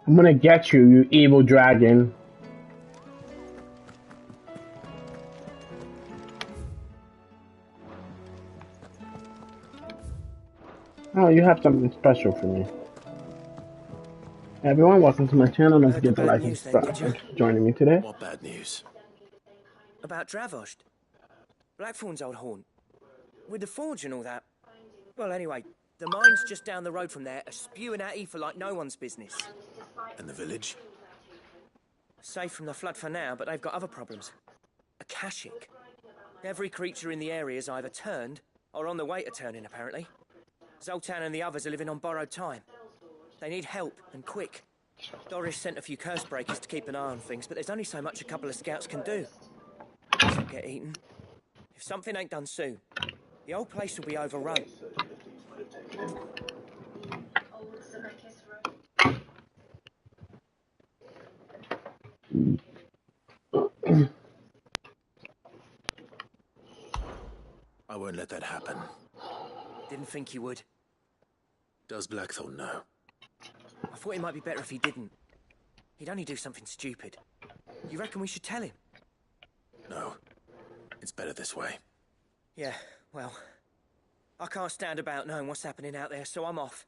I'm gonna get you, you evil dragon. Oh, you have something special for me. Hey everyone, welcome to my channel. Don't forget to like and subscribe. Thanks for joining me today. What bad news? About Dravost. Blackthorn's old haunt. With the forge and all that. Well, anyway, the mines just down the road from there are spewing out ether like no one's business. And the village? Safe from the flood for now, but they've got other problems. Akashic. Every creature in the area's either turned or on the way to turning, apparently. Zoltan and the others are living on borrowed time. They need help, and quick. Doris sent a few curse breakers to keep an eye on things, but there's only so much a couple of scouts can do. Some get eaten. If something ain't done soon, the whole place will be overrun. I won't let that happen. Didn't think you would. Does Blackthorn know? I thought it might be better if he didn't. He'd only do something stupid. You reckon we should tell him? No. It's better this way. Yeah, well, I can't stand about knowing what's happening out there, so I'm off.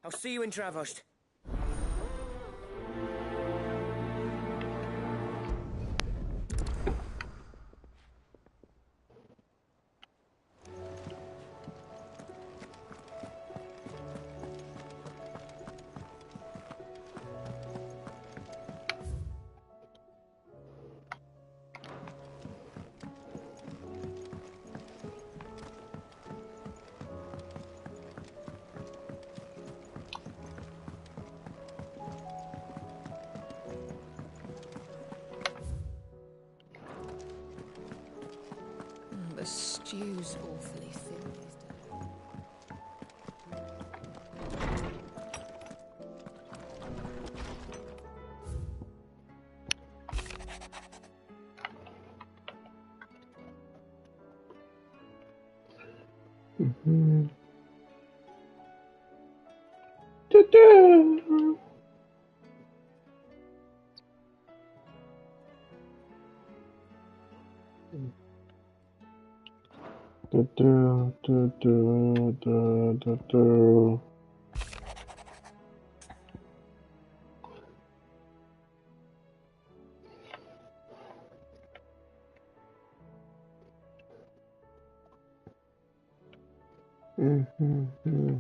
I'll see you in Dravost. The stew's awfully thin these days. Mm-hmm. Do-do. Do-do, do-do, do-do. Mm-hmm.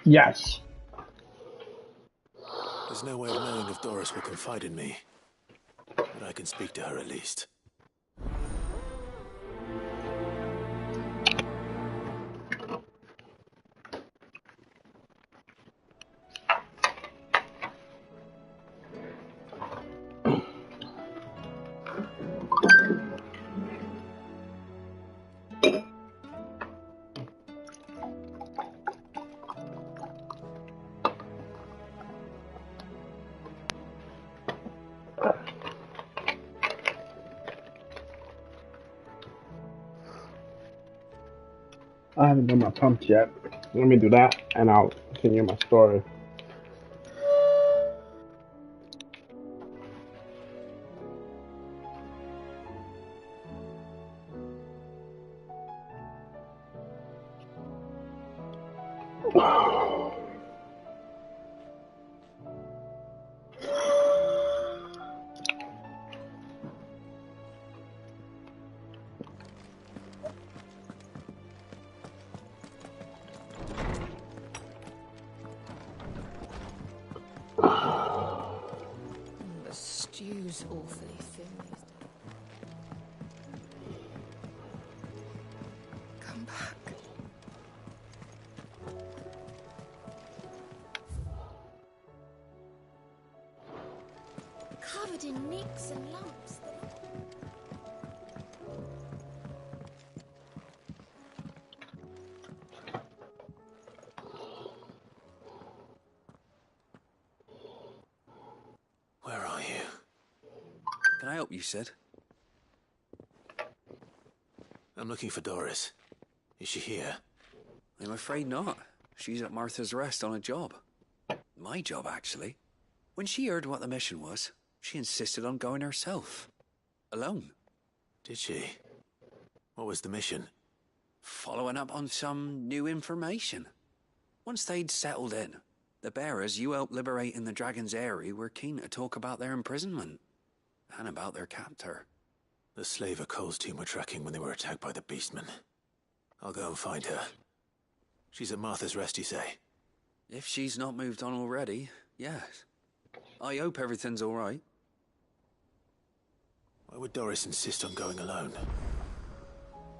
Yes. There's no way of knowing if Doris will confide in me, but I can speak to her at least. I haven't done my pumps yet. Let me do that, and I'll continue my story. The stew's awfully thin these days. Come back. Covered in nicks and lumps. Where are you? Can I help you, Sid? I'm looking for Doris. Is she here? I'm afraid not. She's at Martha's Rest on a job. My job, actually. When she heard what the mission was, she insisted on going herself. Alone. Did she? What was the mission? Following up on some new information. Once they'd settled in, the bearers you helped liberate in the Dragon's Eyrie were keen to talk about their imprisonment. And about their captor. The slaver Cole's team were tracking when they were attacked by the Beastmen. I'll go and find her. She's at Martha's Rest, you say? If she's not moved on already, yes. I hope everything's all right. Why would Doris insist on going alone?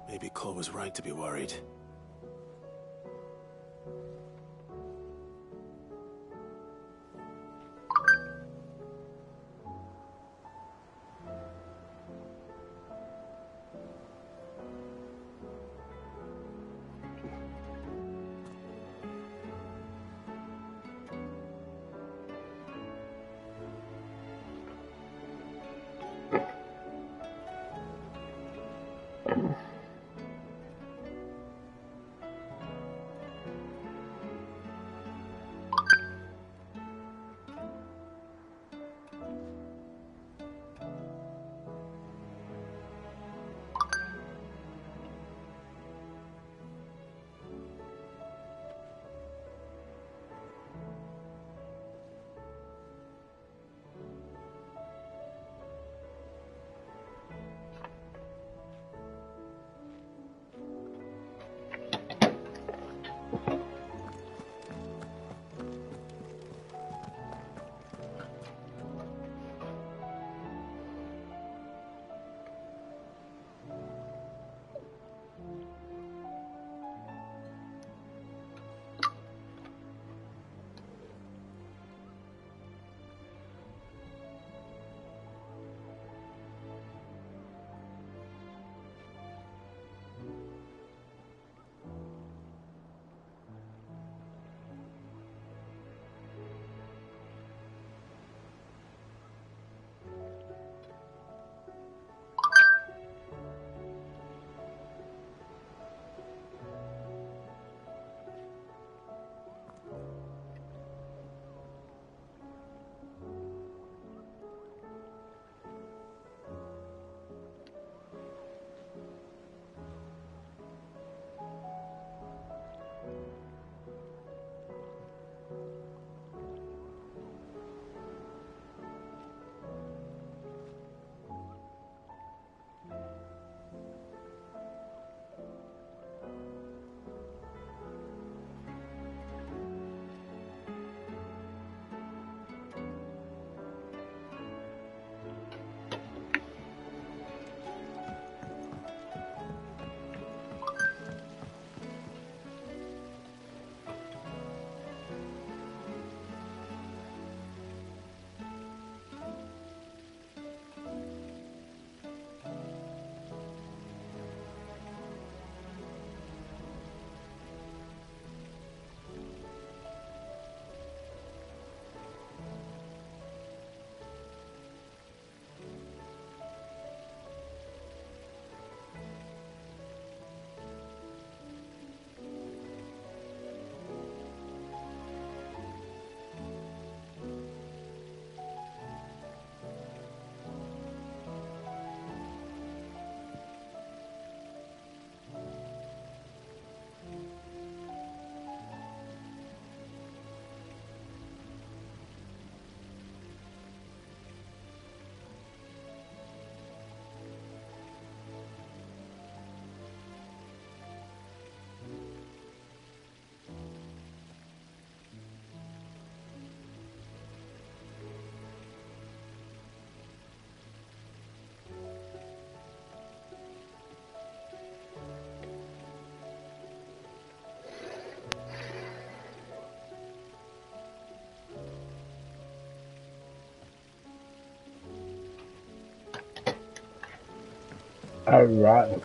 Maybe Cole was right to be worried. Alright.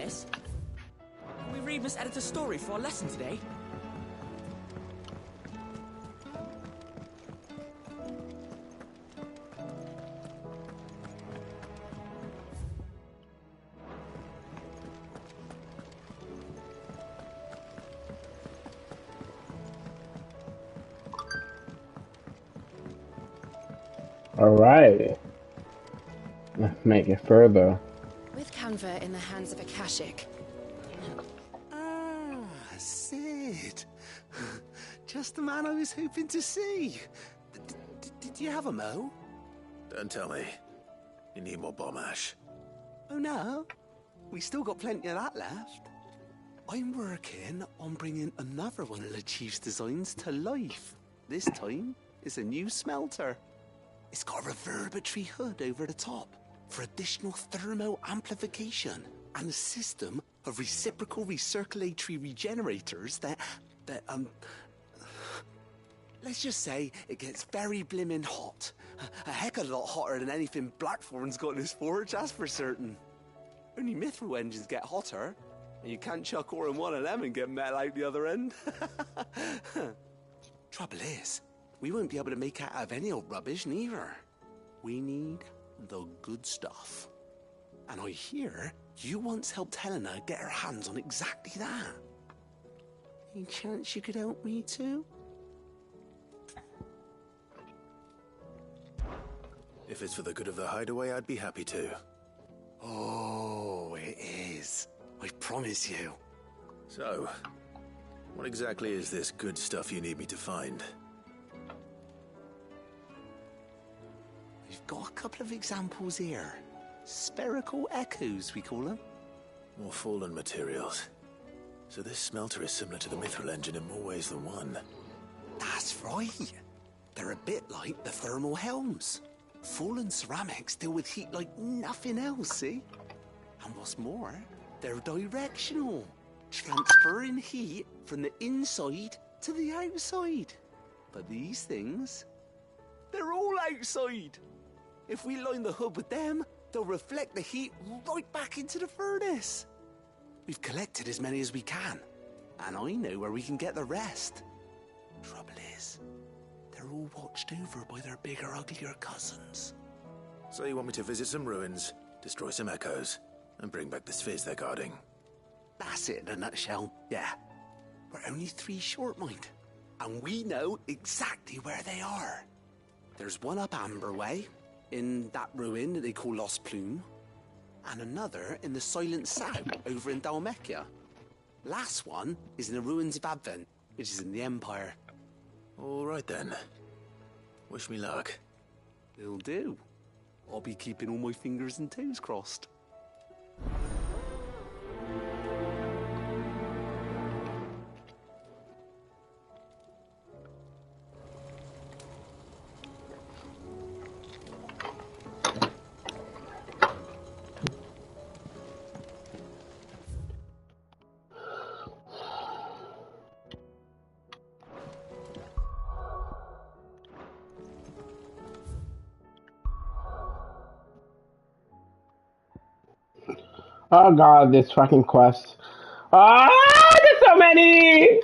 Miss, can we read Miss Editor's story for our lesson today? Alright. Let's make it further. With Canva in the hands of Akashic. Ah, Sid. Just the man I was hoping to see. Did you have a mo? Don't tell me. You need more bomb ash. Oh no, we still got plenty of that left. I'm working on bringing another one of the Chief's designs to life. This time, it's a new smelter. It's got a reverberatory hood over the top for additional thermo amplification and a system of reciprocal recirculatory regenerators that let's just say it gets very blimmin' hot. A heck of a lot hotter than anything Blackthorn's got in his forge, that's for certain. Only mithril engines get hotter, and you can't chuck ore in one of them and get metal out the other end. Trouble is, we won't be able to make out of any old rubbish neither. We need the good stuff. And I hear you once helped Helena get her hands on exactly that. Any chance you could help me too? If it's for the good of the hideaway, I'd be happy to. Oh, it is. I promise you. So, what exactly is this good stuff you need me to find? We've got a couple of examples here. Spherical echoes, we call them. More fallen materials. So this smelter is similar to the mithril engine in more ways than one. That's right. They're a bit like the thermal helms. Fallen ceramics deal with heat like nothing else, see? And what's more, they're directional, transferring heat from the inside to the outside. But these things, they're all outside. If we line the hood with them, they'll reflect the heat right back into the furnace. We've collected as many as we can, and I know where we can get the rest. Trouble is, they're all watched over by their bigger, uglier cousins. So you want me to visit some ruins, destroy some echoes, and bring back the spheres they're guarding? That's it in a nutshell, yeah. We're only 3 short, mind, and we know exactly where they are. There's one up Amber Way, in that ruin that they call Lost Plume, and another in the Silent South over in Dalmekia. Last one is in the ruins of Advent, which is in the Empire. All right then. Wish me luck. It'll do. I'll be keeping all my fingers and toes crossed. Oh god, this fucking quest. Ah, there's so many!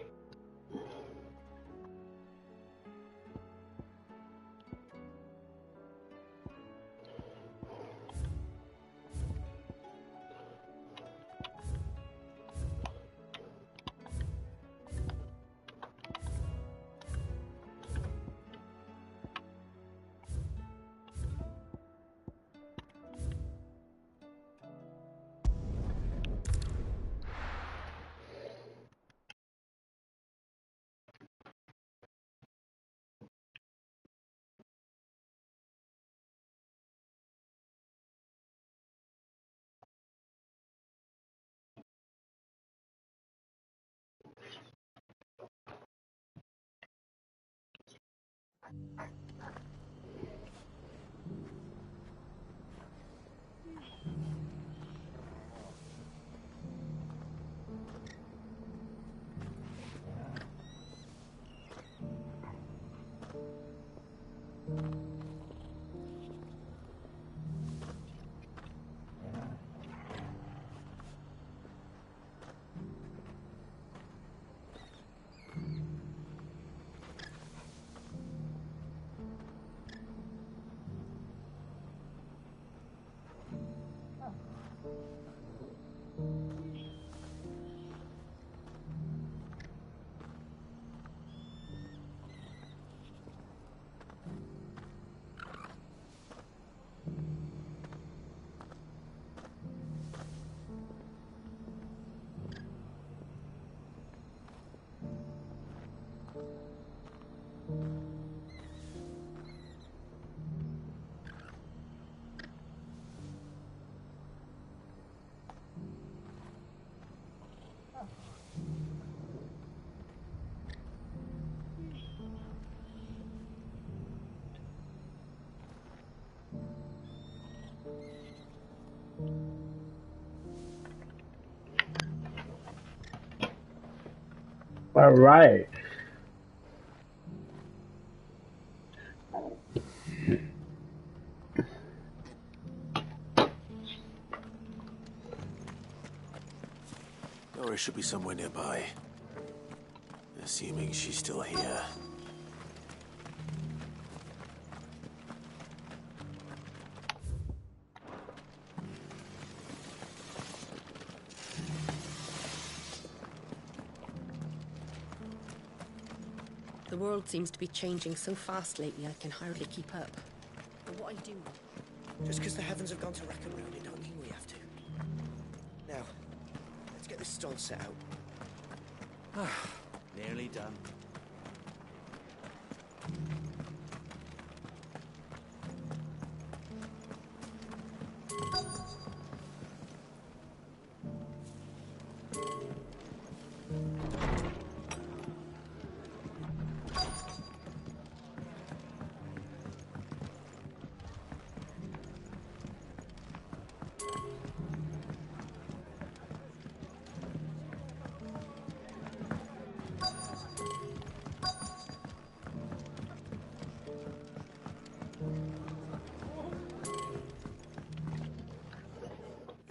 All right. Nora should be somewhere nearby. Assuming she's still here. The world seems to be changing so fast lately, I can hardly keep up. But what I do... Just because the heavens have gone to rack and round, it don't mean we have to. Now, let's get this stall set out. Nearly done.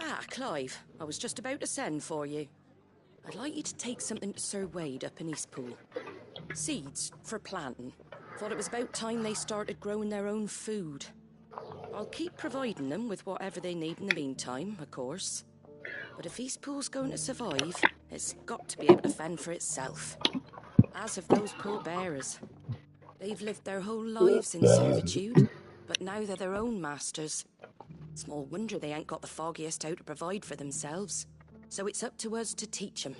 Ah, Clive, I was just about to send for you. I'd like you to take something to Sir Wade up in Eastpool. Seeds for planting. Thought it was about time they started growing their own food. I'll keep providing them with whatever they need in the meantime, of course. But if Eastpool's going to survive, it's got to be able to fend for itself. As have those poor bearers. They've lived their whole lives in servitude, but now they're their own masters. Small wonder they ain't got the foggiest how to provide for themselves. So it's up to us to teach them.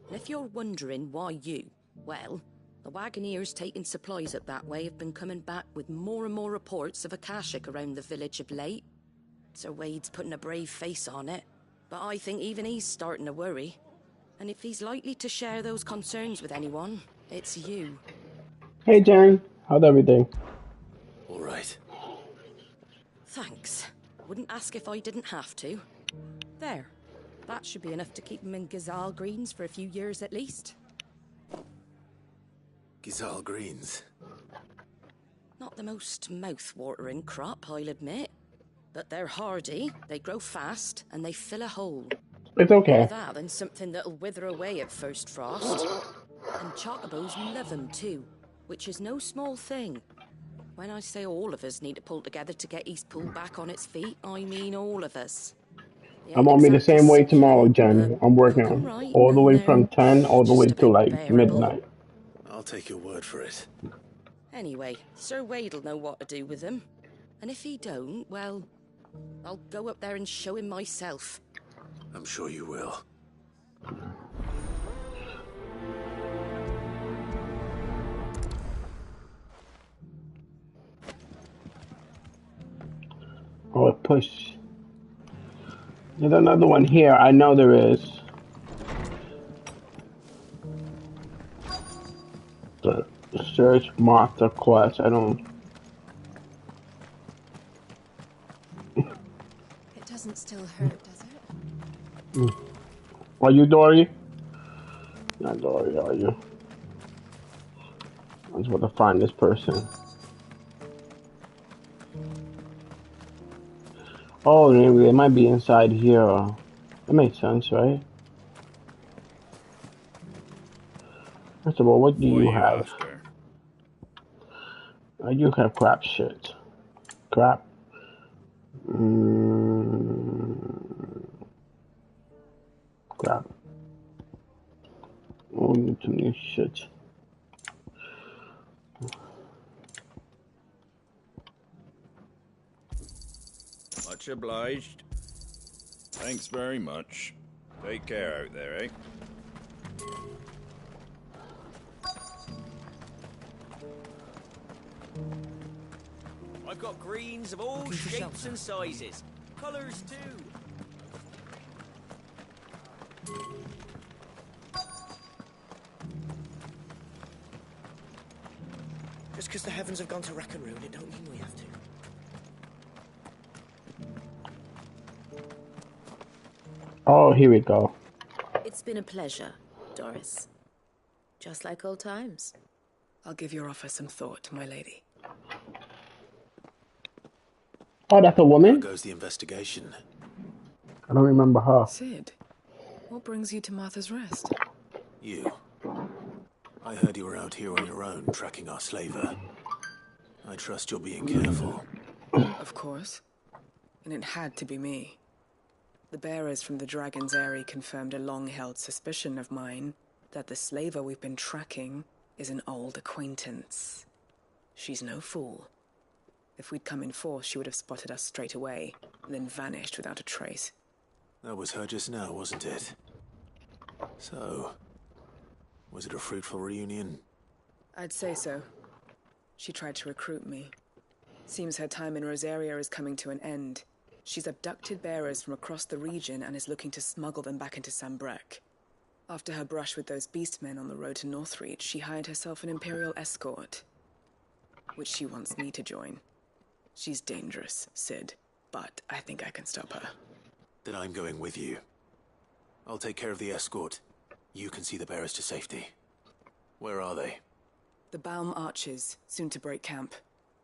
And if you're wondering why you, well, the Wagoneers taking supplies up that way have been coming back with more and more reports of Akashic around the village of late. Sir Wade's putting a brave face on it, but I think even he's starting to worry. And if he's likely to share those concerns with anyone, it's you. Hey, Jen. How's everything? All right. Thanks. Wouldn't ask if I didn't have to. There. That should be enough to keep him in Gazal Greens for a few years at least. Gizal Greens. Not the most mouth-watering crop, I'll admit. But they're hardy, they grow fast, and they fill a hole. It's okay. Better that than something that'll wither away at first frost. And chocobos love 'em too, which is no small thing. When I say all of us need to pull together to get Eastpool back on its feet, I mean all of us. I'm on me the same way tomorrow, Jen. I'm working on right, all the way and from 10 all the way just to about like bearable. midnight. I'll take your word for it. Anyway, Sir Wade'll know what to do with them. And if he don't, well, I'll go up there and show him myself. I'm sure you will. Oh, push. There's another one here. I know there is. The search master quest. I don't. It doesn't still hurt, does it? Are you Dory? Not Dory, are you? I just want to find this person. Oh, they might be inside here. That makes sense, right? First of all, what do you have? You have crap shit. Crap. Crap. Oh, need some new shit. Much obliged. Thanks very much. Take care out there, eh? I've got greens of all shapes and sizes. Colours too. Just because the heavens have gone to rack and ruin, it don't mean we have to. Oh, here we go. It's been a pleasure, Doris. Just like old times. I'll give your offer some thought, my lady. Oh, that's a How woman? goes the investigation? I don't remember her. Sid, what brings you to Martha's Rest? You. I heard you were out here on your own, tracking our slaver. I trust you're being careful. Of course. And it had to be me. The bearers from the Dragon's Eyrie confirmed a long-held suspicion of mine that the slaver we've been tracking is an old acquaintance. She's no fool. If we'd come in force, she would have spotted us straight away, and then vanished without a trace. That was her just now, wasn't it? So, was it a fruitful reunion? I'd say so. She tried to recruit me. Seems her time in Rosaria is coming to an end. She's abducted bearers from across the region and is looking to smuggle them back into Sambrec. After her brush with those beastmen on the road to Northreach, she hired herself an Imperial escort, which she wants me to join. She's dangerous, Sid, but I think I can stop her. Then I'm going with you. I'll take care of the escort. You can see the bearers to safety. Where are they? The Baum Archers, soon to break camp.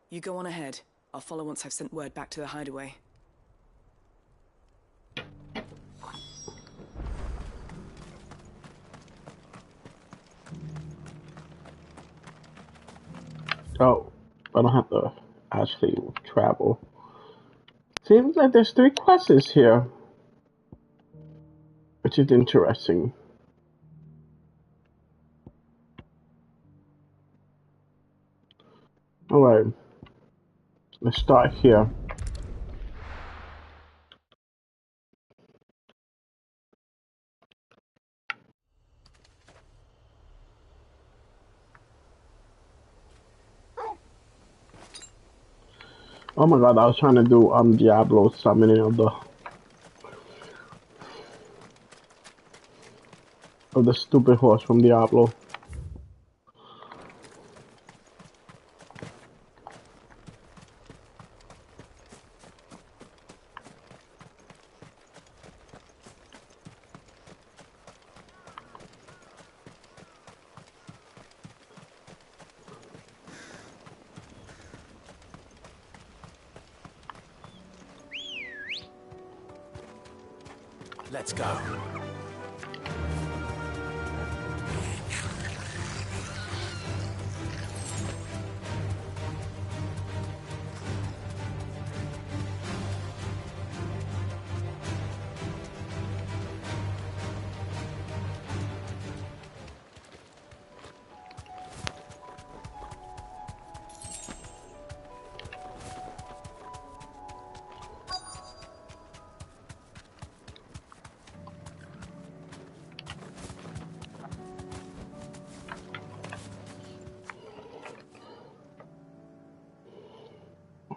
You go on ahead. I'll follow once I've sent word back to the hideaway. Oh, I don't have to actually travel. Seems like there's 3 quests here, which is interesting. Alright, let's start here. Oh my god, I was trying to do Diablo summoning of the stupid horse from Diablo. Let's go.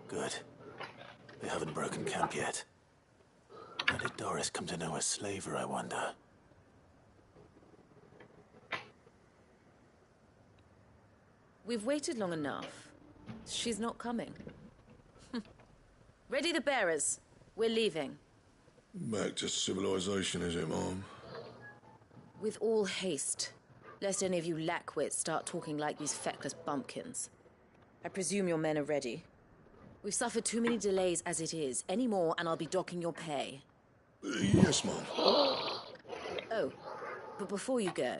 Good. They haven't broken camp yet. How did Doris come to know a slaver, I wonder? We've waited long enough. She's not coming. Ready the bearers. We're leaving. Back to civilization, is it, Mom? With all haste. Lest any of you lackwits start talking like these feckless bumpkins. I presume your men are ready. We've suffered too many delays as it is. Any more and I'll be docking your pay. Yes, Mom. Oh, but before you go,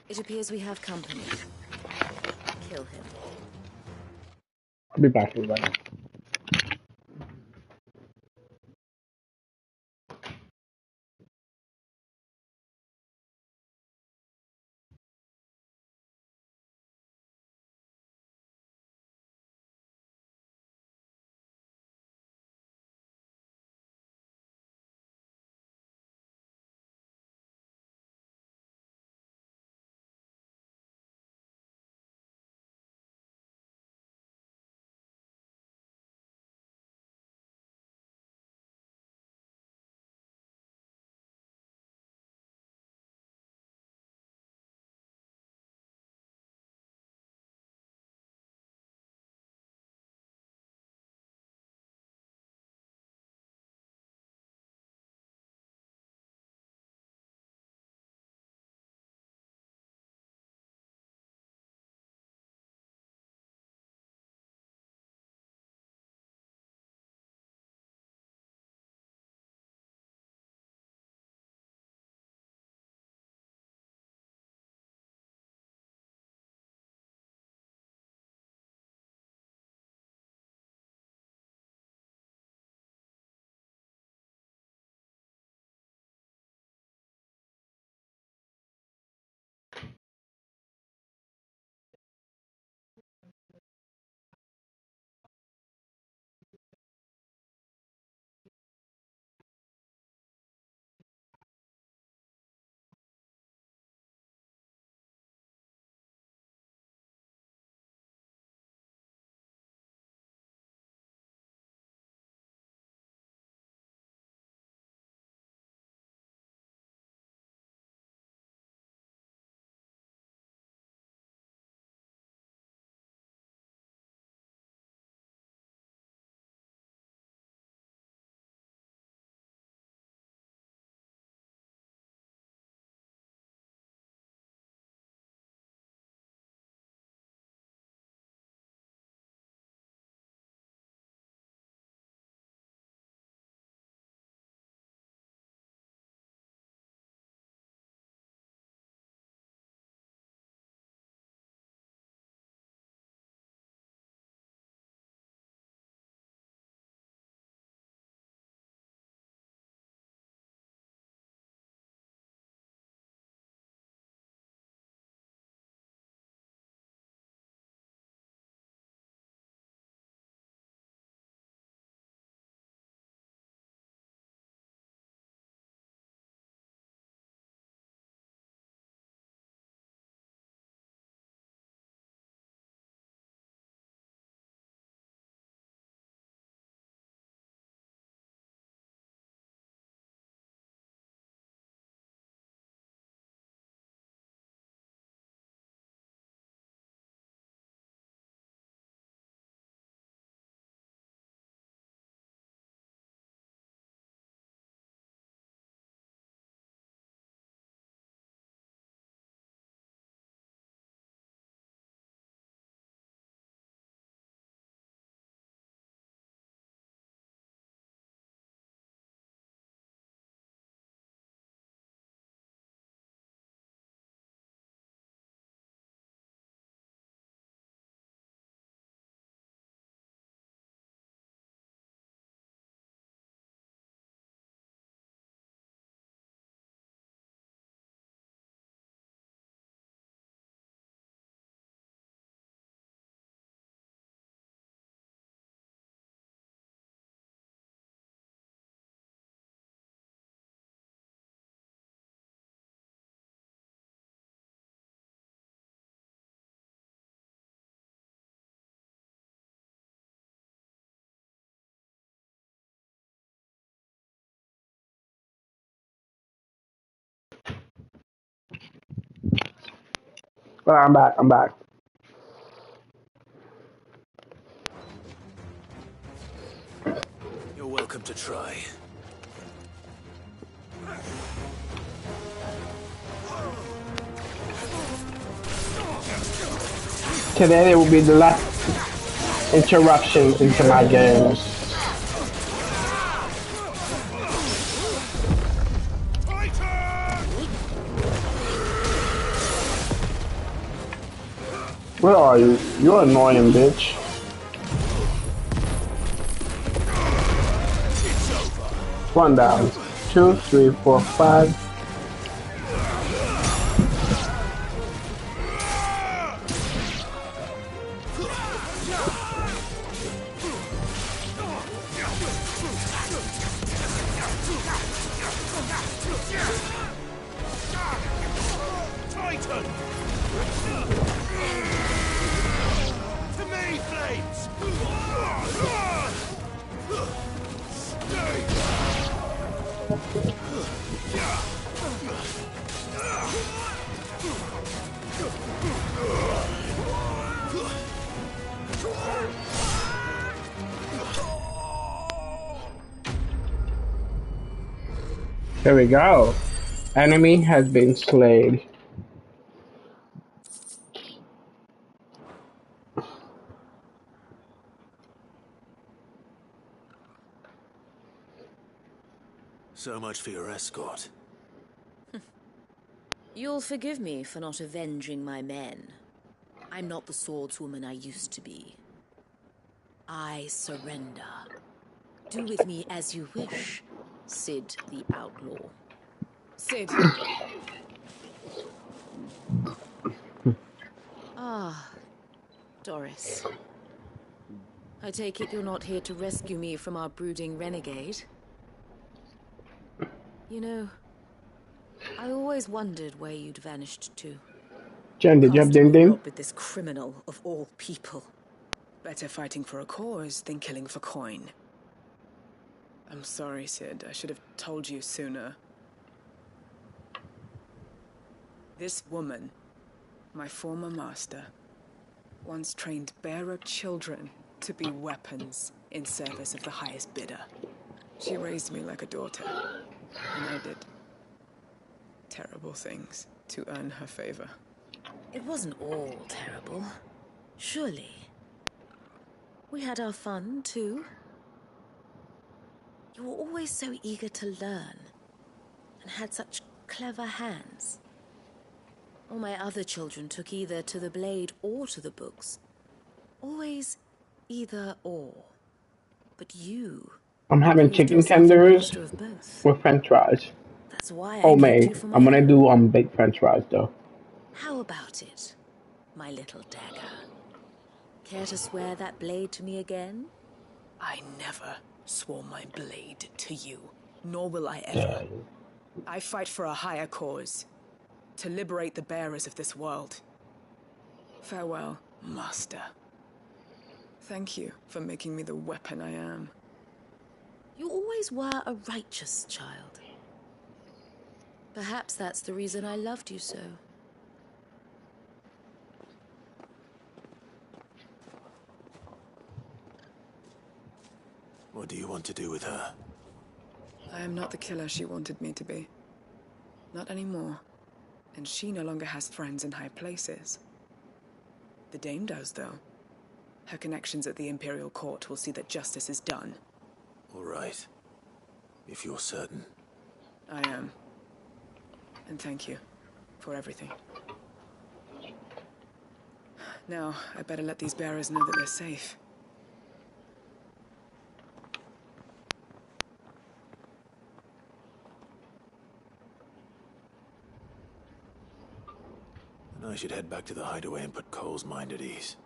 it appears we have company. Kill him. I'll be back in a minute. But I'm back. I'm back. You're welcome to try. Today will be the last interruption into my games. Where are you? You're annoying, bitch. One down. 2, 3, 4, 5. There we go. Enemy has been slain. So much for your escort. You'll forgive me for not avenging my men. I'm not the swordswoman I used to be. I surrender. Do with me as you wish, Sid the Outlaw. Sid. Ah, Doris. I take it you're not here to rescue me from our brooding renegade? You know, I always wondered where you'd vanished to. Jen, did you have Casting a Din? lot with this criminal of all people. Better fighting for a cause than killing for coin. I'm sorry, Sid. I should have told you sooner. This woman, my former master, once trained bearer children to be weapons in service of the highest bidder. She raised me like a daughter, and I did terrible things to earn her favor. It wasn't all terrible, surely. We had our fun, too. You were always so eager to learn, and had such clever hands. All my other children took either to the blade or to the books. Always either or. But you... I'm having proved chicken yourself a tenders master of both. with french fries. That's why I Homemade. kept you for my I'm gonna own. do baked french fries though. How about it, my little dagger? Care to swear that blade to me again? I never swore my blade to you, nor will I ever. I fight for a higher cause, to liberate the bearers of this world. Farewell, Master. Thank you for making me the weapon I am. You always were a righteous child. Perhaps that's the reason I loved you so. What do you want to do with her? I am not the killer she wanted me to be. Not anymore. And she no longer has friends in high places. The Dame does, though. Her connections at the Imperial Court will see that justice is done. All right. If you're certain. I am. And thank you for everything. Now, I better let these bearers know that they're safe. And I should head back to the hideaway and put Cole's mind at ease.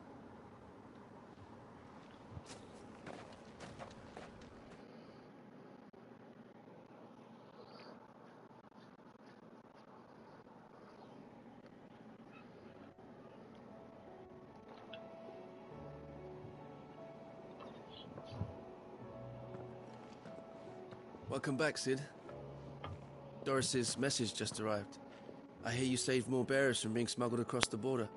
Welcome back, Sid. Doris's message just arrived. I hear you saved more bearers from being smuggled across the border.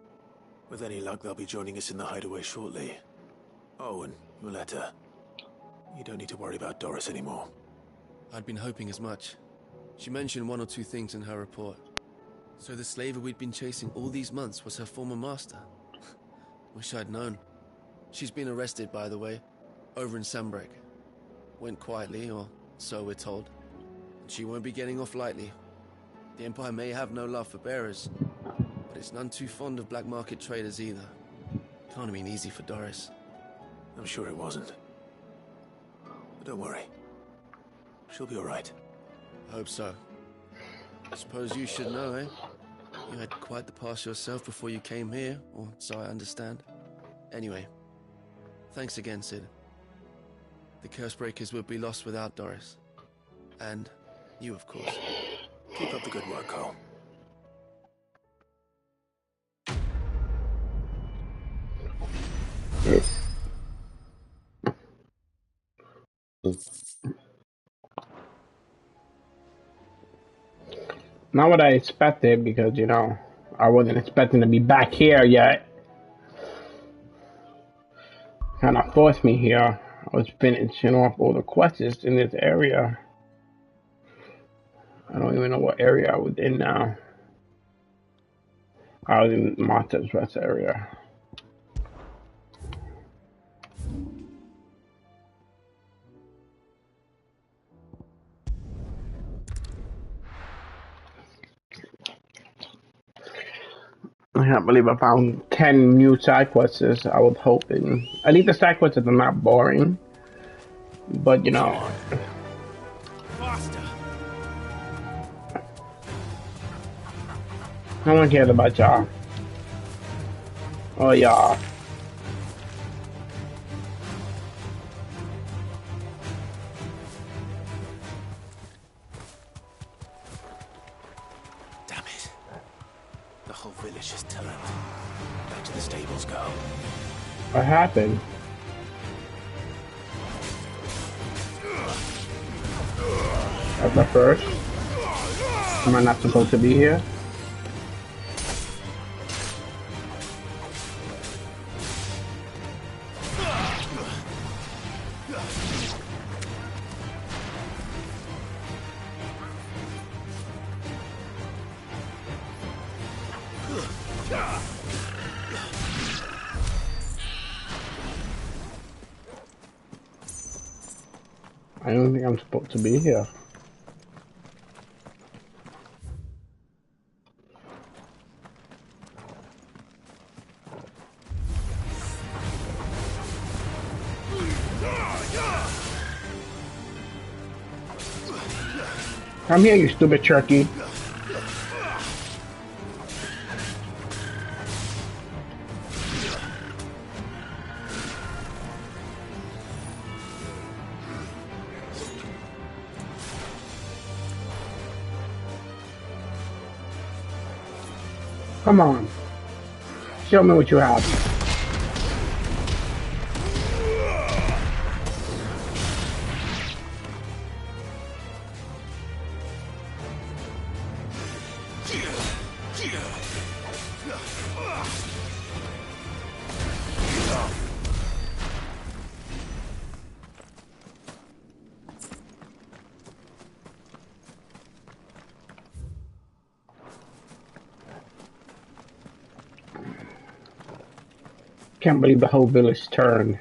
With any luck, they'll be joining us in the hideaway shortly. Oh, and your letter. You don't need to worry about Doris anymore. I'd been hoping as much. She mentioned one or two things in her report. So the slaver we'd been chasing all these months was her former master. Wish I'd known. She's been arrested, by the way, over in Sanbreque. Went quietly, or so we're told. She won't be getting off lightly. The Empire may have no love for bearers, but it's none too fond of black market traders either. Can't have been easy for Doris. I'm sure it wasn't. But don't worry. She'll be all right. Hope so. I suppose you should know, eh? You had quite the past yourself before you came here, or so I understand. Anyway, thanks again, Sid. The Cursebreakers would be lost without Doris. And you, of course. Keep up the good work, Cole. Not what I expected, because, you know, I wasn't expecting to be back here yet. Kind of forced me here. I was finishing off all the quests in this area. I don't even know what area I was in now. I was in Martha's Rest area. I can't believe I found 10 new side quests. I was hoping. At least the side quests are not boring. But, you know. Faster. No one cares about y'all. Oh, y'all. Damn it. The whole village has turned. Back to the stables go. What happened? That's the first. Am I not supposed to be here? I don't think I'm supposed to be here. Come here, you stupid turkey. Come on. Show me what you have. Can't believe the whole village turned.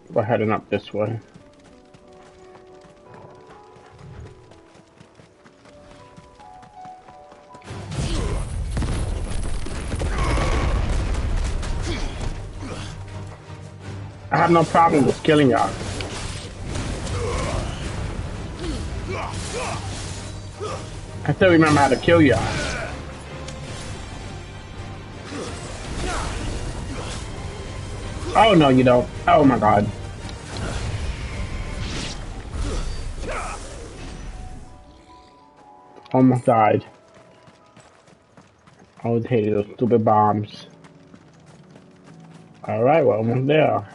We're heading up this way. I have no problem with killing y'all. I still remember how to kill y'all. Oh no, you don't. Oh my god. Almost died. I always hated those stupid bombs. Alright, we're almost there.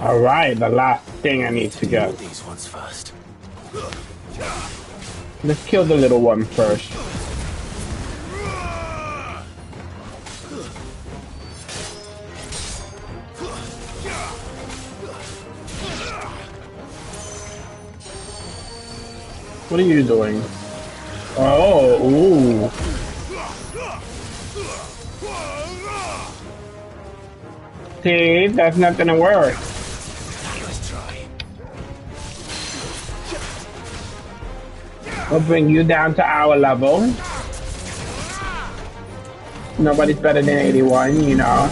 Alright, the last thing I need to get. These ones first. Let's kill the little one first. What are you doing? Oh, ooh. See, that's not gonna work. Let's try. We'll bring you down to our level. Nobody's better than 81, you know.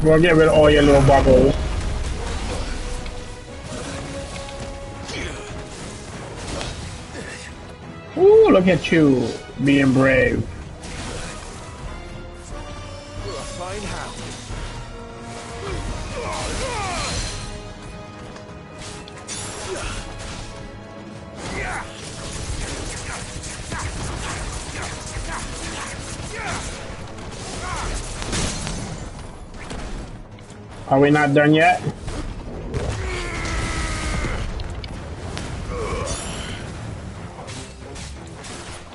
We'll get rid of all your little bubbles. Ooh, look at you, being brave. Fine how. Are we not done yet?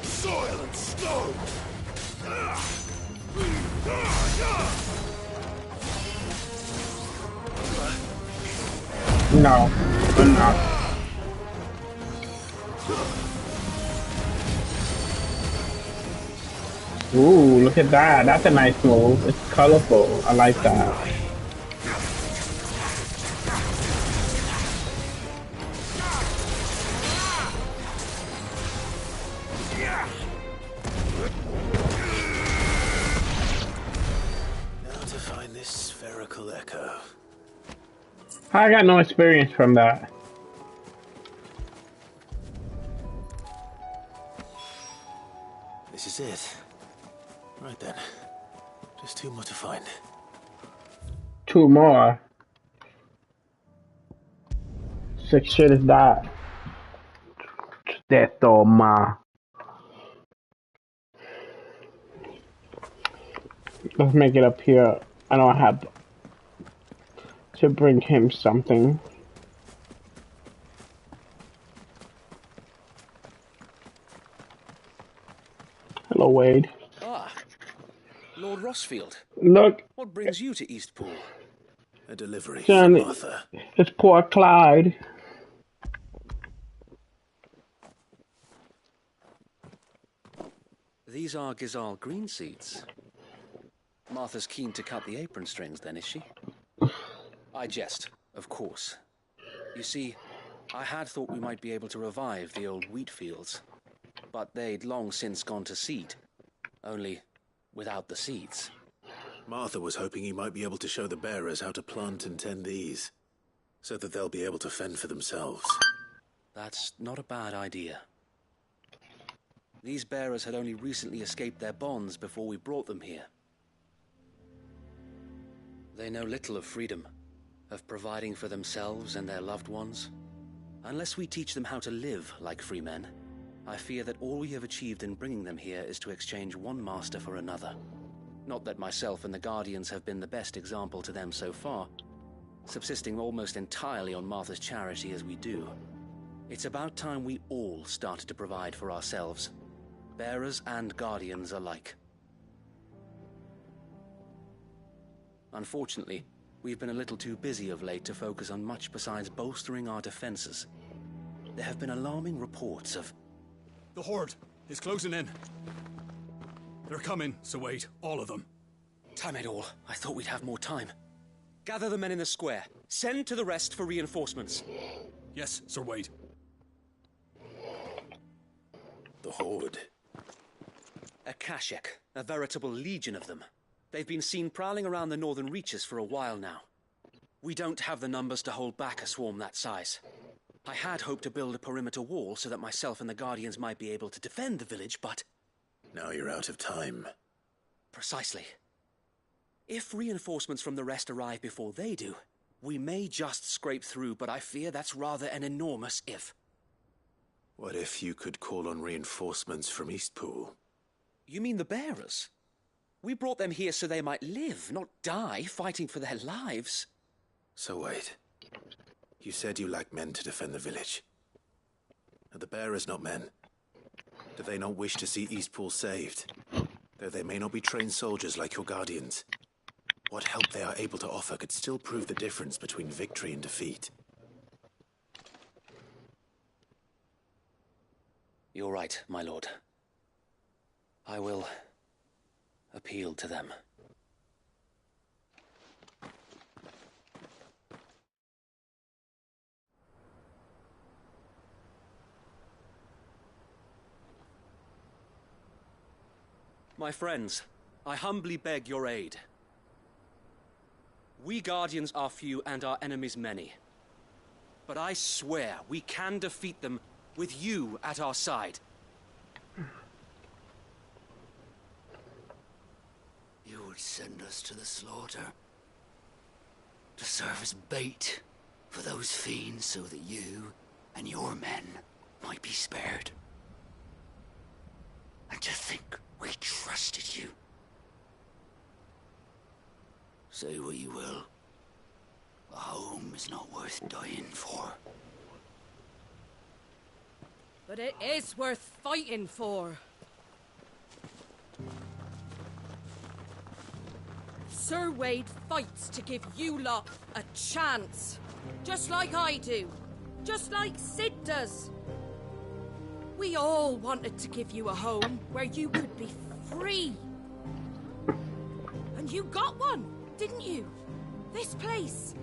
Soil and snow! No, I'm not. Ooh, look at that. That's a nice move. It's colorful. I like that. I got no experience from that. This is it. Right then. Just two more to find. Two more. Sick shit is that. That's all ma. Let's make it up here. I don't have to bring him something. Hello, Wade. Ah, Lord Rossfield. Look. What brings you to Eastpool? A delivery Johnny, from Martha. it's poor Clyde. These are Gizal green seeds. Martha's keen to cut the apron strings, then, is she? I jest, of course. You see, I had thought we might be able to revive the old wheat fields, but they'd long since gone to seed, only without the seeds. Martha was hoping he might be able to show the bearers how to plant and tend these, so that they'll be able to fend for themselves. That's not a bad idea. These bearers had only recently escaped their bonds before we brought them here. They know little of freedom, of providing for themselves and their loved ones. Unless we teach them how to live like free men, I fear that all we have achieved in bringing them here is to exchange one master for another. Not that myself and the Guardians have been the best example to them so far, subsisting almost entirely on Martha's charity as we do. It's about time we all started to provide for ourselves, bearers and Guardians alike. Unfortunately, we've been a little too busy of late to focus on much besides bolstering our defenses. There have been alarming reports of... The Horde is closing in. They're coming, so wait, all of them. Damn it all, I thought we'd have more time. Gather the men in the square. Send to the rest for reinforcements. Yes, Sir Wade. The Horde. A Kashik, a veritable legion of them. They've been seen prowling around the northern reaches for a while now. We don't have the numbers to hold back a swarm that size. I had hoped to build a perimeter wall so that myself and the Guardians might be able to defend the village, but... Now you're out of time. Precisely. If reinforcements from the rest arrive before they do, we may just scrape through, but I fear that's rather an enormous if. What if you could call on reinforcements from Eastpool? You mean the bearers? We brought them here so they might live, not die fighting for their lives. So wait. You said you lack men to defend the village. Are the bearers not men? Do they not wish to see Eastpool saved? Though they may not be trained soldiers like your Guardians, what help they are able to offer could still prove the difference between victory and defeat. You're right, my lord. I will appeal to them. My friends, I humbly beg your aid. We Guardians are few and our enemies many. But I swear we can defeat them with you at our side. You would send us to the slaughter, to serve as bait for those fiends so that you and your men might be spared. And to think we trusted you. Say what you will, a home is not worth dying for. But it is worth fighting for. Sir Wade fights to give you lot a chance. Just like I do. Just like Sid does. We all wanted to give you a home where you could be free. And you got one, didn't you? This place,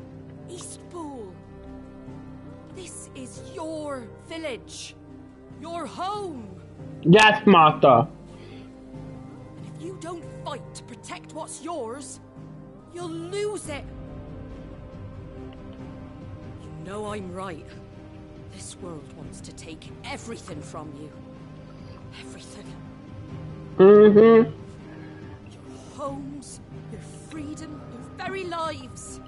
Eastpool. This is your village. Your home. Yes, Martha. And if you don't fight to protect what's yours, you'll lose it. You know I'm right. This world wants to take everything from you. Everything. Mm-hmm. Your homes, your freedom, your very lives.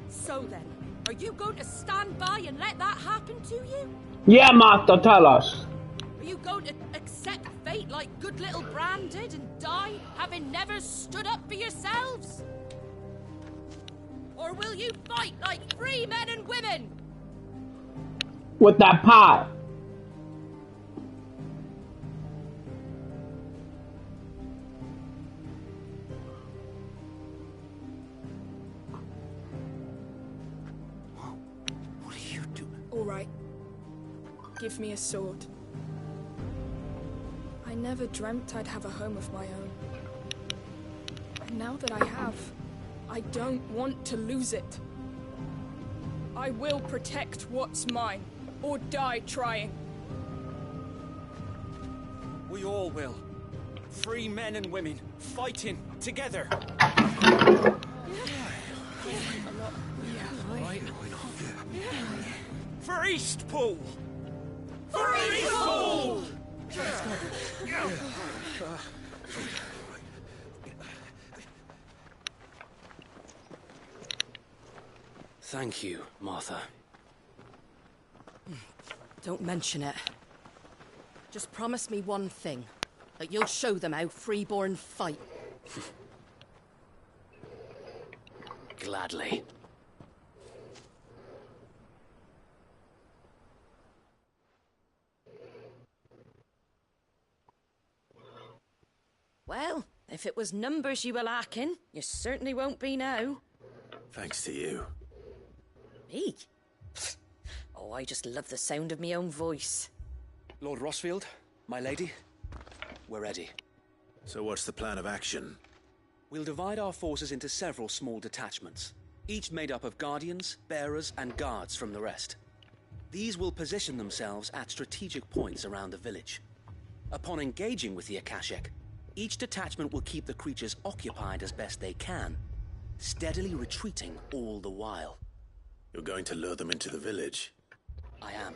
So then, are you going to stand by and let that happen to you? Yeah, Martha, tell us. Are you going to accept fate like good little Bran did and die, having never stood up for yourselves? Or will you fight like free men and women? With that pot. What are you doing? All right. Give me a sword. I never dreamt I'd have a home of my own. And now that I have, I don't want to lose it. I will protect what's mine, or die trying. We all will. Free men and women, fighting together. For Eastpool! For Eastpool! Thank you, Martha. Don't mention it. Just promise me one thing. That you'll show them how freeborn fight. Gladly. Well, if it was numbers you were lacking, you certainly won't be now. Thanks to you. Me? Oh, I just love the sound of my own voice. Lord Rossfield, my lady, we're ready. So what's the plan of action? We'll divide our forces into several small detachments. each made up of guardians, bearers, and guards from the rest. These will position themselves at strategic points around the village. Upon engaging with the Akashic, each detachment will keep the creatures occupied as best they can, steadily retreating all the while. You're going to lure them into the village? I am.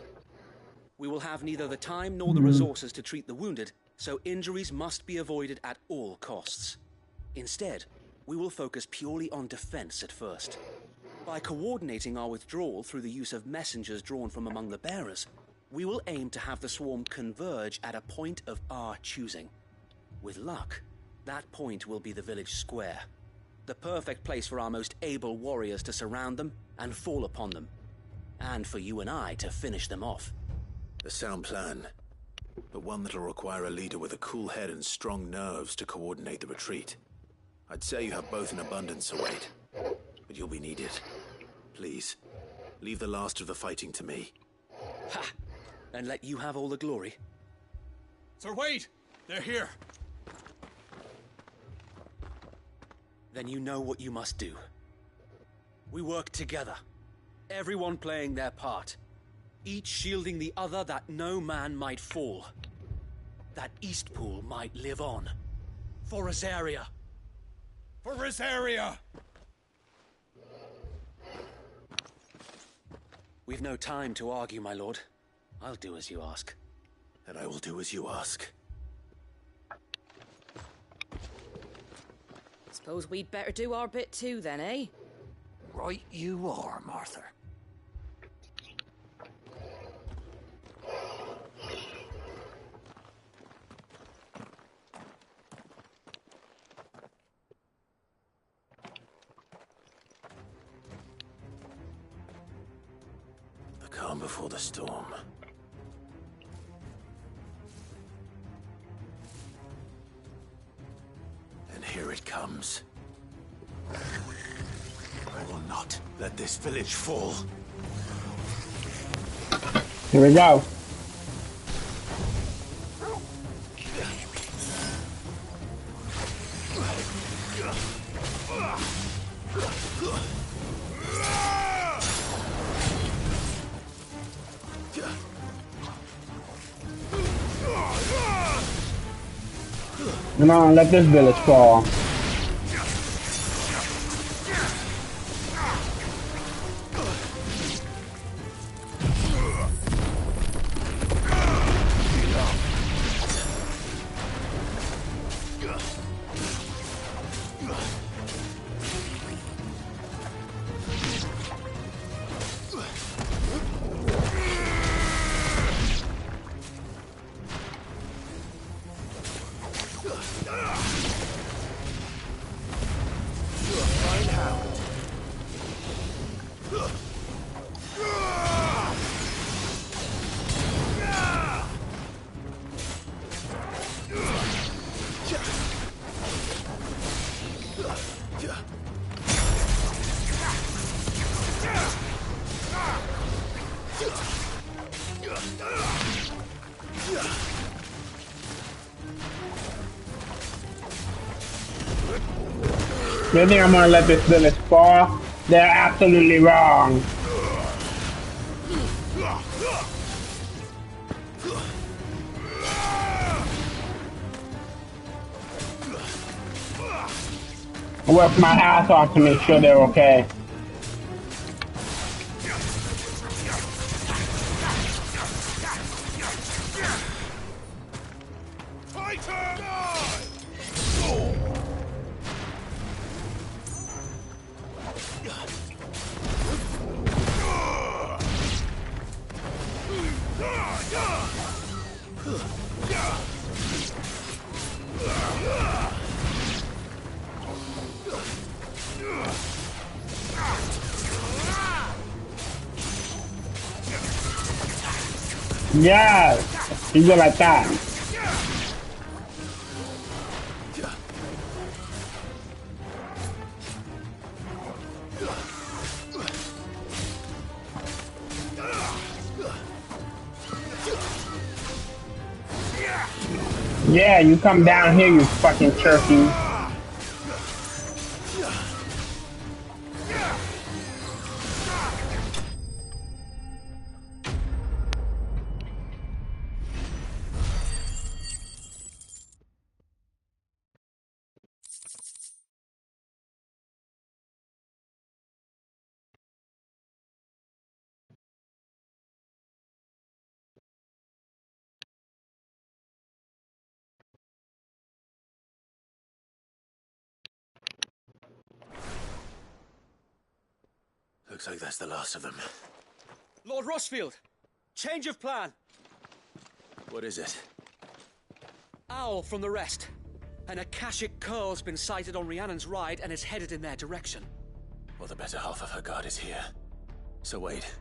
We will have neither the time nor the resources to treat the wounded, so injuries must be avoided at all costs. Instead, we will focus purely on defense at first. By coordinating our withdrawal through the use of messengers drawn from among the bearers, we will aim to have the swarm converge at a point of our choosing. With luck, that point will be the village square. The perfect place for our most able warriors to surround them and fall upon them. And for you and I to finish them off. A sound plan, but one that'll require a leader with a cool head and strong nerves to coordinate the retreat. I'd say you have both in abundance, Wade, but you'll be needed. Please, leave the last of the fighting to me. Ha! And let you have all the glory. Sir Wade! They're here! Then you know what you must do. We work together, everyone playing their part, each shielding the other that no man might fall, that Eastpool might live on. For Rosaria! For Rosaria! We've no time to argue, my lord. I'll do as you ask. And I will do as you ask. Suppose we'd better do our bit too then, eh? Right you are, Martha. The calm before the storm. And here it comes. I will not let this village fall. Here we go. Come on, let this village fall. They think I'm gonna let this village fall? They're absolutely wrong. I work my ass off to make sure they're okay. Yes! You go like that. Yeah, you come down here, you fucking turkey. Looks like that's the last of them. Lord Rossfield, change of plan. What is it? Owl from the rest. An Akashic Curl's been sighted on Rhiannon's ride and is headed in their direction. Well, the better half of her guard is here. So wait,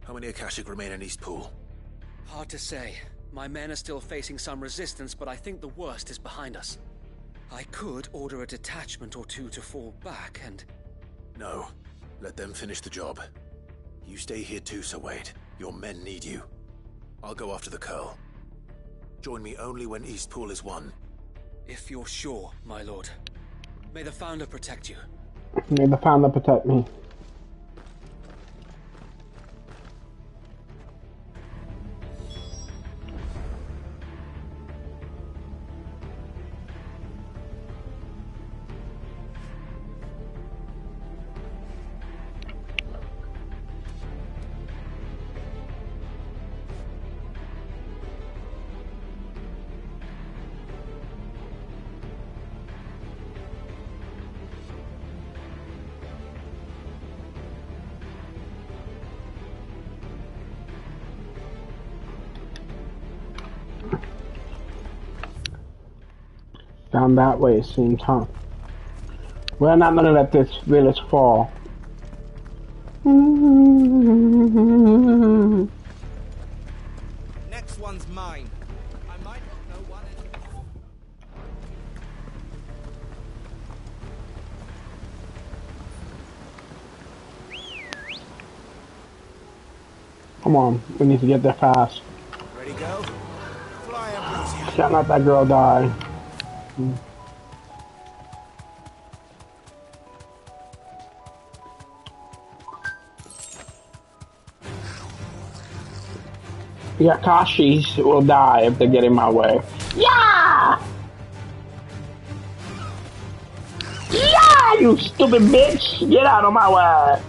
how many Akashic remain in East Pool? Hard to say. My men are still facing some resistance, but I think the worst is behind us. I could order a detachment or two to fall back and... No. Let them finish the job. You stay here too, Sir Wade. Your men need you. I'll go after the Curl. Join me only when East Pool is won. If you're sure, my lord. May the Founder protect you. May the Founder protect me. Down that way it seems, huh? We're not gonna let this village fall. Next one's mine. I might not know one anymore. Come on, we need to get there fast. Ready, go? Fly, Ambrosia. Can't let that girl die. The Akashis will die if they get in my way. Yeah! Yeah, you stupid bitch! Get out of my way!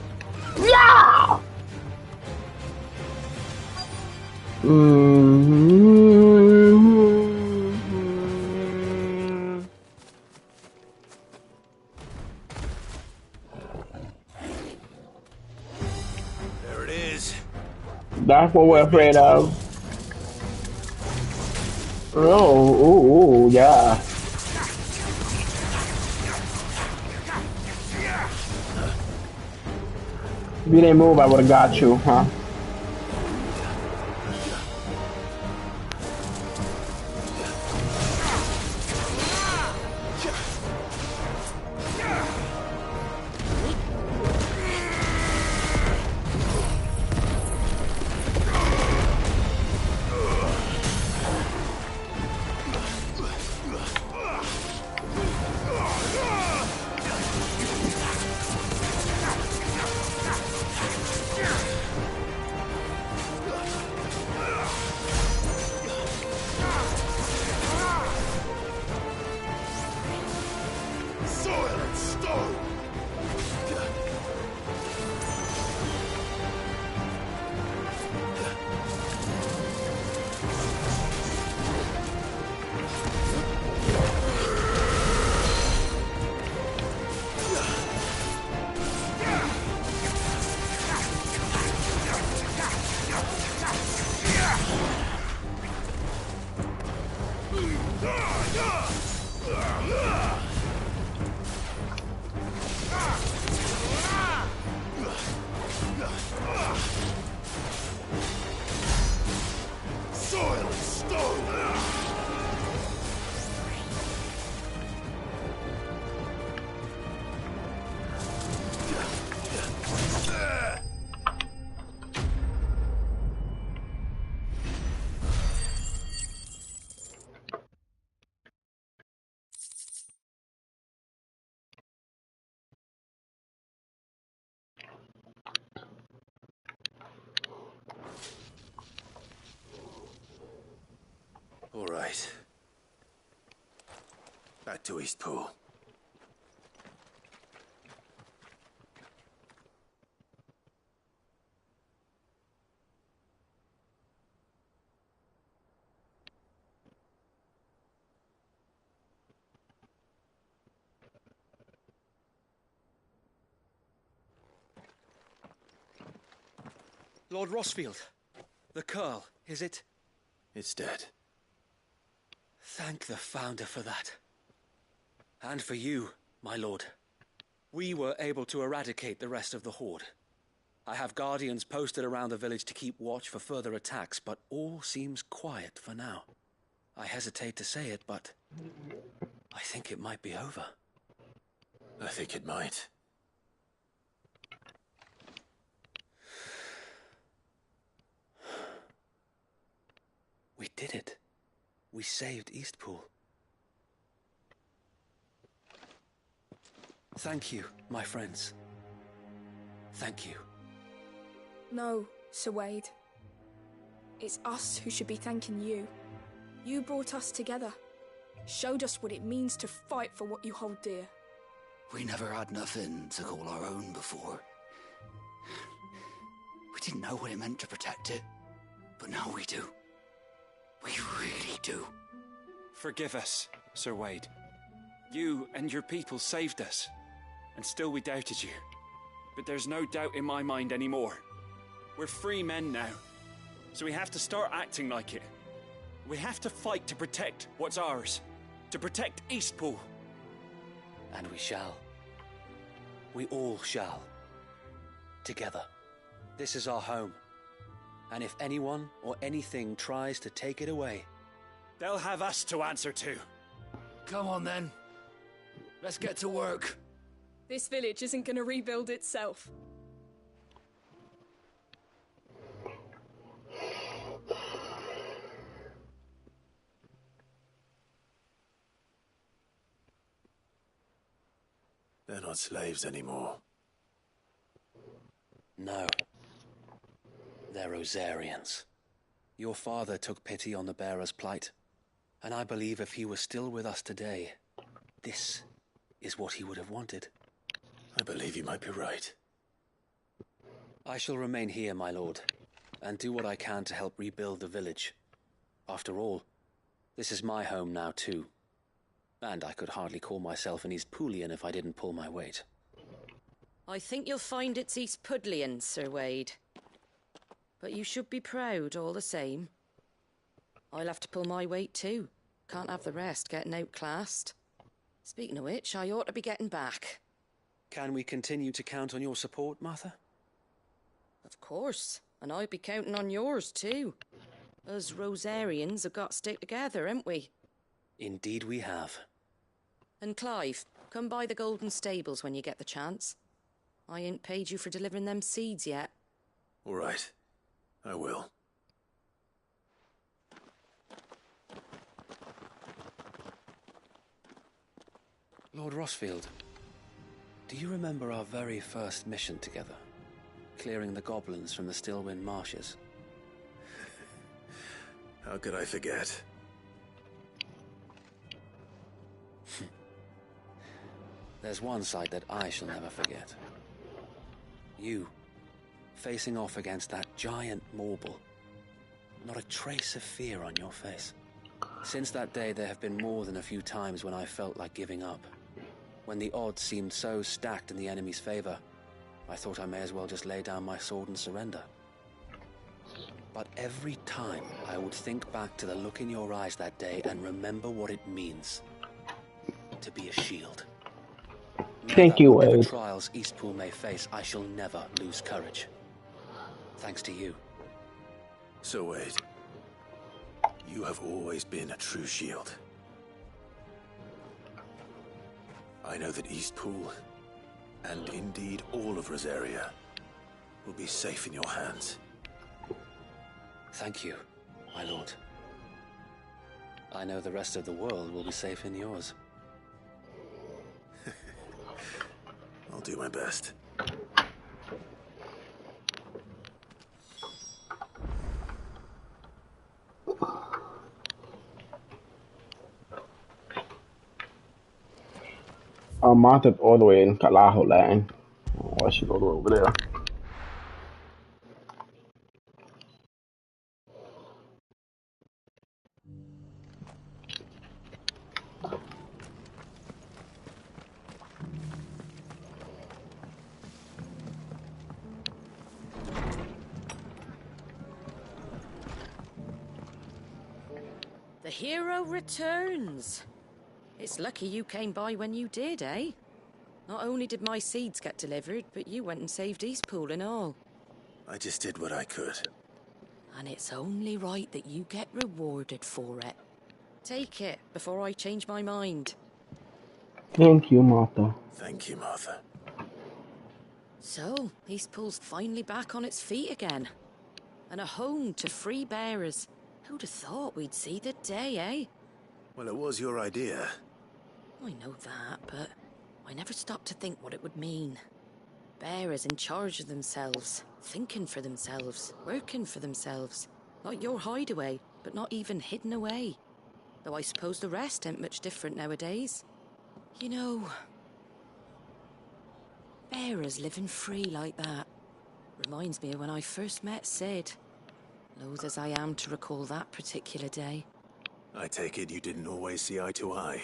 Yeah! There it is. That's what we're afraid of. Oh, yeah. If you didn't move, I would have got you, huh? All right. Back to East Pool. Lord Rosfield. The Curl, is it? It's dead. Thank the Founder for that. And for you, my lord. We were able to eradicate the rest of the Horde. I have guardians posted around the village to keep watch for further attacks, but all seems quiet for now. I hesitate to say it, but I think it might be over. I think it might. We did it. We saved Eastpool. Thank you, my friends. Thank you. No, Sir Wade. It's us who should be thanking you. You brought us together. Showed us what it means to fight for what you hold dear. We never had nothing to call our own before. We didn't know what it meant to protect it, but now we do. We really do. Forgive us, Sir Wade. You and your people saved us, and still we doubted you. But there's no doubt in my mind anymore. We're free men now, so we have to start acting like it. We have to fight to protect what's ours, to protect Eastpool. And we shall. We all shall. Together. This is our home. And if anyone or anything tries to take it away, they'll have us to answer to. Come on then. Let's get to work. This village isn't gonna rebuild itself. They're not slaves anymore. No. They're Rosarians. Your father took pity on the bearer's plight, and I believe if he was still with us today, this is what he would have wanted. I believe you might be right. I shall remain here, my lord, and do what I can to help rebuild the village. After all, this is my home now too. And I could hardly call myself an Eastpoolian if I didn't pull my weight. I think you'll find it's Eastpudlian, Sir Wade. But you should be proud all the same. I'll have to pull my weight too. Can't have the rest getting outclassed. Speaking of which, I ought to be getting back. Can we continue to count on your support, Martha? Of course, and I'll be counting on yours too. Us Rosarians have got to stick together, haven't we? Indeed we have. And Clive, come by the Golden Stables when you get the chance. I ain't paid you for delivering them seeds yet. All right. I will. Lord Rosfield, do you remember our very first mission together? Clearing the goblins from the Stillwind Marshes? How could I forget? There's one sight that I shall never forget. You, facing off against that giant Morble. Not a trace of fear on your face. Since that day, there have been more than a few times when I felt like giving up. When the odds seemed so stacked in the enemy's favor, I thought I may as well just lay down my sword and surrender. But every time, I would think back to the look in your eyes that day and remember what it means to be a shield. Thank you, whatever Wade. trials Eastpool may face, I shall never lose courage. Thanks to you. So, Wade, you have always been a true shield. I know that Eastpool, and indeed all of Rosaria, will be safe in your hands. Thank you, my lord. I know the rest of the world will be safe in yours. I'll do my best. Martha's all the way in Kalaho Land. Why she go over there? hero returns. It's lucky you came by when you did, eh? Not only did my seeds get delivered, but you went and saved Eastpool and all. I just did what I could. And it's only right that you get rewarded for it. Take it before I change my mind. Thank you, Martha. Thank you, Martha. So, Eastpool's finally back on its feet again. And a home to free bearers. Who'd have thought we'd see the day, eh? Well, it was your idea. I know that, but I never stopped to think what it would mean. Bearers in charge of themselves, thinking for themselves, working for themselves. Like your hideaway, but not even hidden away. Though I suppose the rest ain't much different nowadays. You know, bearers living free like that reminds me of when I first met Sid. Loath as I am to recall that particular day. I take it you didn't always see eye to eye.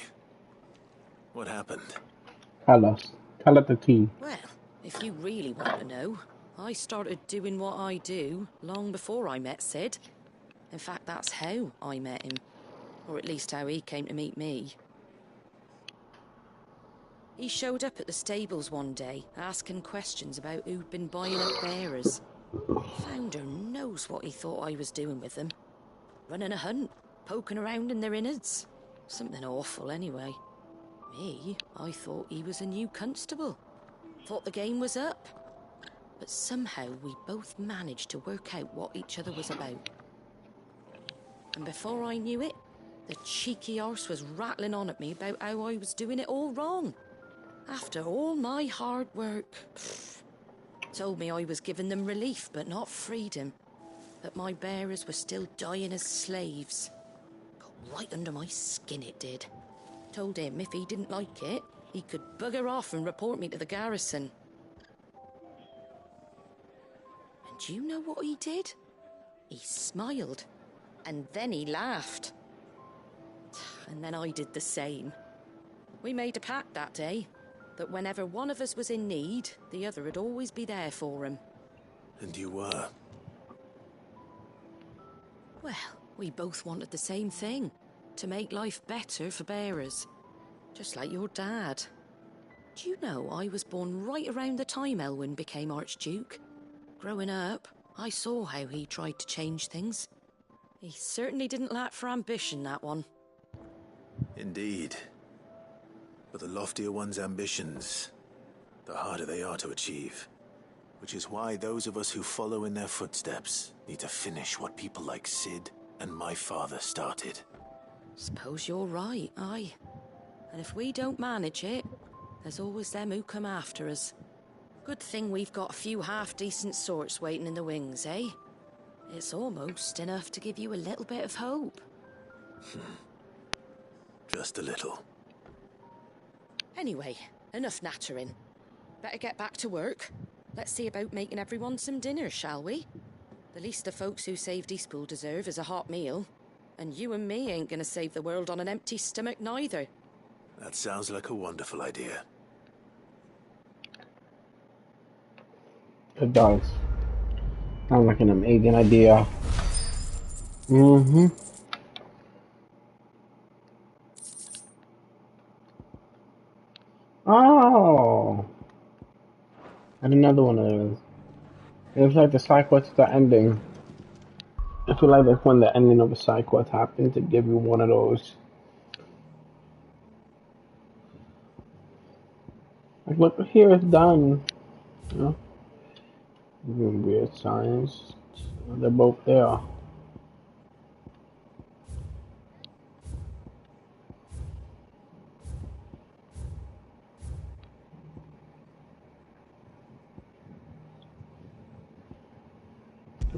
What happened? Tell us. Tell it the tea. Well, if you really want to know, I started doing what I do long before I met Sid. In fact, that's how I met him. Or at least how he came to meet me. He showed up at the stables one day, asking questions about who'd been buying up bearers. Founder knows what he thought I was doing with them. Running a hunt, poking around in their innards. Something awful, anyway. Me, I thought he was a new constable. Thought the game was up. But somehow we both managed to work out what each other was about. And before I knew it, the cheeky arse was rattling on at me about how I was doing it all wrong. After all my hard work. Told me I was giving them relief, but not freedom. That my bearers were still dying as slaves. Got right under my skin, it did. Told him if he didn't like it, he could bugger off and report me to the garrison. And do you know what he did? He smiled. And then he laughed. And then I did the same. We made a pact that day, that whenever one of us was in need, the other would always be there for him. And you were? Well, we both wanted the same thing. To make life better for bearers. Just like your dad. Do you know I was born right around the time Elwyn became Archduke? Growing up, I saw how he tried to change things. He certainly didn't lack for ambition, that one. Indeed. But the loftier one's ambitions, the harder they are to achieve. Which is why those of us who follow in their footsteps need to finish what people like Sid and my father started. Suppose you're right, aye. And if we don't manage it, there's always them who come after us. Good thing we've got a few half-decent sorts waiting in the wings, eh? It's almost enough to give you a little bit of hope. Just a little. Anyway, enough nattering. Better get back to work. Let's see about making everyone some dinner, shall we? The least the folks who saved Eastpool deserve is a hot meal. And you and me ain't gonna save the world on an empty stomach neither. That sounds like a wonderful idea. It does. Sounds like an amazing idea. Oh! And another one of those. It looks like the side quests are ending. I feel like that's when the ending of a side quest happened to give you one of those. Like, look, here it's done. You know? Weird signs. They're both there.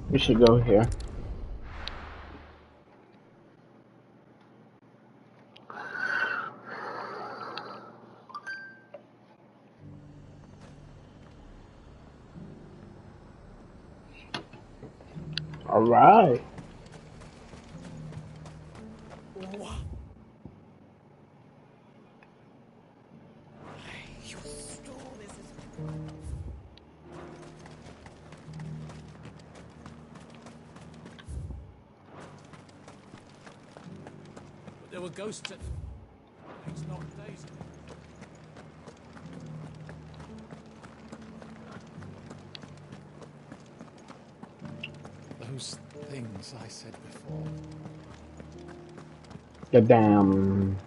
We should go here. All right. There were ghosts at... It's not days ago. Those things I said before. Damn.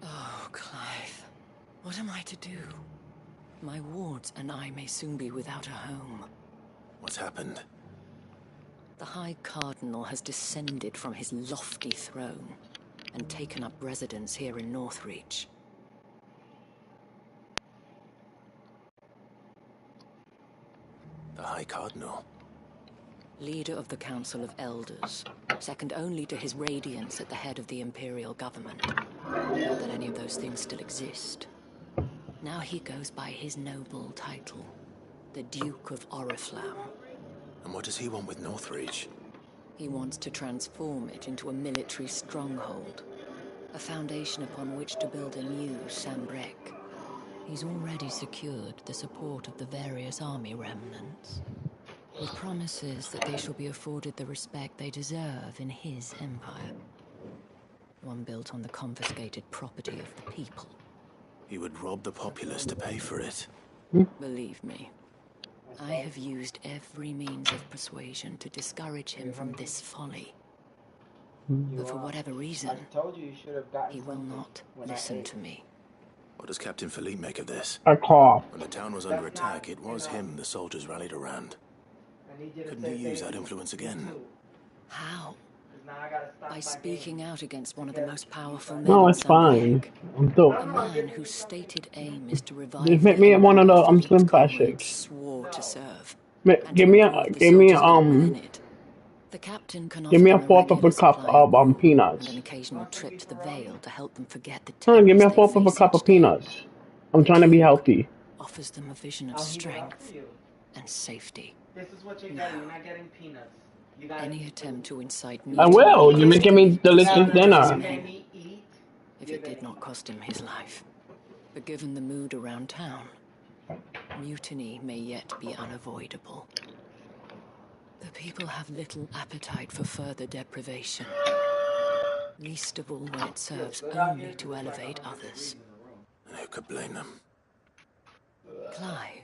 Oh, Clive. What am I to do? My wards and I may soon be without a home. What's happened? The High Cardinal has descended from his lofty throne and taken up residence here in Northreach. The High Cardinal? Leader of the Council of Elders, second only to his Radiance at the head of the Imperial government. Not that any of those things still exist. Now he goes by his noble title, the Duke of Oriflamme. And what does he want with Northreach? He wants to transform it into a military stronghold, a foundation upon which to build a new Sambrec. He's already secured the support of the various army remnants, with promises that they shall be afforded the respect they deserve in his empire. One built on the confiscated property of the people. He would rob the populace to pay for it. Believe me, I have used every means of persuasion to discourage him from this folly. But for whatever reason, he will not listen to me. What does Captain Philippe make of this? A cough. When the town was under attack, it was him the soldiers rallied around. Couldn't he use that influence again? How? By speaking out against one of the most powerful men. No, it's fine. I'm still. A man whose stated aim is to revive. Just make me one of the Slim Fast shakes. Swore to serve. Give me a The captain can give me a fourth of a cup of peanuts. An occasional trip to the Vale to help them forget the Give me a fourth of a cup of peanuts. I'm trying to be healthy. Offers them a vision of strength and safety. This is what you're getting. You're not getting peanuts. Any attempt to incite I will. You're making me delicious dinner. If it did not cost him his life. But given the mood around town, mutiny may yet be unavoidable. The people have little appetite for further deprivation. Least of all when it serves only to elevate others. And who could blame them? Clive,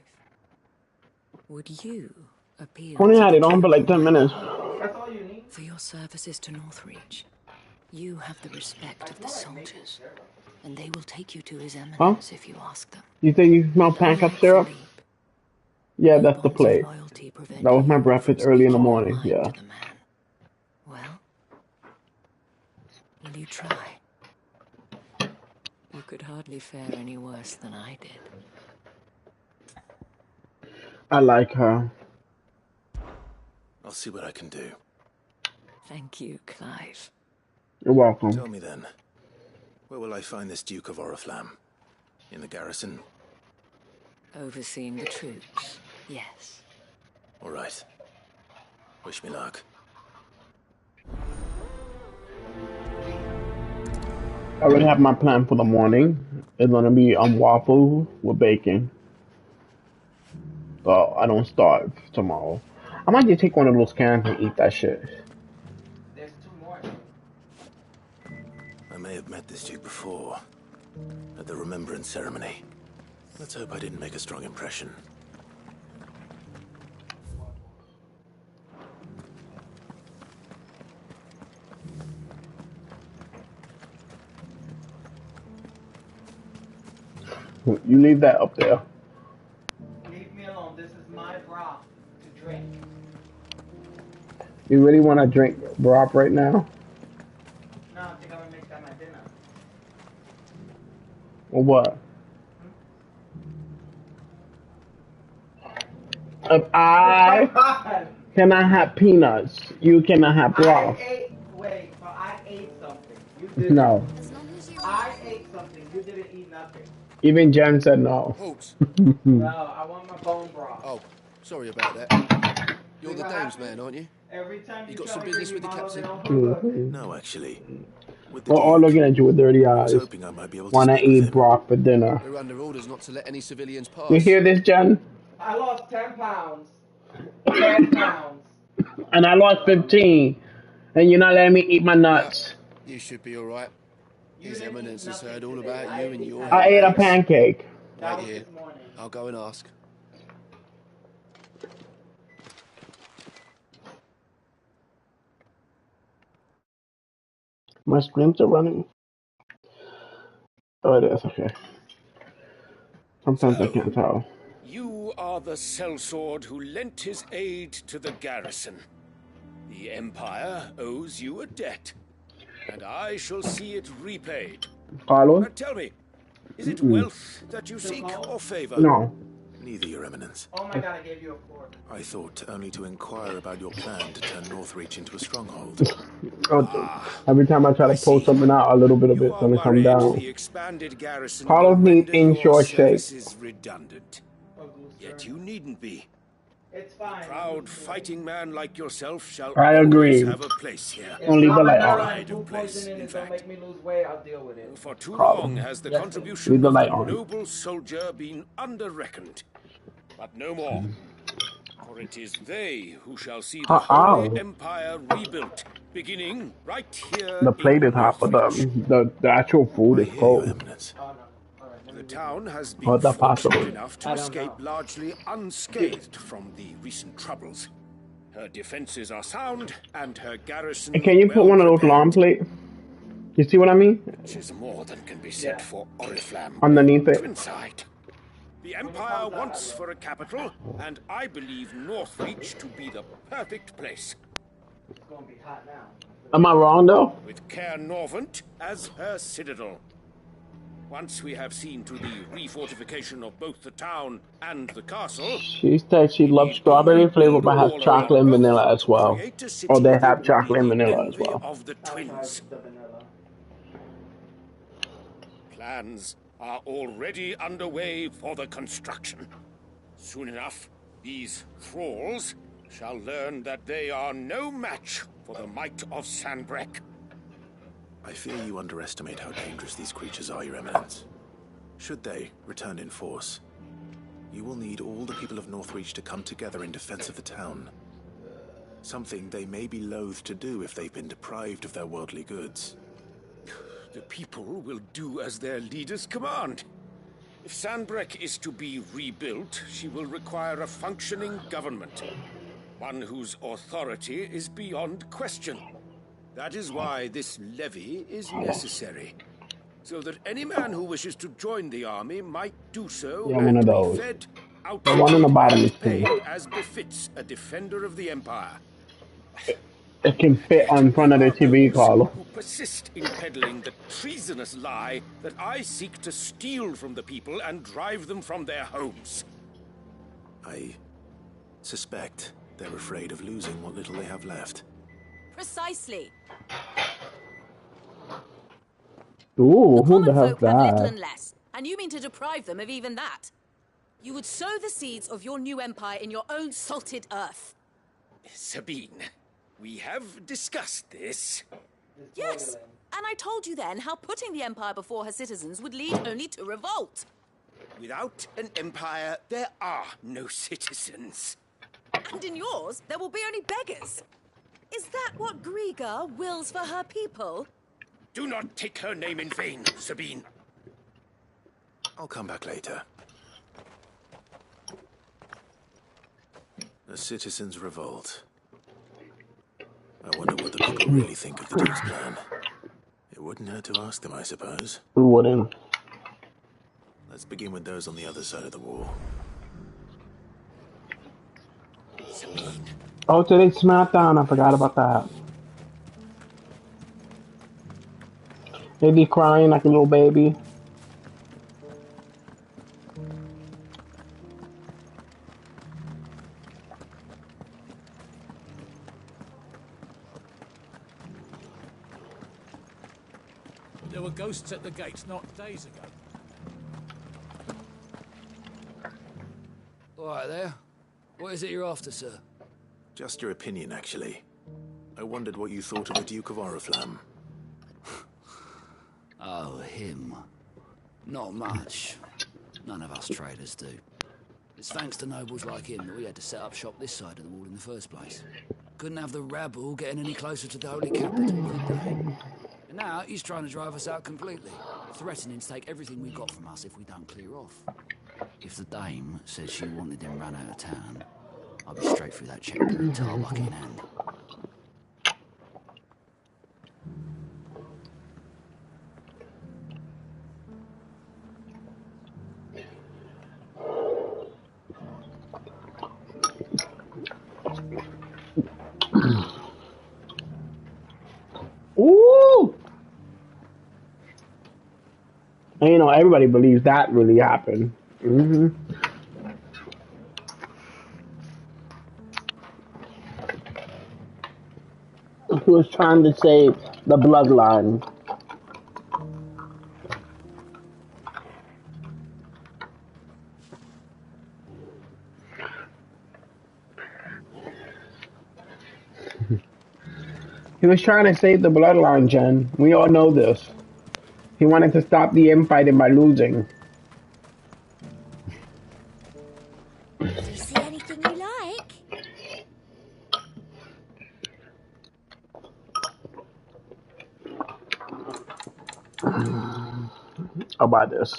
would you appeal? Only had it on for like 10 minutes. For your services to Northreach, you have the respect of the soldiers, and they will take you to his eminence if you ask them. You think you smell pancake syrup? Yeah, that's the plate. That was my breakfast early in the morning. Yeah. Well, will you try? You could hardly fare any worse than I did. I like her. I'll see what I can do. Thank you, Clive. You're welcome. Tell me then, where will I find this Duke of Oriflamme? In the garrison? Overseeing the troops, yes. All right. Wish me luck. I already have my plan for the morning. It's gonna be waffles with bacon. So I don't starve tomorrow. I might just take one of those cans and eat that shit. There's two more. I may have met this Duke before. At the Remembrance ceremony. Let's hope I didn't make a strong impression. You leave that up there. Leave me alone. This is my broth to drink. You really want to drink broth right now? No, I think I'm gonna make that my dinner. Or what? If I cannot have peanuts, you cannot have broth. I ate something. You didn't. No. I ate something. You didn't eat nothing. Even Jen said no. Hoops. No, I want my bone broth. Oh, sorry about that. You're the Dames man, aren't you? Every time you got some business with the captain? No, actually. We're all looking at you with dirty eyes. Wanna eat broth for dinner. We're under orders not to let any civilians pass. You hear this, Jen? I lost 10 pounds. 10 pounds. and I lost 15, and you're not letting me eat my nuts. You should be alright. His Eminence has heard all about you and your I ate a headaches. pancake. Wait here. I'll go and ask. My screens are running. Oh, it is, okay. Sometimes I can't tell. You are the sellsword who lent his aid to the garrison. The Empire owes you a debt, and I shall see it repaid. Carlos? Now tell me, is it wealth that you seek or favor? No. Neither, Your Eminence. Oh my god, I gave you a fork. I thought only to inquire about your plan to turn Northreach into a stronghold. Every time I try to pull something out, a little bit of it's going to come down. The expanded garrison Carlos needs in short shape. is redundant. Yet you needn't be. It's fine. A proud fighting man like yourself shall I agree. always have a place here. Don't leave the light on. Pride of place, in Don't fact. make me lose weight, I'll deal with it. For too Carlos. long has the Leave contribution the of light the on. noble soldier been under-reckoned. But no more. For it is they who shall see the Holy Empire rebuilt, beginning right here. The plate is hot, but the actual food is cold. The town has been How is that fortunate possible? enough to escape largely unscathed from the recent troubles. Her defenses are sound, and her garrison. And can you put one of those long plates? You see what I mean? Which is more than can be said for Oriflamme. Underneath it. Twinside. The Empire wants for a capital, and I believe Northreach to be the perfect place. It's gonna be hot now. Am I wrong though? With Caer Norvent as her citadel. Once we have seen to the refortification of both the town and the castle, She said she loves strawberry flavor but has chocolate and vanilla as well. Or they have chocolate and vanilla as well. of the twins. Plans are already underway for the construction. Soon enough, these thralls shall learn that they are no match for the might of Sanbreque. I fear you underestimate how dangerous these creatures are, Your Eminence. Should they return in force, you will need all the people of Northreach to come together in defense of the town. Something they may be loath to do if they've been deprived of their worldly goods. The people will do as their leaders command. If Sanbreque is to be rebuilt, she will require a functioning government. One whose authority is beyond question. That is why this levy is necessary. So that any man who wishes to join the army might do so Yeah, one of and those. be fed The one on the bottom is paid pink. as befits a defender of the Empire. It can fit in front of the TV, Carlo. Who persist in peddling the treasonous lie that I seek to steal from the people and drive them from their homes. I suspect they're afraid of losing what little they have left. Precisely. Ooh, who the hell's Folk have little and that? less, and you mean to deprive them of even that? You would sow the seeds of your new empire in your own salted earth. Sabine, we have discussed this. Yes, and I told you then how putting the empire before her citizens would lead only to revolt. Without an empire, there are no citizens. And in yours, there will be only beggars. Is that what Griga wills for her people? Do not take her name in vain, Sabine. I'll come back later. The citizens revolt. I wonder what the people really think of the Duke's plan. It wouldn't hurt to ask them, I suppose. Who wouldn't? Let's begin with those on the other side of the wall. Oh, today's SmackDown. I forgot about that. They be crying like a little baby. There were ghosts at the gates not days ago. All right there. What is it you're after, sir? Just your opinion, actually. I wondered what you thought of the Duke of Oriflamme. Oh, him. Not much. None of us traders do. It's thanks to nobles like him that we had to set up shop this side of the wall in the first place. Couldn't have the rabble getting any closer to the holy capital, could they? And now he's trying to drive us out completely, threatening to take everything we got from us if we don't clear off. If the dame said she wanted him run out of town, I'll be straight through that checkpoint, tar bucket in hand. Ooh! And you know, everybody believes that really happened. Mm-hmm. He was trying to save the bloodline. He was trying to save the bloodline, Jen. We all know this. He wanted to stop the infighting by losing. Do you see anything you like? How about this?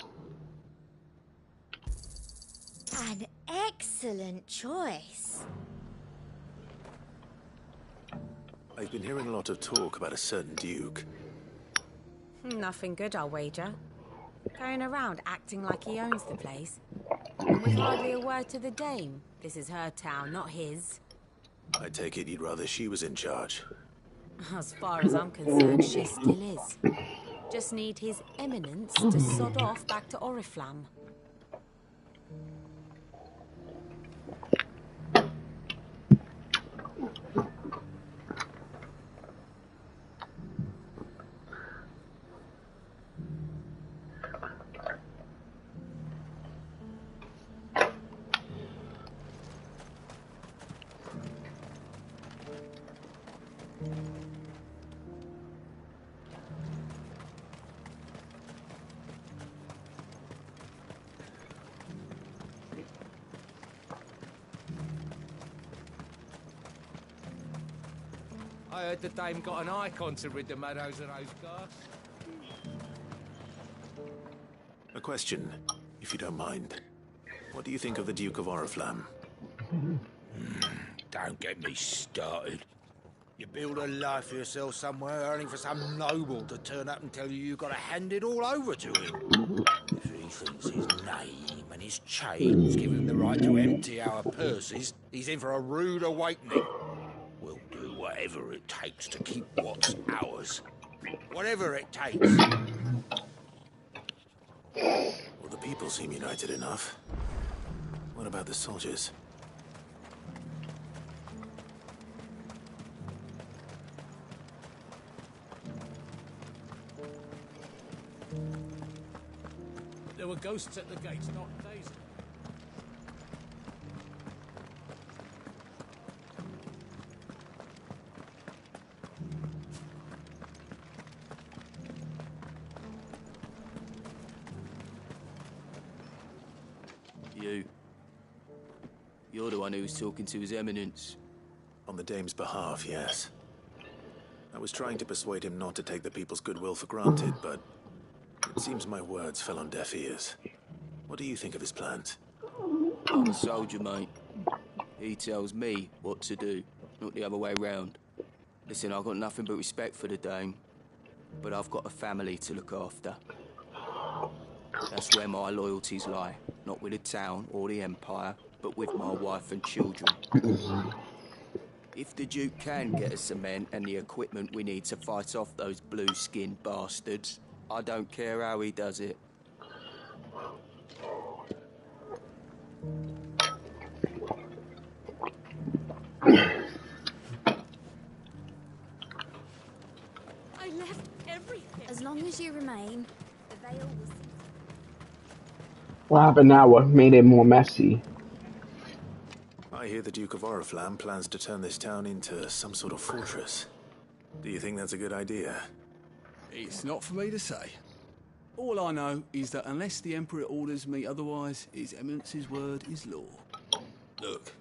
An excellent choice. I've been hearing a lot of talk about a certain duke. Nothing good, I'll wager. Going around acting like he owns the place. And with hardly a word to the dame. This is her town, not his. I take it you'd rather she was in charge. As far as I'm concerned, she still is. Just need his eminence to sod off back to Oriflamme. I heard the dame got an icon to rid the meadows of those guards. A question, if you don't mind. What do you think of the Duke of Oriflamme? Don't get me started. You build a life for yourself somewhere, earning for some noble to turn up and tell you got to hand it all over to him. If he thinks his name and his chains give him the right to empty our purses, he's in for a rude awakening. We'll do whatever it takes to keep what's ours. Whatever it takes. Well, the people seem united enough. What about the soldiers? There were ghosts at the gates, not days. You're the one who was talking to His Eminence. On the dame's behalf, yes. I was trying to persuade him not to take the people's goodwill for granted, but it seems my words fell on deaf ears. What do you think of his plans? I'm a soldier, mate. He tells me what to do, not the other way round. Listen, I've got nothing but respect for the dame, but I've got a family to look after. That's where my loyalties lie, not with the town or the Empire, but with my wife and children. If the Duke can get us cement and the equipment we need to fight off those blue-skinned bastards, I don't care how he does it. I left everything. As long as you remain, the veil will... What happened now? What made it more messy? I hear the Duke of Oriflamme plans to turn this town into some sort of fortress. Do you think that's a good idea? It's not for me to say. All I know is that unless the Emperor orders me otherwise, His Eminence's word is law. Look,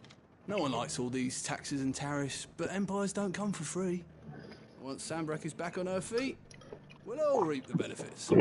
No one likes all these taxes and tariffs, but empires don't come for free. Once Sanbreque is back on her feet, we'll all reap the benefits.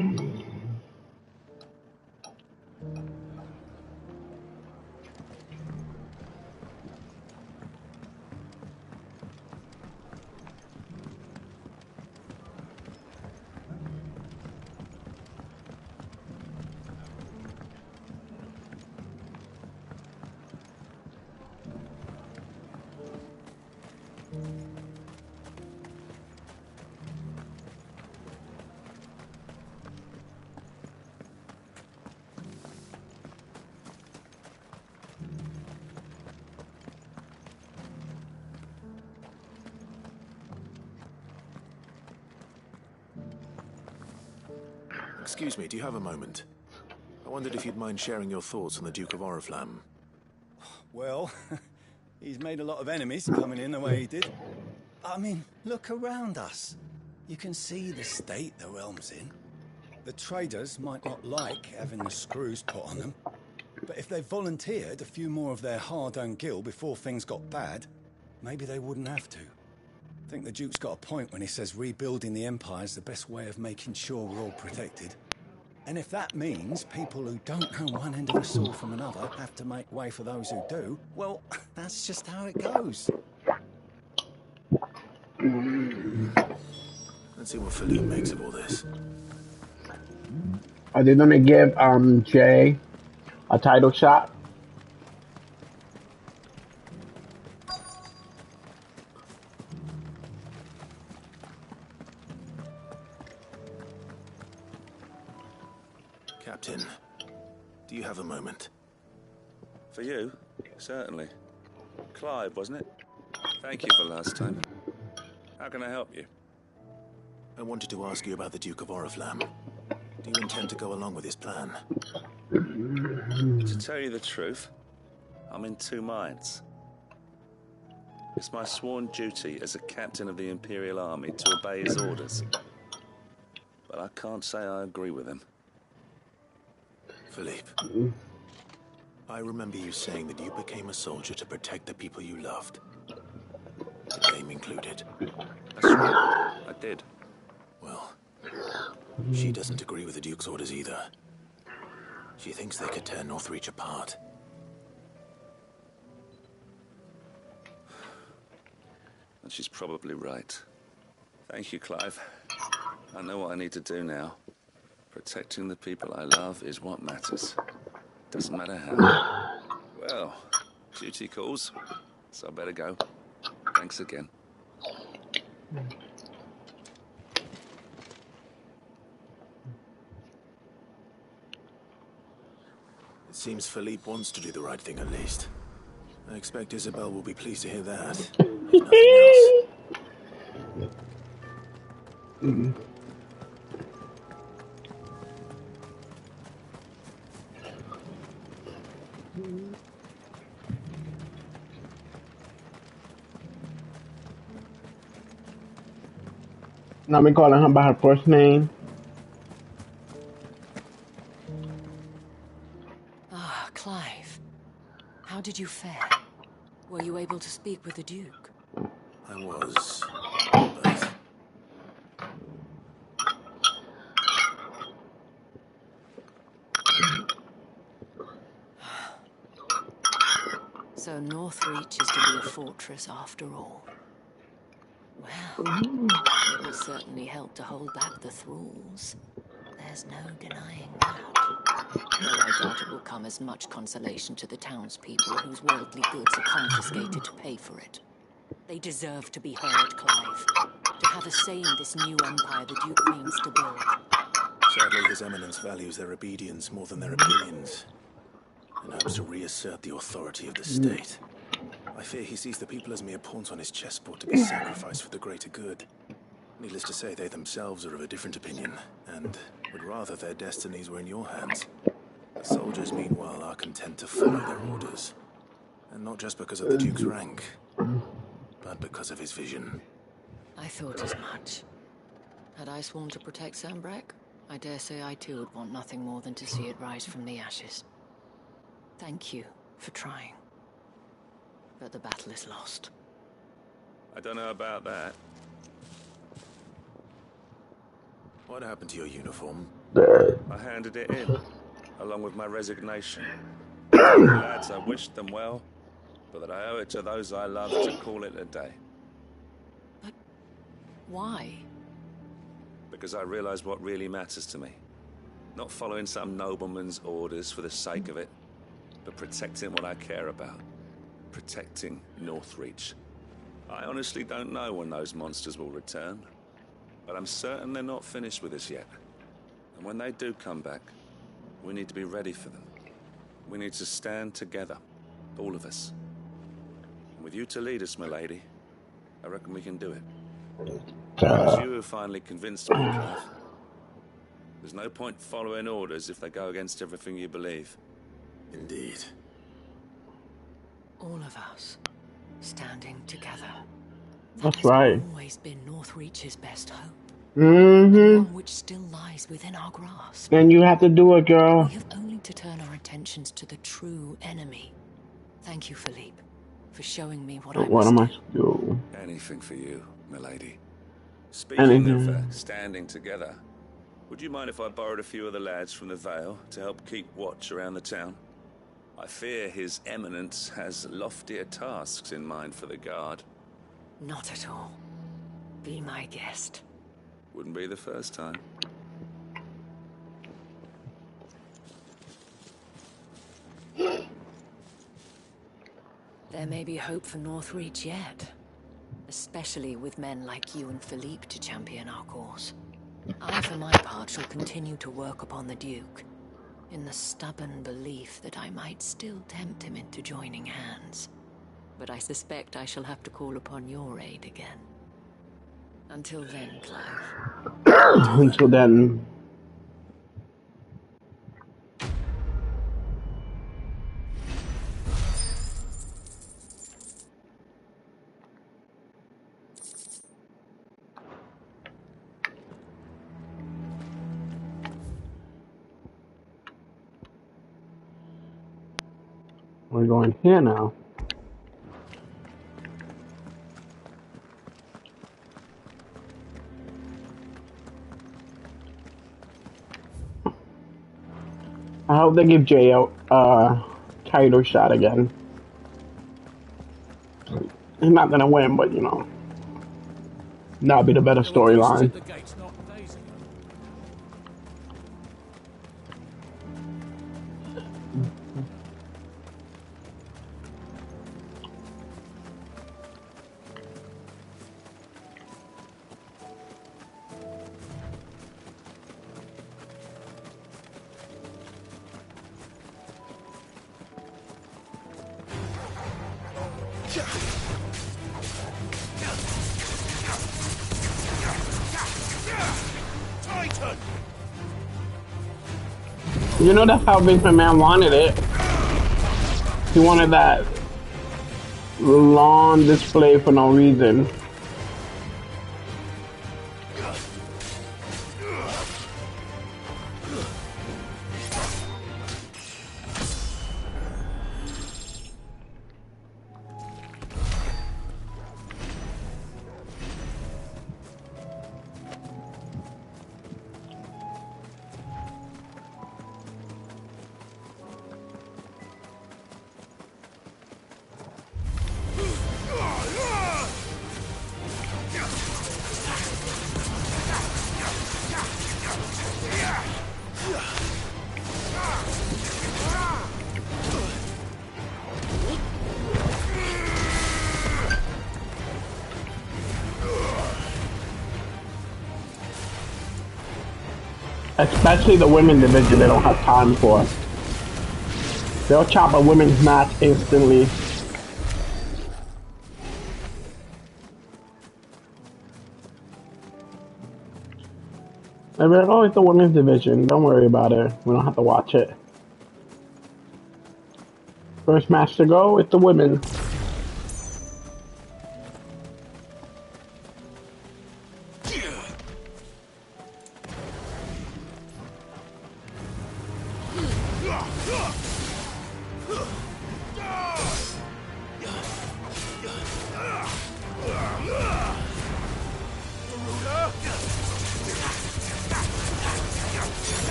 Excuse me, do you have a moment? I wondered if you'd mind sharing your thoughts on the Duke of Oriflamme. Well, he's made a lot of enemies coming in the way he did. I mean, look around us. You can see the state the realm's in. The traders might not like having the screws put on them, but if they volunteered a few more of their hard-earned gil before things got bad, maybe they wouldn't have to. I think the Duke's got a point when he says rebuilding the Empire is the best way of making sure we're all protected. And if that means people who don't know one end of a sword from another have to make way for those who do, well, that's just how it goes. Let's see what Philippe makes of all this. Are they gonna give Jay a title shot? Captain, do you have a moment? For you? Certainly. Clive, wasn't it? Thank you for last time. How can I help you? I wanted to ask you about the Duke of Oriflamme. Do you intend to go along with his plan? To tell you the truth, I'm in two minds. It's my sworn duty as a captain of the Imperial Army to obey his orders. But I can't say I agree with him. Philippe, I remember you saying that you became a soldier to protect the people you loved. The name included. That's right, I did. Well, she doesn't agree with the Duke's orders either. She thinks they could tear Northreach apart. And she's probably right. Thank you, Clive. I know what I need to do now. Protecting the people I love is what matters. Doesn't matter how. Well, duty calls, so I better go. Thanks again. It seems Philippe wants to do the right thing at least. I expect Isabel will be pleased to hear that. If nothing else. Now me calling her by her first name. Ah, Clive. How did you fare? Were you able to speak with the Duke? I was, but... So Northreach is to be a fortress after all. Well, it will certainly help to hold back the thralls. There's no denying that. Though I doubt it will come as much consolation to the townspeople whose worldly goods are confiscated to pay for it. They deserve to be heard, Clive. To have a say in this new empire the Duke means to build. Sadly, His Eminence values their obedience more than their opinions, and hopes to reassert the authority of the state. I fear he sees the people as mere pawns on his chessboard to be sacrificed for the greater good. Needless to say, they themselves are of a different opinion, and would rather their destinies were in your hands. The soldiers, meanwhile, are content to follow their orders. And not just because of the Duke's rank, but because of his vision. I thought as much. Had I sworn to protect Sanbreque, I dare say I too would want nothing more than to see it rise from the ashes. Thank you for trying. but the battle is lost. I don't know about that. What happened to your uniform? I handed it in, along with my resignation. To the lads, I wished them well, but that I owe it to those I love to call it a day. But why? Because I realize what really matters to me. Not following some nobleman's orders for the sake of it, but protecting what I care about. Protecting Northreach. I honestly don't know when those monsters will return, but I'm certain they're not finished with us yet. And when they do come back, we need to be ready for them. We need to stand together, all of us. And with you to lead us, milady, I reckon we can do it. It's you who finally convinced me, Clive. There's no point following orders if they go against everything you believe. Indeed. All of us standing together. That's right. Always been Northreach's best hope. Mm-hmm. One which still lies within our grasp. And you have to do it, girl. We have only to turn our attentions to the true enemy. Thank you, Philippe, for showing me what am I to do? Anything for you, milady. Speaking Anything. of standing together, would you mind if I borrowed a few of the lads from the Vale to help keep watch around the town? I fear His Eminence has loftier tasks in mind for the guard. Not at all. Be my guest. Wouldn't be the first time. There may be hope for Northreach yet. Especially with men like you and Philippe to champion our cause. I, for my part, shall continue to work upon the Duke, in the stubborn belief that I might still tempt him into joining hands. But I suspect I shall have to call upon your aid again. Until then, Clive. Until then. We're going here now. I hope they give Jay a title shot again. He's not gonna win, but you know, that'll be the better storyline. You know that's how Vince McMahon wanted it. He wanted that long display for no reason. Especially the women's division, they don't have time for. They'll chop a women's match instantly. They're like, oh, it's the women's division. Don't worry about it. We don't have to watch it. First match to go, it's the women.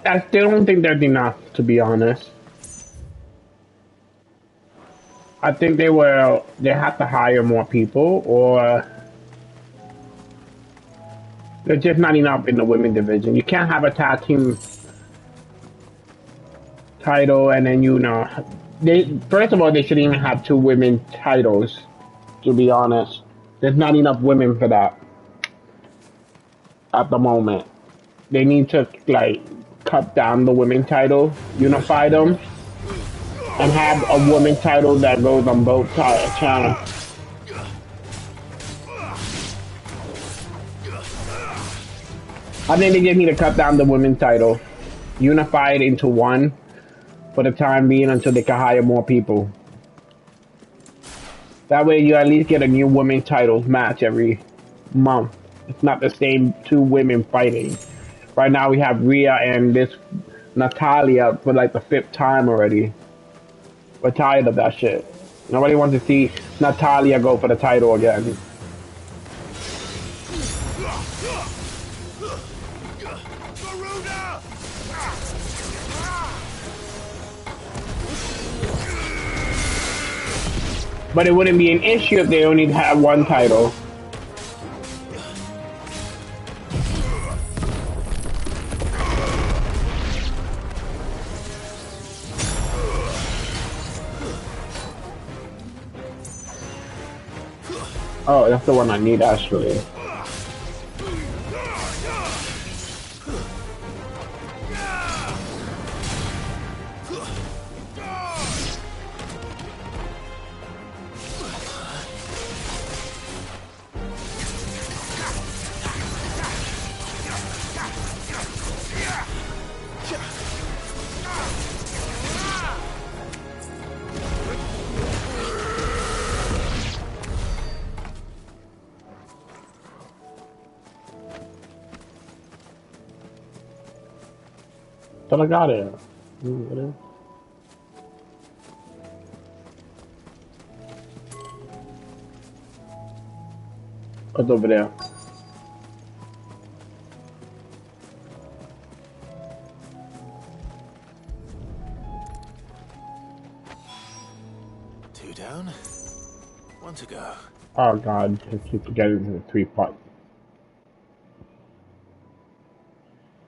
I still don't think there's enough, to be honest. I think they have to hire more people, or there's just not enough in the women division. You can't have a tag team title and then first of all, they shouldn't even have 2 women titles, to be honest. There's not enough women for that at the moment. They need to cut down the women title, unify them, and have a woman title that goes on both channels. I think they just need to cut down the women title, unify it into one for the time being until they can hire more people. That way you at least get a new women titles match every month. It's not the same 2 women fighting. Right now we have Rhea and this Natalia for the 5th time already. We're tired of that shit. Nobody wants to see Natalia go for the title again. But it wouldn't be an issue if they only had 1 title. Oh, that's the one I need, actually. But I got it. Whatever. What's over there? Two down, one to go. Oh god, I keep forgetting the 3 parts.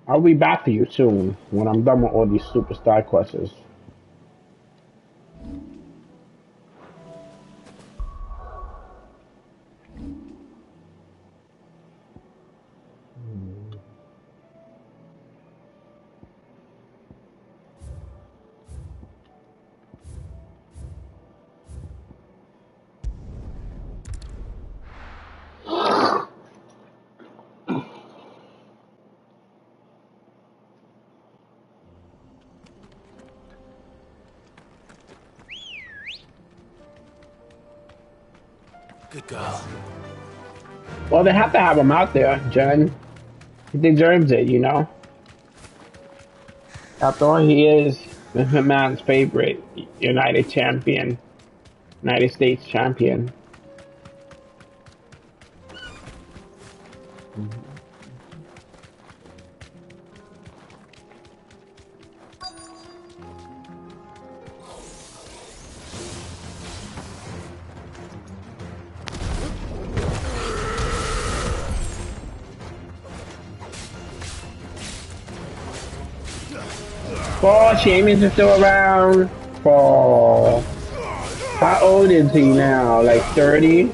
I'll be back to you soon when I'm done with all these superstar quests. Good girl. Well, they have to have him out there, Jen. He deserves it, you know? After all, he is the man's favorite United champion. United States champion. Oh, Seamus is still around. Oh, how old is he now? Like 30?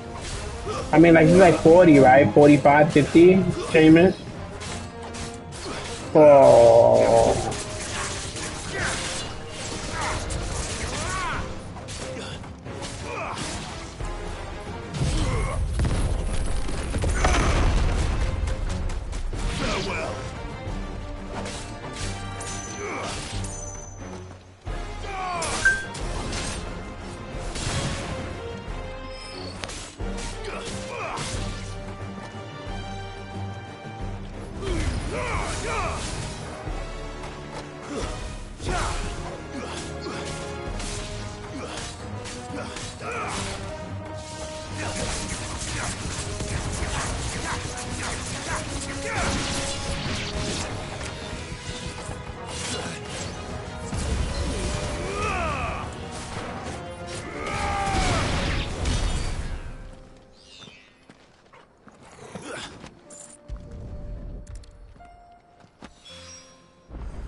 I mean, he's like 40, right? 45, 50, Seamus? Oh.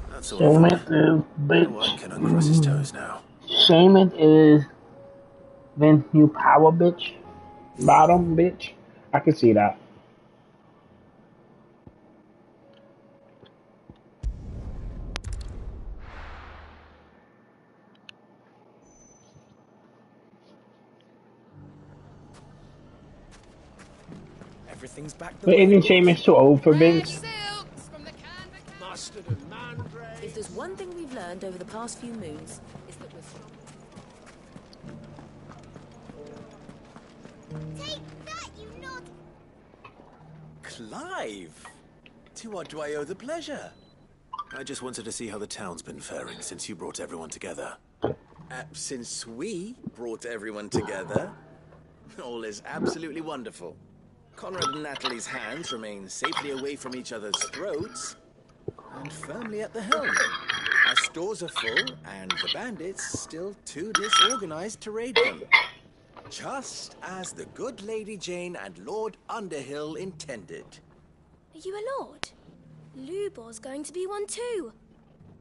That's all Shame right. it is, One can uncross his toes now. Shame it is Vince new power bitch. Bottom bitch. I can see that. Everything's back the But way it isn't was. Seamus too old for Vince? Mustard and mandrake. If there's one thing we've learned over the past few moons, it's that we're strong. Take that, you nod! Clive! To what do I owe the pleasure? I just wanted to see how the town's been faring since you brought everyone together. Since we brought everyone together, all is absolutely wonderful. Conrad and Natalie's hands remain safely away from each other's throats and firmly at the helm. Our stores are full, and the bandits still too disorganized to raid them. Just as the good Lady Jane and Lord Underhill intended. Are you a lord? Lubor's going to be one too.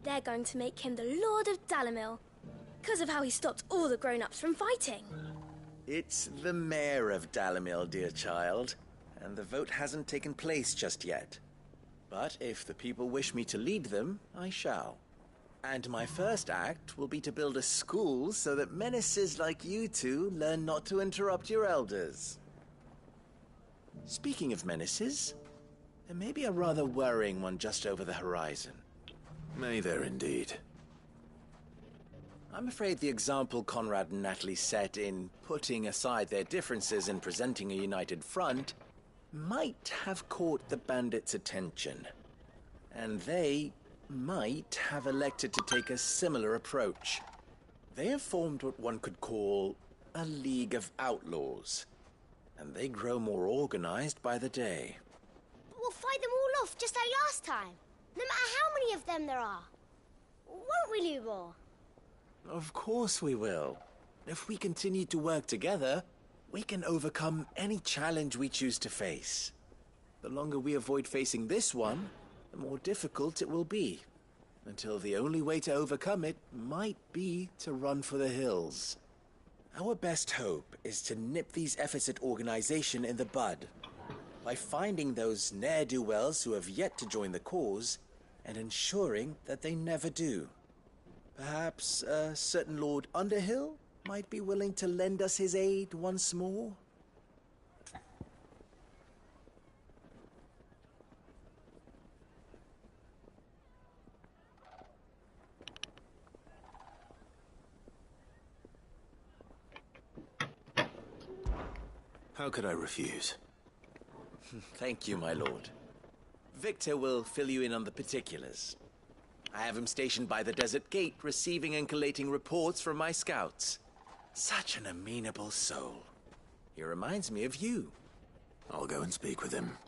They're going to make him the Lord of Dalimil, because of how he stopped all the grown-ups from fighting. It's the mayor of Dalimil, dear child, and the vote hasn't taken place just yet. But if the people wish me to lead them, I shall. And my first act will be to build a school so that menaces like you two learn not to interrupt your elders. Speaking of menaces, there may be a rather worrying one just over the horizon. May there indeed. I'm afraid the example Conrad and Natalie set in putting aside their differences and presenting a united front might have caught the bandits' attention. And they might have elected to take a similar approach. They have formed what one could call a League of Outlaws, and they grow more organized by the day. But we'll fight them all off just like last time, no matter how many of them there are. Won't we, Lubor? Of course we will. If we continue to work together, we can overcome any challenge we choose to face. The longer we avoid facing this one, the more difficult it will be, until the only way to overcome it might be to run for the hills. Our best hope is to nip these efforts at organization in the bud, by finding those ne'er-do-wells who have yet to join the cause, and ensuring that they never do. Perhaps a certain Lord Underhill might be willing to lend us his aid once more? How could I refuse? Thank you, my lord. Victor will fill you in on the particulars. I have him stationed by the Desert Gate, receiving and collating reports from my scouts. Such an amenable soul. He reminds me of you. I'll go and speak with him.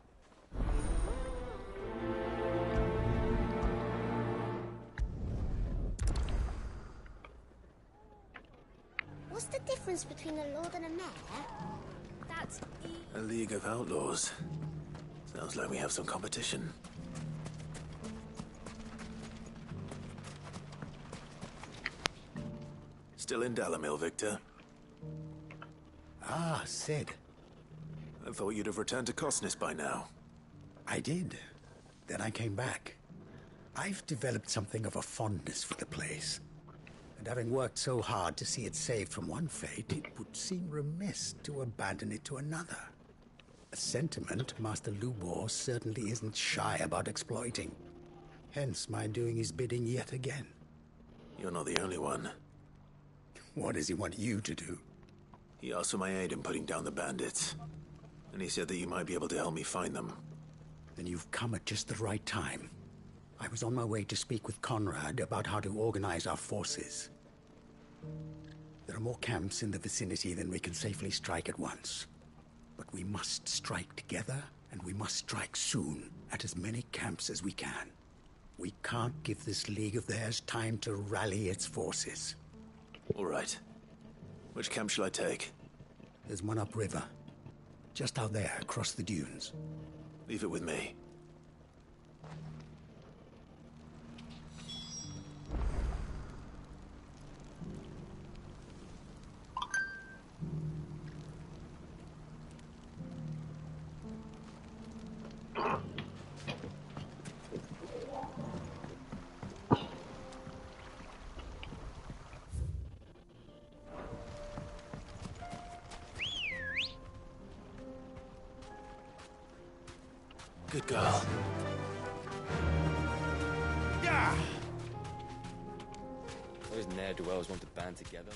What's the difference between a lord and a mayor? That's A League of Outlaws. Sounds like we have some competition. Still in Dalimil, Victor? Ah, Sid. I thought you'd have returned to Cosnis by now. I did. Then I came back. I've developed something of a fondness for the place. And having worked so hard to see it saved from one fate, it would seem remiss to abandon it to another. A sentiment Master Lubor certainly isn't shy about exploiting. Hence my doing his bidding yet again. You're not the only one. What does he want you to do? He asked for my aid in putting down the bandits. And he said that you might be able to help me find them. Then you've come at just the right time. I was on my way to speak with Conrad about how to organize our forces. There are more camps in the vicinity than we can safely strike at once. But we must strike together, and we must strike soon, at as many camps as we can. We can't give this league of theirs time to rally its forces. All right. Which camp shall I take? There's one upriver. Just out there, across the dunes. Leave it with me. Good girl. Yeah! Those ne'er-do-wells want to band together.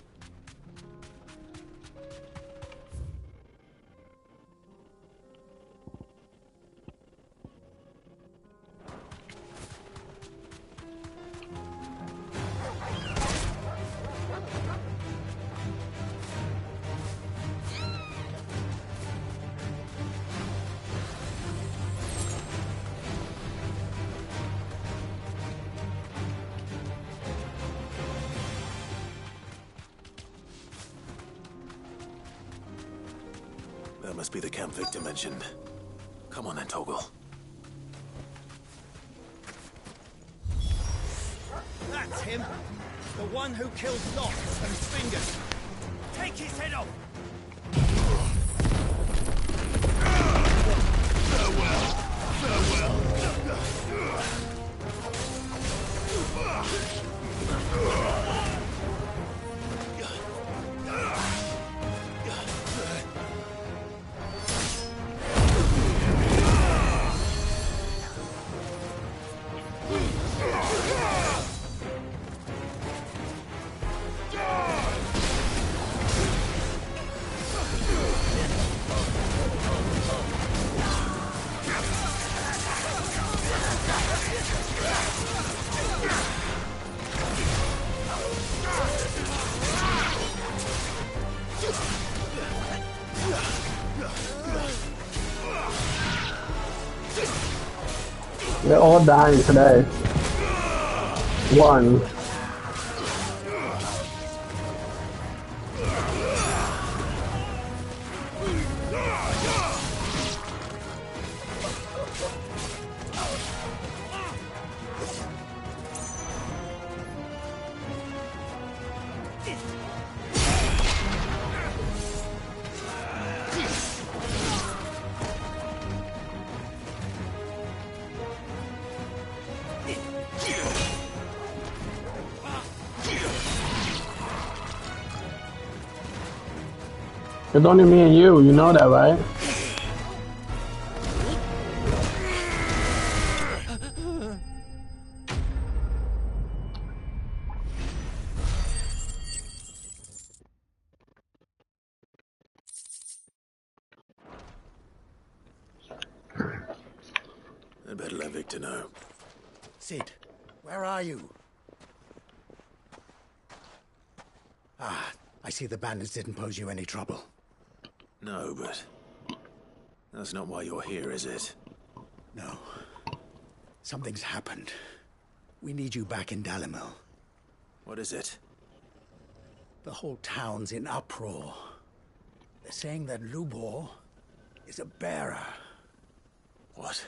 That must be the camp Victor mentioned. Come on then, Torgal. That's him. The one who killed Locke and Fingers. Take his head off! Farewell! Farewell! They're all dying today. One. It's only me and you know that, right? I better let Victor know. Cid, where are you? Ah, I see the bandits didn't pose you any trouble. No, but that's not why you're here, is it? No. Something's happened. We need you back in Dalimil. What is it? The whole town's in uproar. They're saying that Lubor is a bearer. What?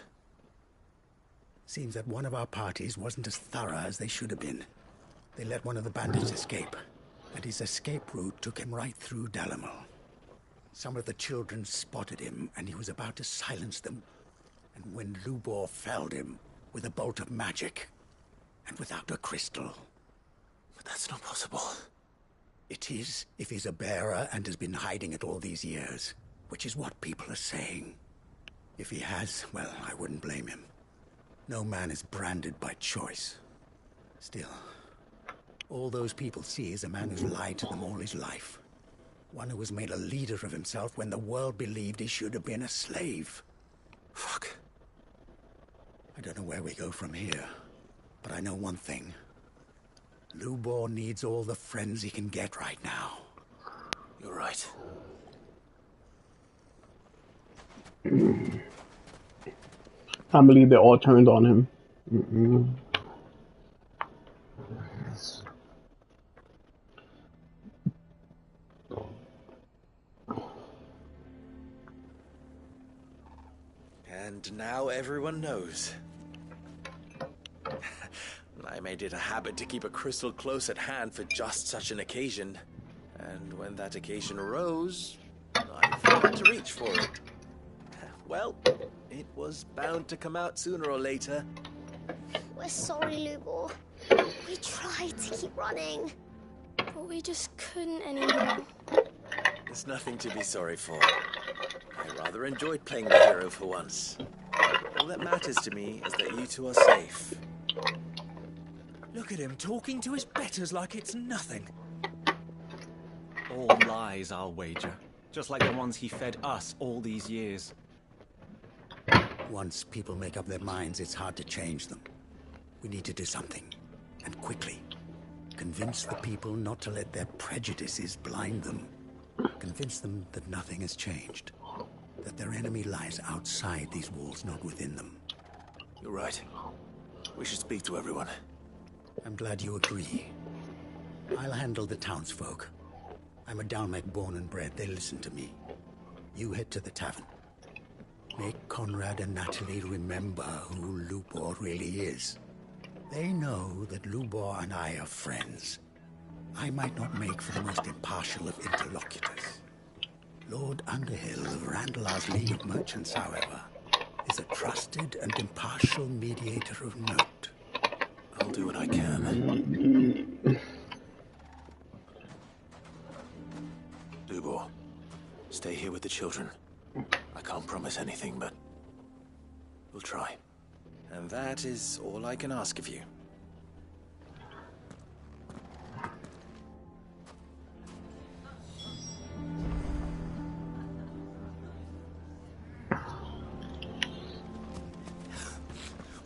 Seems that one of our parties wasn't as thorough as they should have been. They let one of the bandits escape, and his escape route took him right through Dalimil. Some of the children spotted him, and he was about to silence them. And when Lubor felled him with a bolt of magic, and without a crystal. But that's not possible. It is, if he's a bearer and has been hiding it all these years, which is what people are saying. If he has, well, I wouldn't blame him. No man is branded by choice. Still, all those people see is a man who's lied to them all his life. One who was made a leader of himself when the world believed he should have been a slave. Fuck. I don't know where we go from here, but I know one thing. Lubor needs all the friends he can get right now. You're right. I believe they all turned on him. Mm-mm. And now everyone knows. I made it a habit to keep a crystal close at hand for just such an occasion. And when that occasion arose, I forgot to reach for it. Well, it was bound to come out sooner or later. We're sorry, Lubor. We tried to keep running, but we just couldn't anymore. There's nothing to be sorry for. I rather enjoyed playing the hero for once. All that matters to me is that you two are safe. Look at him talking to his betters like it's nothing. All lies, I'll wager. Just like the ones he fed us all these years. Once people make up their minds, it's hard to change them. We need to do something, and quickly. Convince the people not to let their prejudices blind them. Convince them that nothing has changed. That their enemy lies outside these walls, not within them. You're right. We should speak to everyone. I'm glad you agree. I'll handle the townsfolk. I'm a Dalmec born and bred. They listen to me. You head to the tavern. Make Conrad and Natalie remember who Lubor really is. They know that Lubor and I are friends. I might not make for the most impartial of interlocutors. Lord Underhill of Randalar's League of Merchants, however, is a trusted and impartial mediator of note. I'll do what I can. Lubor, stay here with the children. I can't promise anything, but we'll try. And that is all I can ask of you.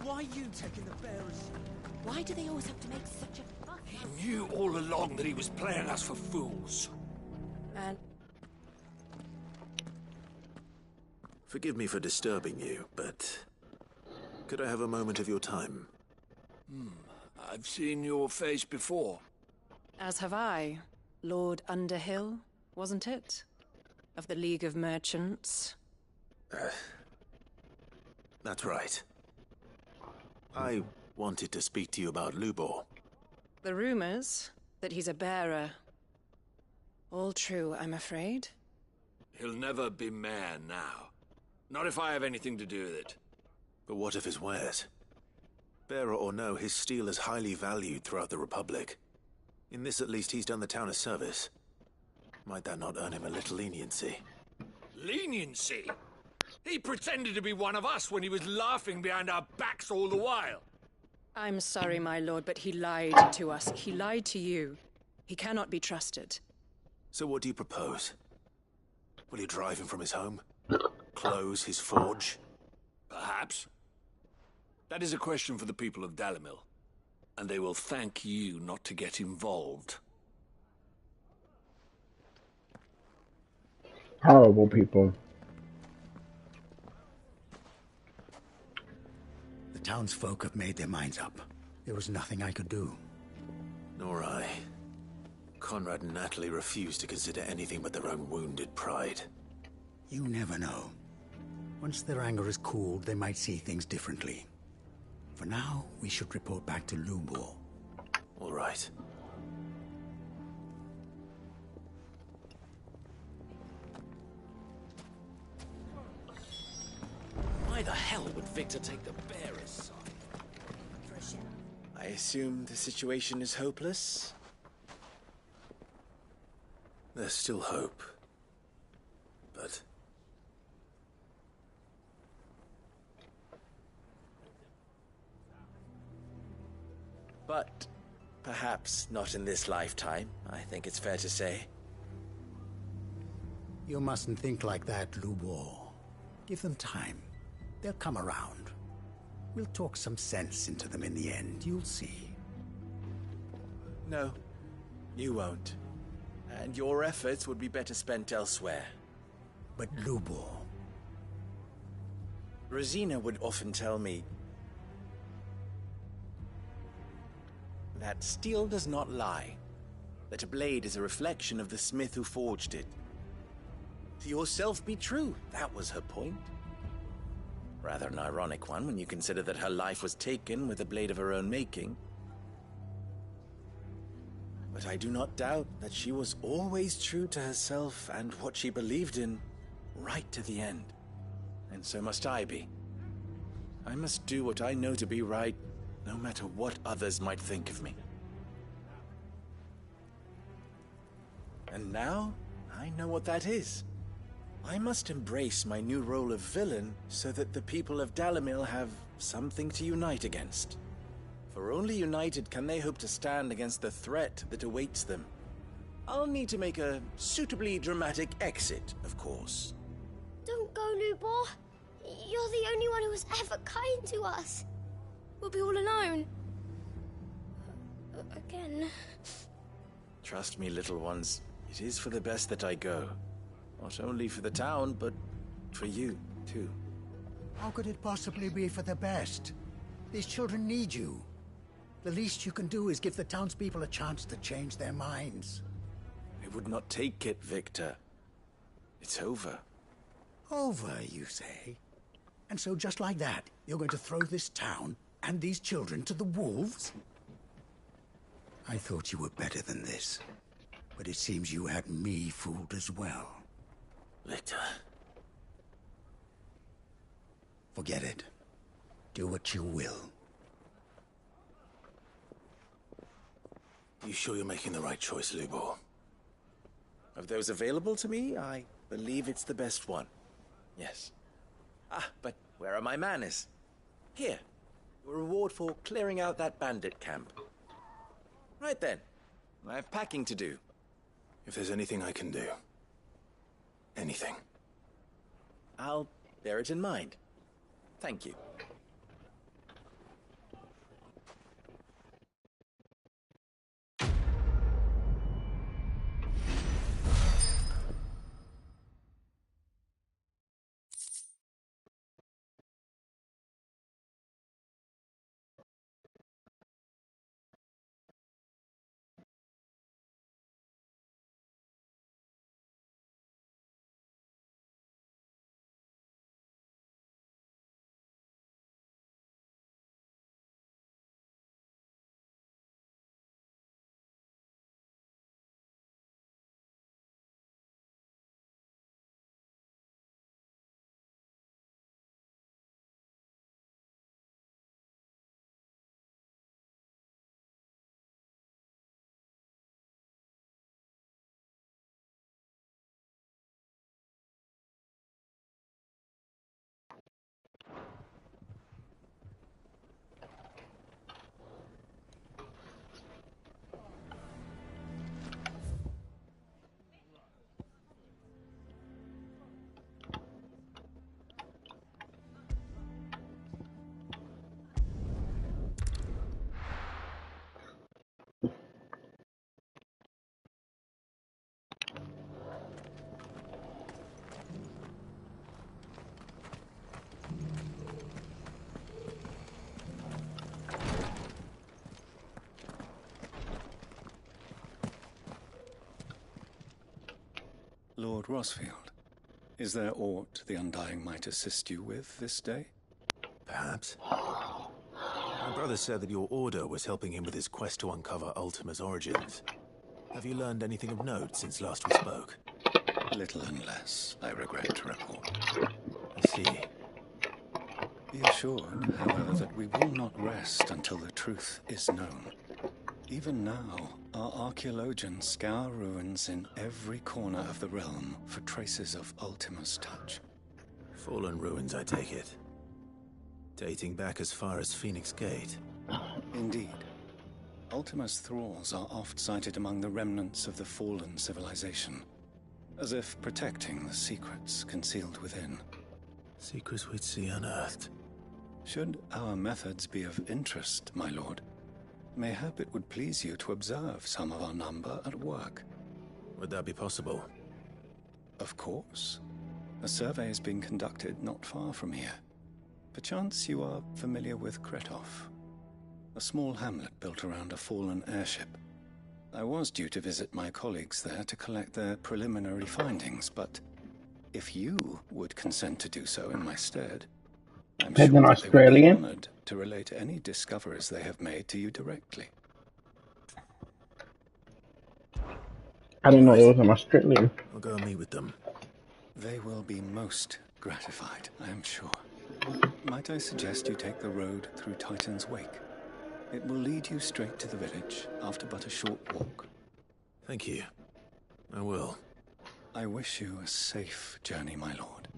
Why are you taking the bearers? Why do they always have to make such a fuss? He knew all along that he was playing us for fools. And Forgive me for disturbing you, but could I have a moment of your time? I've seen your face before. As have I. Lord Underhill, wasn't it? Of the League of Merchants. That's right. I wanted to speak to you about Lubor. The rumors that he's a bearer. All true, I'm afraid. He'll never be mayor now. Not if I have anything to do with it. But what of his wares? Bearer or no, his steel is highly valued throughout the Republic. In this at least, he's done the town a service. Might that not earn him a little leniency? Leniency? He pretended to be one of us when he was laughing behind our backs all the while. I'm sorry, my lord, but he lied to us. He lied to you. He cannot be trusted. So what do you propose? Will you drive him from his home? Close his forge? Perhaps. That is a question for the people of Dalimil. And they will thank you not to get involved. Horrible people. The townsfolk have made their minds up. There was nothing I could do. Nor I. Conrad and Natalie refused to consider anything but their own wounded pride. You never know. Once their anger is cooled, they might see things differently. For now, we should report back to Lubor. All right. Why the hell would Victor take the bearer's side? I assume the situation is hopeless? There's still hope. But perhaps not in this lifetime, I think it's fair to say. You mustn't think like that, Lubor. Give them time. They'll come around. We'll talk some sense into them in the end, you'll see. No, you won't. And your efforts would be better spent elsewhere. But Lubor, Rosina would often tell me that steel does not lie, that a blade is a reflection of the smith who forged it. To yourself be true, that was her point. Rather an ironic one when you consider that her life was taken with a blade of her own making. But I do not doubt that she was always true to herself and what she believed in, right to the end. And so must I be. I must do what I know to be right, no matter what others might think of me. And now, I know what that is. I must embrace my new role of villain so that the people of Dalimil have something to unite against. For only united can they hope to stand against the threat that awaits them. I'll need to make a suitably dramatic exit, of course. Don't go, Lubor. You're the only one who was ever kind to us. We'll be all alone. Again. Trust me, little ones. It is for the best that I go. Not only for the town, but for you, too. How could it possibly be for the best? These children need you. The least you can do is give the townspeople a chance to change their minds. I would not take it, Victor. It's over. Over, you say? And so just like that, you're going to throw this town and these children to the wolves? I thought you were better than this. But it seems you had me fooled as well. Victor. Forget it. Do what you will. You sure you're making the right choice, Lubor? Of those available to me, I believe it's the best one. Yes. But where are my manners? Here. Your reward for clearing out that bandit camp. Right then. I have packing to do. If there's anything I can do. Anything. I'll bear it in mind. Thank you. Lord Rosfield, is there aught the Undying might assist you with this day? Perhaps. My brother said that your order was helping him with his quest to uncover Ultima's origins. Have you learned anything of note since last we spoke? Little and less, I regret to report. I see. Be assured, however, that we will not rest until the truth is known. Even now, our archaeologians scour ruins in every corner of the realm for traces of Ultima's touch. Fallen ruins, I take it. Dating back as far as Phoenix Gate. Indeed. Ultima's thralls are oft sighted among the remnants of the fallen civilization, as if protecting the secrets concealed within. Secrets we'd see unearthed. Should our methods be of interest, my lord, mayhap it would please you to observe some of our number at work. Would that be possible? Of course. A survey is being conducted not far from here. Perchance you are familiar with Kretov, a small hamlet built around a fallen airship. I was due to visit my colleagues there to collect their preliminary findings, but if you would consent to do so in my stead, I'm sure An that they Australian? would be honored to relate any discoveries they have made to you directly. I didn't know it was an Australian. I'll go and meet with them. They will be most gratified, I am sure. Might I suggest you take the road through Titan's Wake? It will lead you straight to the village after but a short walk. Thank you. I will. I wish you a safe journey, my lord.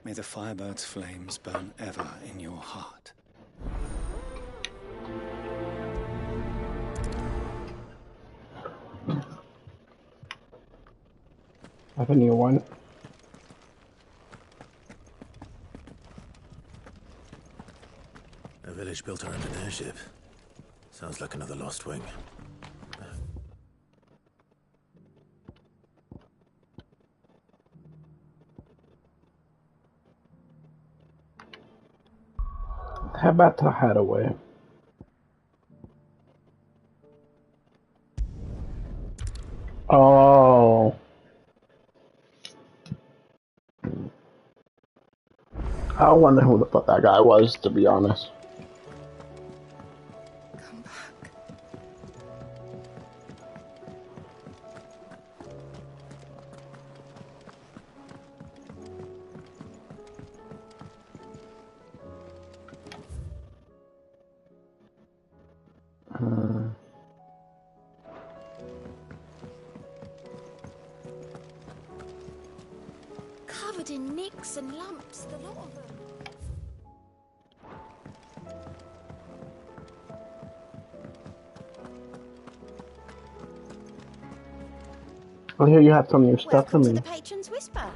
May the Firebird's flames burn ever in your heart. I have a new one. A village built around an airship. Sounds like another lost wing. How about the hideaway? Oh. I wonder who the fuck that guy was, to be honest. Covered in nicks and lumps, the lot of them. I hear you have some new stuff for Welcome to me. the Patron's Whisper.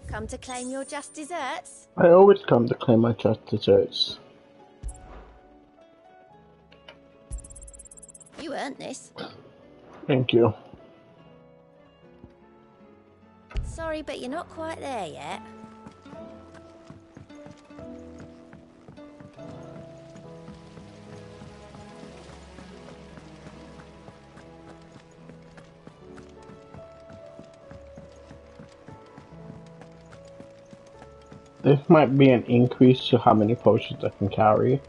Come to claim your just desserts? I always come to claim my just desserts. You earned this. Thank you. Sorry, but you're not quite there yet. This might be an increase to how many potions I can carry.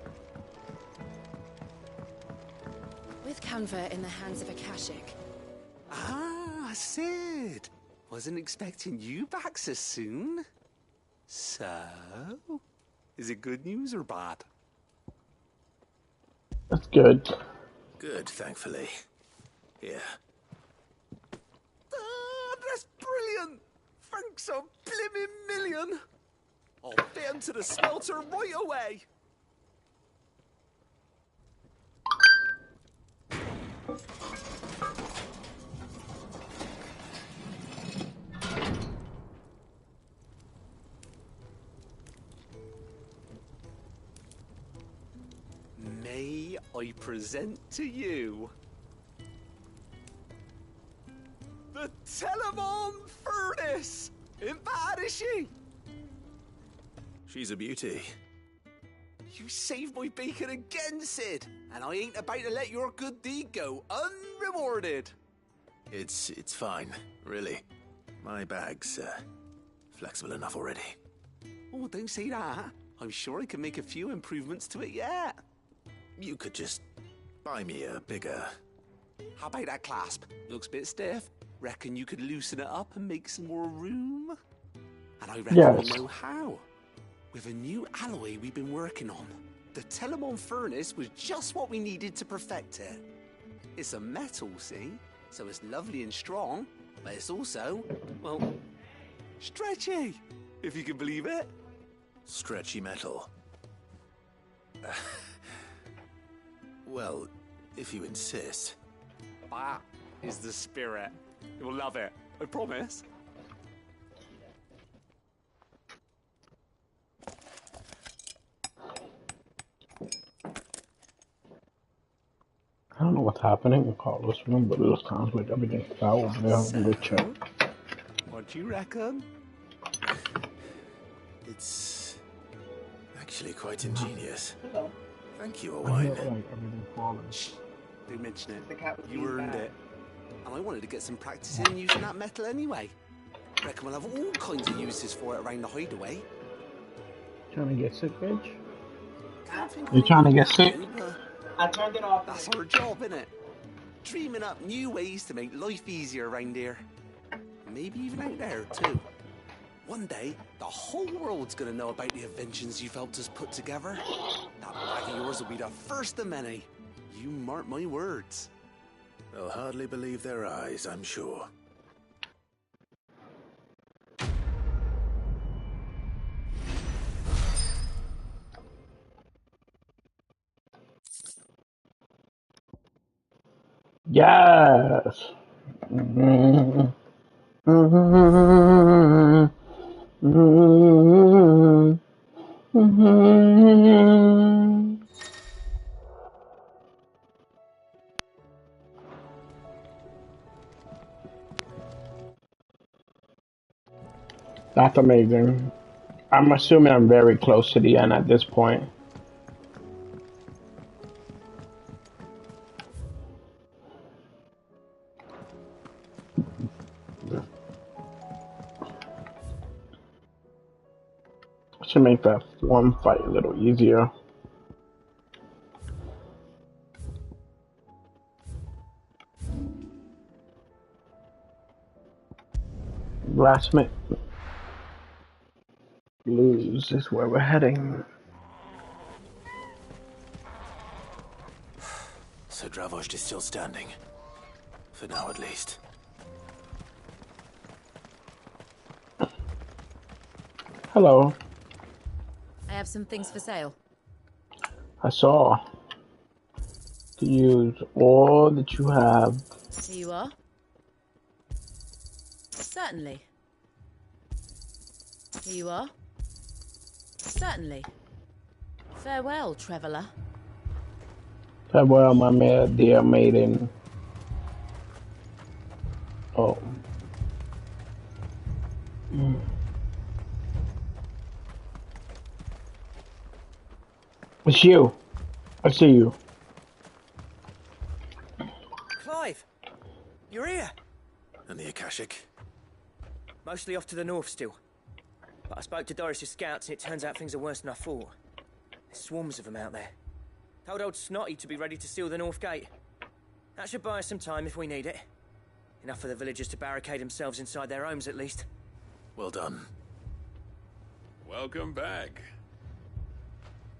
With Canva in the hands of Akashic. Ah, Sid. Wasn't expecting you back so soon. So, is it good news or bad? That's good. Good, thankfully. Here. Ah, that's brilliant. Thanks a blimmin' million. I'll fit 'em to the smelter right away. May I present to you the Telemon Furnace? Ain't bad, is she? She's a beauty. You saved my bacon again, Sid, and I ain't about to let your good deed go unrewarded. It's fine, really. My bag's flexible enough already. Oh, don't say that. I'm sure I can make a few improvements to it yet. You could just buy me a bigger... How about that clasp? Looks a bit stiff. Reckon you could loosen it up and make some more room? And I reckon Yes. I know how. With a new alloy we've been working on. The Telemon Furnace was just what we needed to perfect it. It's a metal, see? So it's lovely and strong, but it's also, well, stretchy, if you can believe it. Stretchy metal. Well, if you insist. That is the spirit. You'll love it, I promise. I don't know what's happening in Carlos' room, but it sounds like everything's foul over there. I'm gonna check. What do you reckon? It's... Actually quite ingenious. Thank you, I Owain. hear, like, everything falling. Don't mention it. The cat was You being earned bad. it. And I wanted to get some practice in using that metal anyway. Reckon we'll have all kinds of uses for it around the hideaway. Trying to get sick, bitch? Can't think of You trying to anything get sick? new, but I turned it off. that's our job, innit? Dreaming up new ways to make life easier around here. Maybe even out there, too. One day, the whole world's gonna know about the inventions you've helped us put together. That bag of yours will be the first of many. You mark my words. They'll hardly believe their eyes, I'm sure. Yes. That's amazing. I'm assuming I'm very close to the end at this point. Should make that one fight a little easier. Blacksmith Blues is where we're heading. So Dravost is still standing. For now, at least. Hello. I have some things for sale. I saw. To use all that you have. Here you are. Certainly. Here you are. Certainly. Farewell, traveller. Farewell, my dear maiden. Oh. It's you. I see you. Clive! You're here! And the Akashic? Mostly off to the north still. But I spoke to Doris's scouts and it turns out things are worse than I thought. There's swarms of them out there. Told old Snotty to be ready to seal the north gate. That should buy us some time if we need it. Enough for the villagers to barricade themselves inside their homes at least. Well done. Welcome back,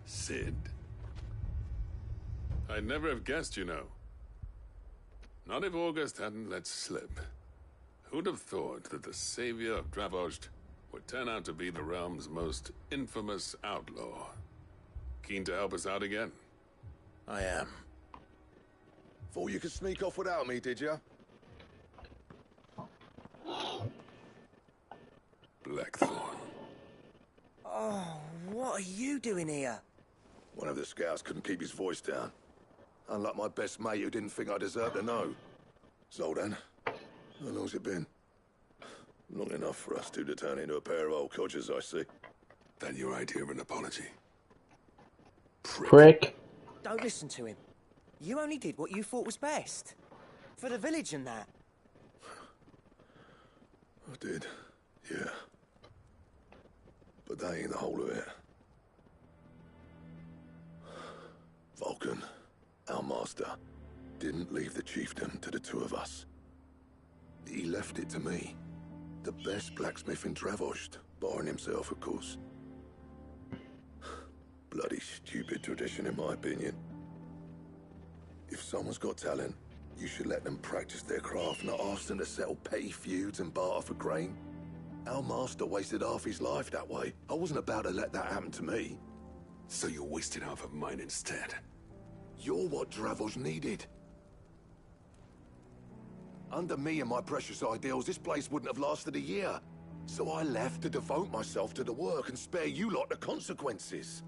Cid. I'd never have guessed, you know. Not if August hadn't let slip. Who'd have thought that the savior of Dravost would turn out to be the realm's most infamous outlaw? Keen to help us out again? I am. Thought you could sneak off without me, did you? Blackthorn. Oh, what are you doing here? One of the scouts couldn't keep his voice down. Unlike my best mate who didn't think I deserved to know. Zoldan, how long's it been? Long enough for us two to turn into a pair of old codgers, I see. That your idea of an apology? Prick. Don't listen to him. You only did what you thought was best. For the village and that. I did, yeah. But that ain't the whole of it. Vulcan, our master, didn't leave the chieftain to the two of us. He left it to me. The best blacksmith in Dravost, barring himself, of course. Bloody stupid tradition, in my opinion. If someone's got talent, you should let them practice their craft, not ask them to settle petty feuds and barter for grain. Our master wasted half his life that way. I wasn't about to let that happen to me. So you wasted half of mine instead. You're what Dravost needed. Under me and my precious ideals, this place wouldn't have lasted a year. So I left to devote myself to the work and spare you lot the consequences.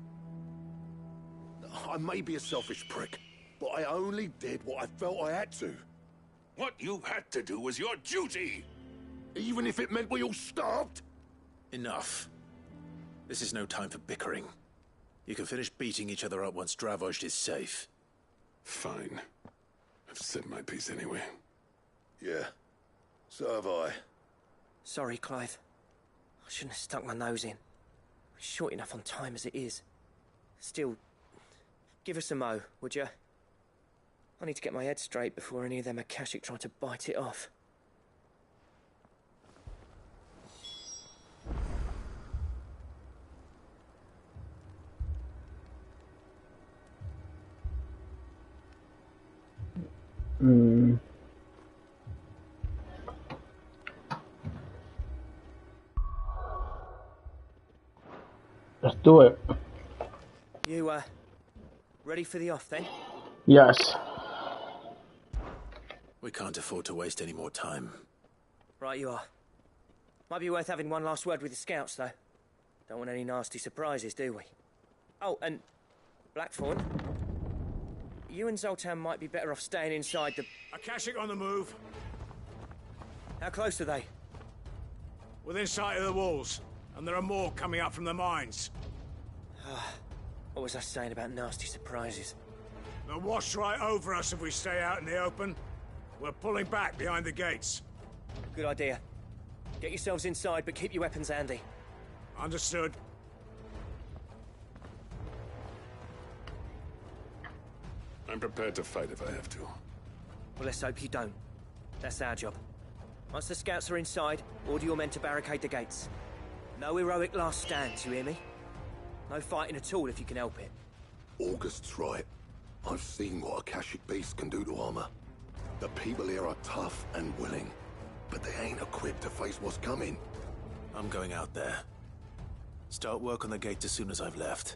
I may be a selfish prick, but I only did what I felt I had to. What you had to do was your duty! Even if it meant we all starved? Enough. This is no time for bickering. You can finish beating each other up once Dravojd is safe. Fine. I've said my piece anyway. Yeah, so have I. Sorry, Clive. I shouldn't have stuck my nose in. We're short enough on time as it is. Still, give us a mo, would you? I need to get my head straight before any of them Akashic try to bite it off. Let's do it. You, ready for the off then? Yes. We can't afford to waste any more time. Right you are. Might be worth having one last word with the scouts, though. Don't want any nasty surprises, do we? Oh, and Blackthorn, you and Zoltan might be better off staying inside the... Akashic on the move. How close are they? Within sight of the walls. And there are more coming up from the mines. What was I saying about nasty surprises? They'll wash right over us if we stay out in the open. We're pulling back behind the gates. Good idea. Get yourselves inside, but keep your weapons handy. Understood. I'm prepared to fight if I have to. Well, let's hope you don't. That's our job. Once the scouts are inside, order your men to barricade the gates. No heroic last stands, you hear me? No fighting at all if you can help it. August's right. I've seen what Akashic beasts can do to armor. The people here are tough and willing, but they ain't equipped to face what's coming. I'm going out there. Start work on the gate as soon as I've left.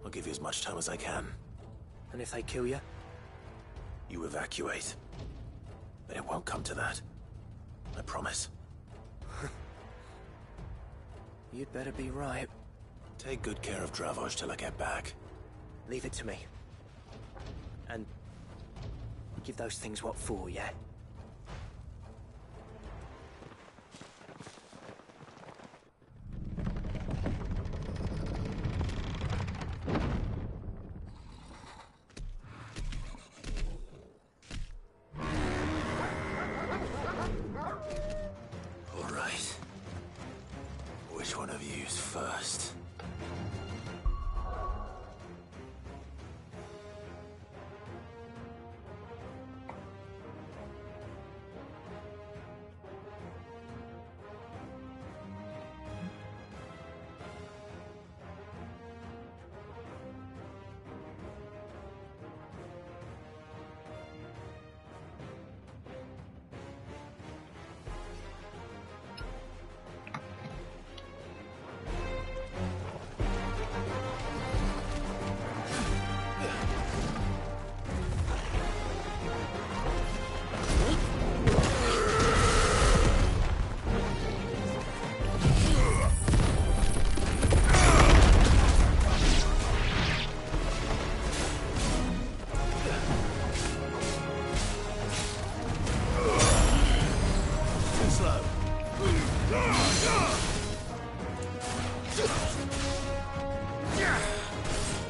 I'll give you as much time as I can. And if they kill you? You evacuate. But it won't come to that. I promise. You'd better be right. Take good care of Dravojd till I get back. Leave it to me. And give those things what for, yeah? All right. Which one of you's first?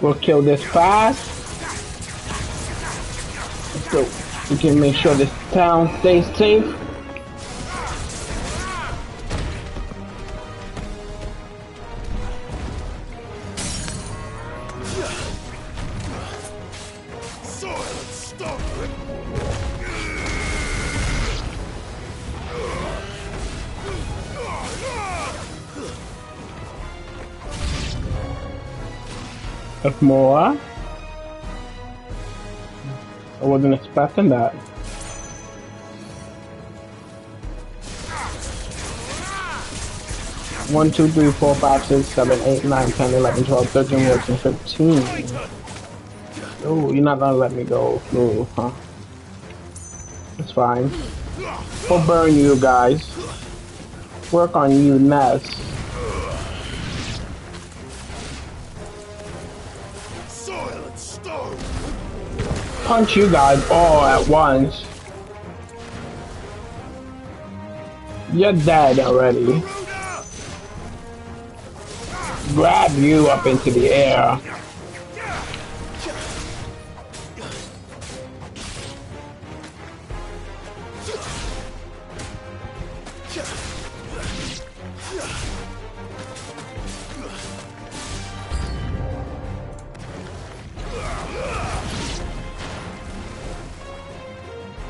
We'll kill this fast. So we can make sure this town stays safe. If more. I wasn't expecting that. One, 2, 3, 4, 5, 6, 7, 8, 9, 10, 11, 12, 13, 14, 15. Oh, you're not gonna let me go through, huh? It's fine. We'll burn you guys. Work on you, Ness. Punch you guys all at once. You're dead already. grab you up into the air.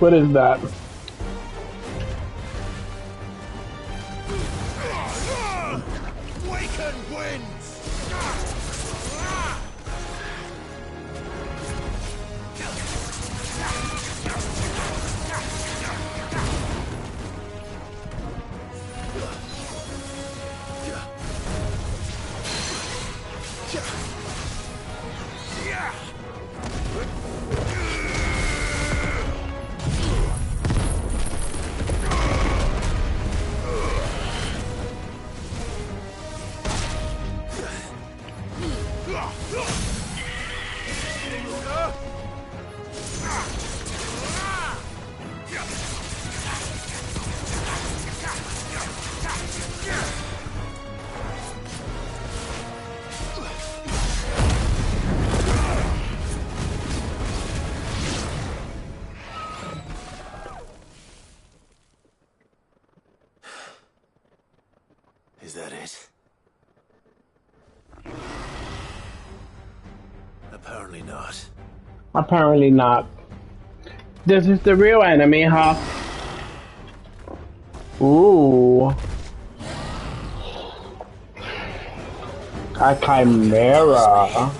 What is that? Waken winds! Is that it? Apparently not. Apparently not. This is the real enemy, huh? Ooh. A chimera.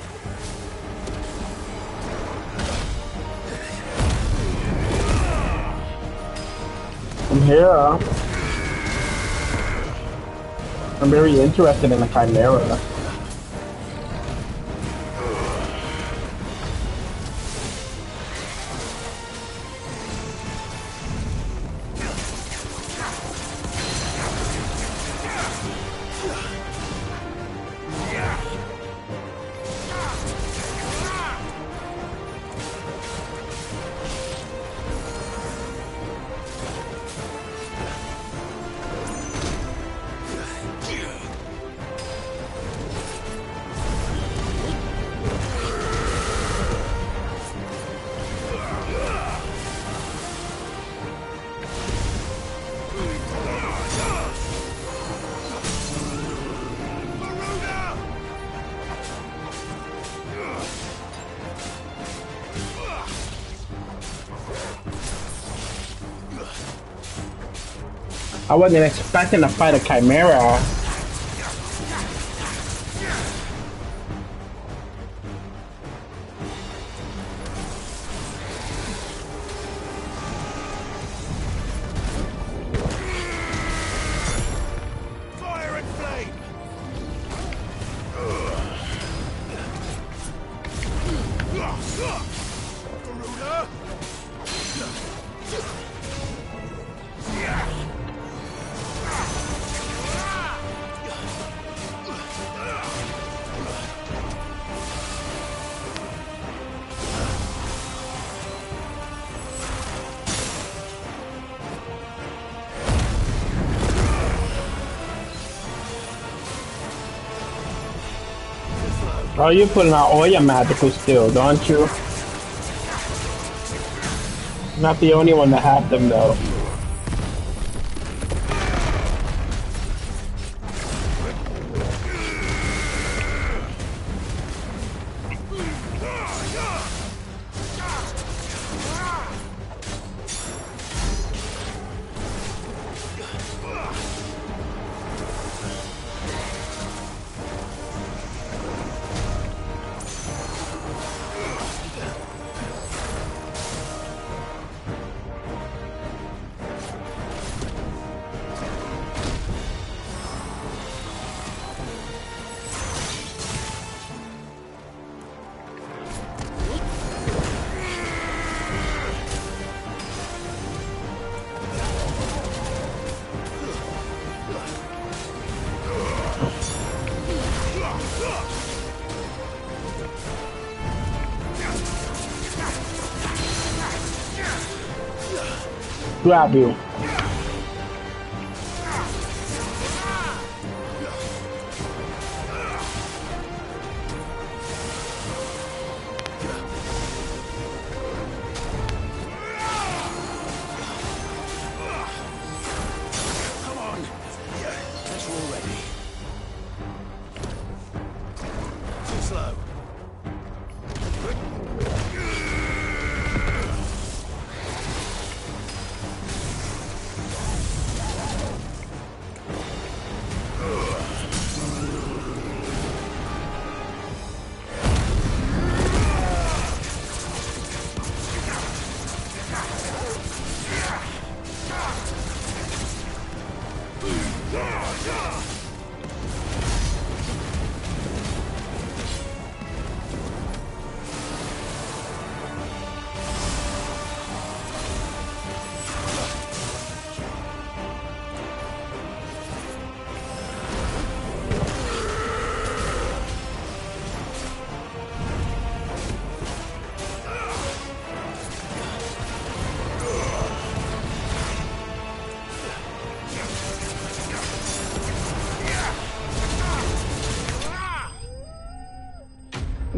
I'm here. I'm very interested in a chimera. I wasn't expecting to fight a chimera. Fire and flame! Garuda! Oh, you're putting out all your magical skills, aren't you? Not the only one to have them, though. Grab you. slow.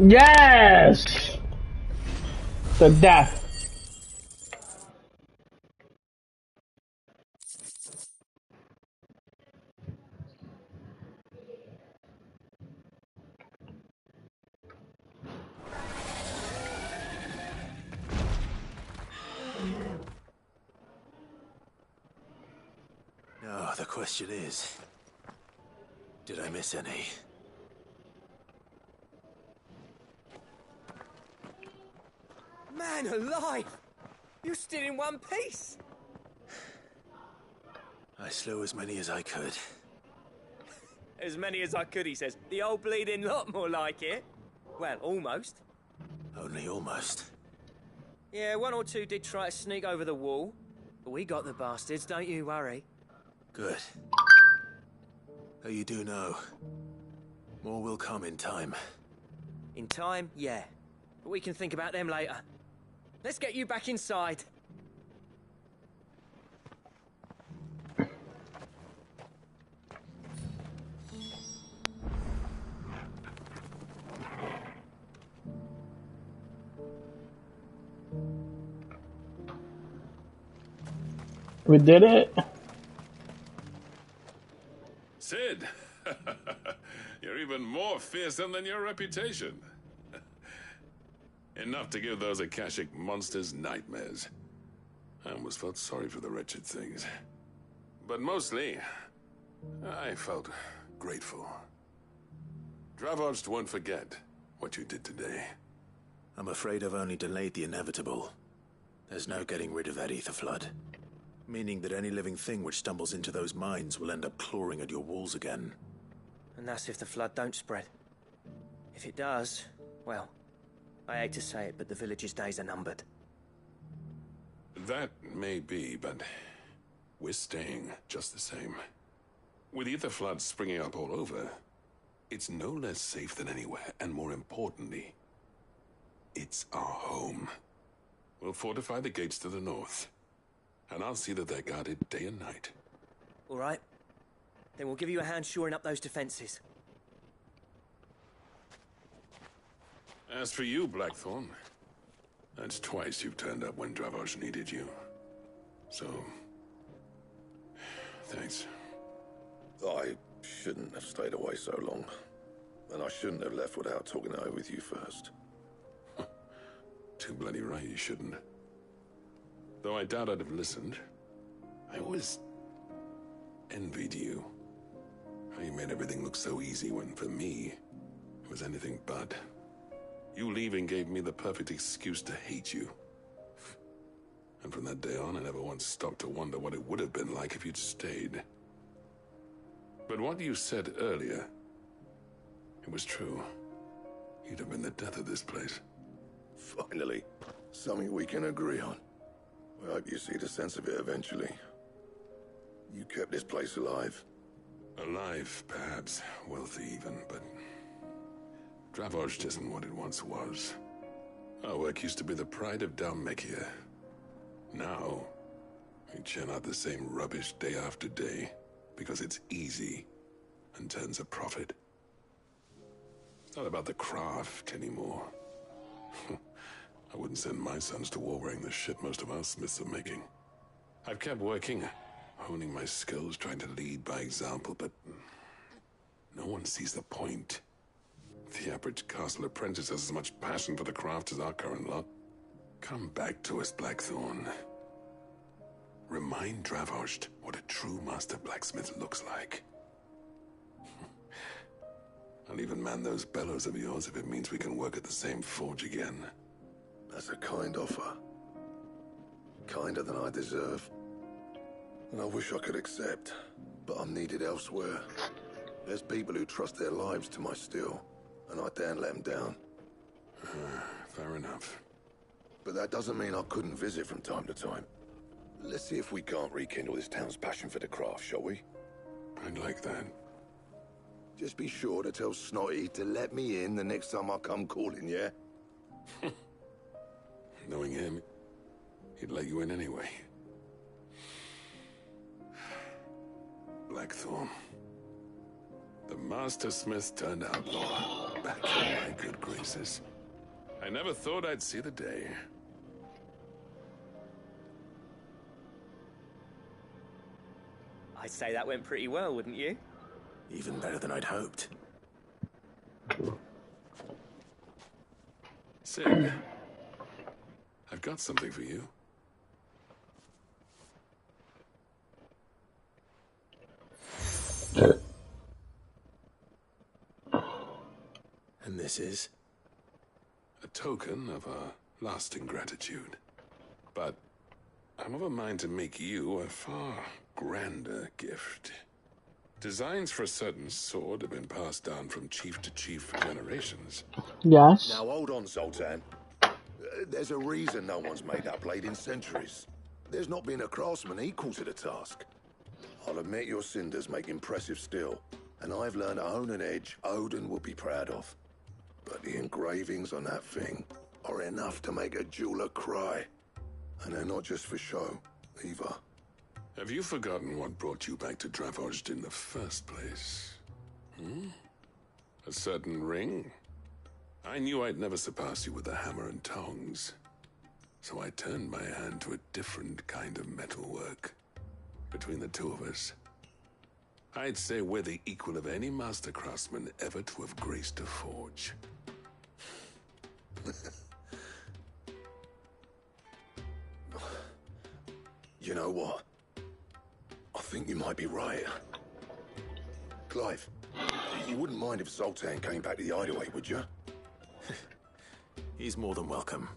Yes! The death. Now, the question is, did I miss any? Man alive! You're still in one piece! I slew as many as I could. As many as I could, he says. The old bleeding lot, more like it. Well, almost. Only almost. Yeah, one or two did try to sneak over the wall. But we got the bastards, don't you worry. Good. Though you do know, more will come in time. In time, yeah. But we can think about them later. Let's get you back inside. We did it. Sid, you're even more fearsome than your reputation. Enough to give those Akashic monsters nightmares. I almost felt sorry for the wretched things. But mostly, I felt grateful. Dravoged won't forget what you did today. I'm afraid I've only delayed the inevitable. There's no getting rid of that ether flood. Meaning that any living thing which stumbles into those mines will end up clawing at your walls again. And that's if the flood don't spread. If it does, well, I hate to say it, but the village's days are numbered. That may be, but we're staying just the same. With ether floods springing up all over, it's no less safe than anywhere, and more importantly, it's our home. We'll fortify the gates to the north, and I'll see that they're guarded day and night. All right. Then we'll give you a hand shoring up those defenses. As for you, Blackthorn, that's twice you've turned up when Dravos needed you. So, thanks. I shouldn't have stayed away so long. And I shouldn't have left without talking it over with you first. Too bloody right you shouldn't. Though I doubt I'd have listened. I always envied you. How you made everything look so easy when, for me, it was anything but. You leaving gave me the perfect excuse to hate you. And from that day on, I never once stopped to wonder what it would have been like if you'd stayed. But what you said earlier, it was true. You'd have been the death of this place. Finally, something we can agree on. I hope you see the sense of it eventually. You kept this place alive. Alive, perhaps. Wealthy even, but Dravoged isn't what it once was. Our work used to be the pride of Dhalmekia. Now, we churn out the same rubbish day after day because it's easy and turns a profit. It's not about the craft anymore. I wouldn't send my sons to war wearing the shit most of our smiths are making. I've kept working, honing my skills, trying to lead by example, but no one sees the point. The the average castle apprentice has as much passion for the craft as our current lot. Come back to us, Blackthorn. Remind Dravost what a true master blacksmith looks like. I'll even man those bellows of yours if it means we can work at the same forge again. That's a kind offer. Kinder than I deserve. And I wish I could accept, but I'm needed elsewhere. There's people who trust their lives to my steel, and I daren't let them down. Fair enough. But that doesn't mean I couldn't visit from time to time. Let's see if we can't rekindle this town's passion for the craft, shall we? I'd like that. Just be sure to tell Snotty to let me in the next time I come calling, yeah? Knowing him, he'd let you in anyway. Blackthorn. The Master Smith turned outlaw, back in my good graces. I never thought I'd see the day. I'd say that went pretty well, wouldn't you? Even better than I'd hoped. Sid, I've got something for you. And this is? A token of our lasting gratitude. But I'm of a mind to make you a far grander gift. Designs for a certain sword have been passed down from chief to chief for generations. Yes. Now hold on, Zoltan. There's a reason no one's made that blade in centuries. There's not been a craftsman equal to the task. I'll admit your cinders make impressive steel, and I've learned to own an edge Odin would be proud of. But the engravings on that thing are enough to make a jeweler cry. And they're not just for show, either. Have you forgotten what brought you back to Dravost in the first place? Hmm? A certain ring? I knew I'd never surpass you with the hammer and tongs. So I turned my hand to a different kind of metalwork. Between the two of us, I'd say we're the equal of any master craftsman ever to have graced a forge. You know what? I think you might be right. Clive, you wouldn't mind if Zoltan came back to the Hideaway, would you? He's more than welcome.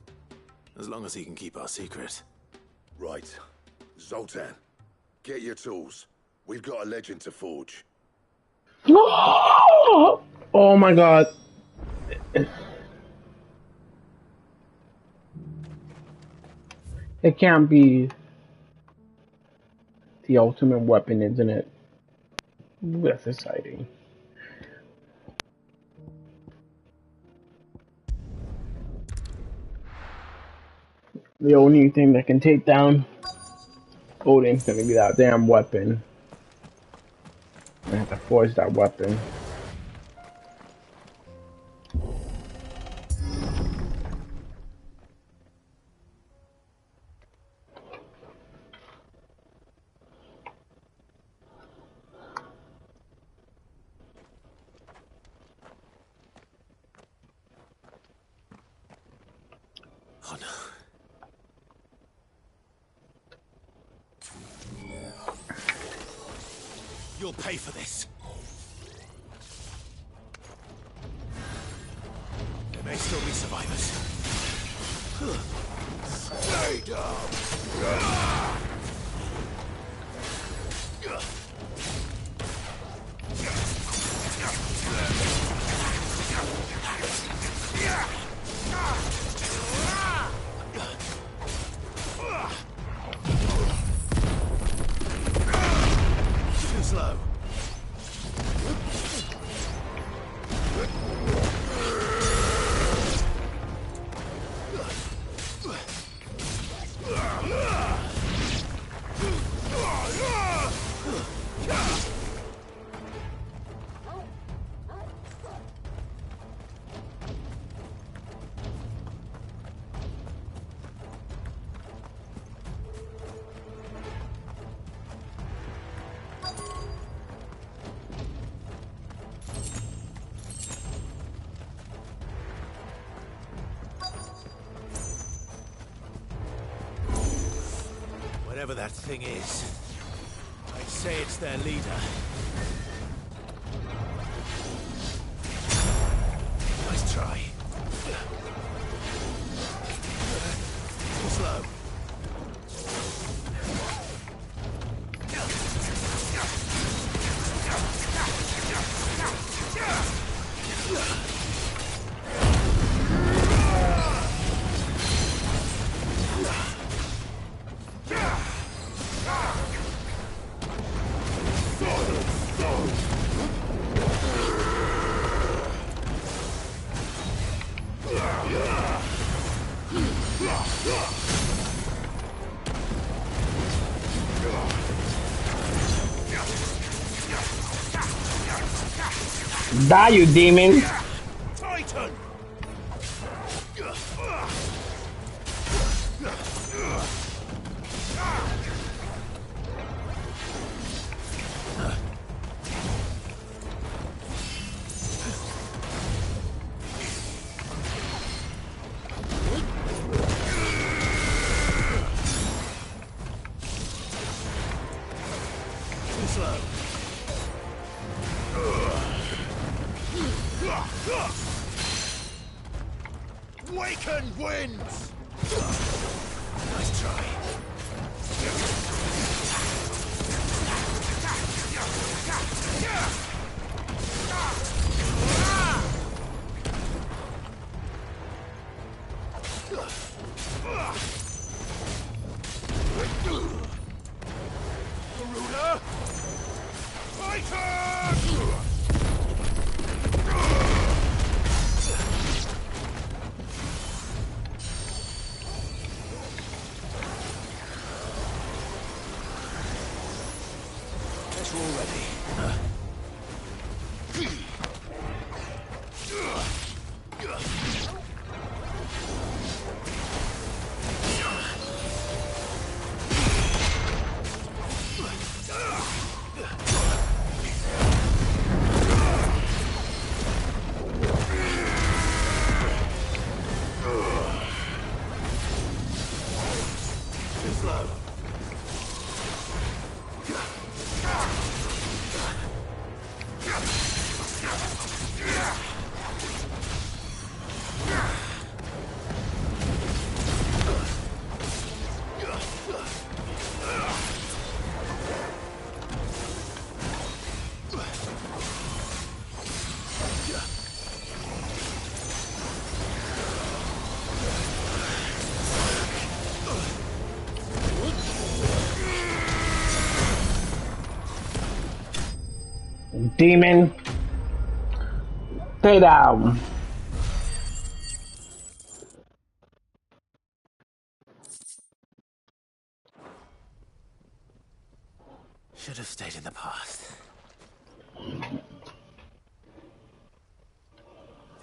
As long as he can keep our secret. Right. Zoltan, get your tools. We've got a legend to forge. Oh my god. It can't be the ultimate weapon, isn't it? That's exciting. The only thing that can take down Odin's gonna be that damn weapon. I have to forge that weapon. Oh no. You'll pay for this. There may still be survivors. Stay down! Too slow. Whatever that thing is, I'd say it's their leader. Nice try. Too slow. Die, you demon! Titan! Too slow. Waken wins! Nice try. Garuda! Titan! Guess we're all ready. Too slow. Demon! Stay down! Should have stayed in the past.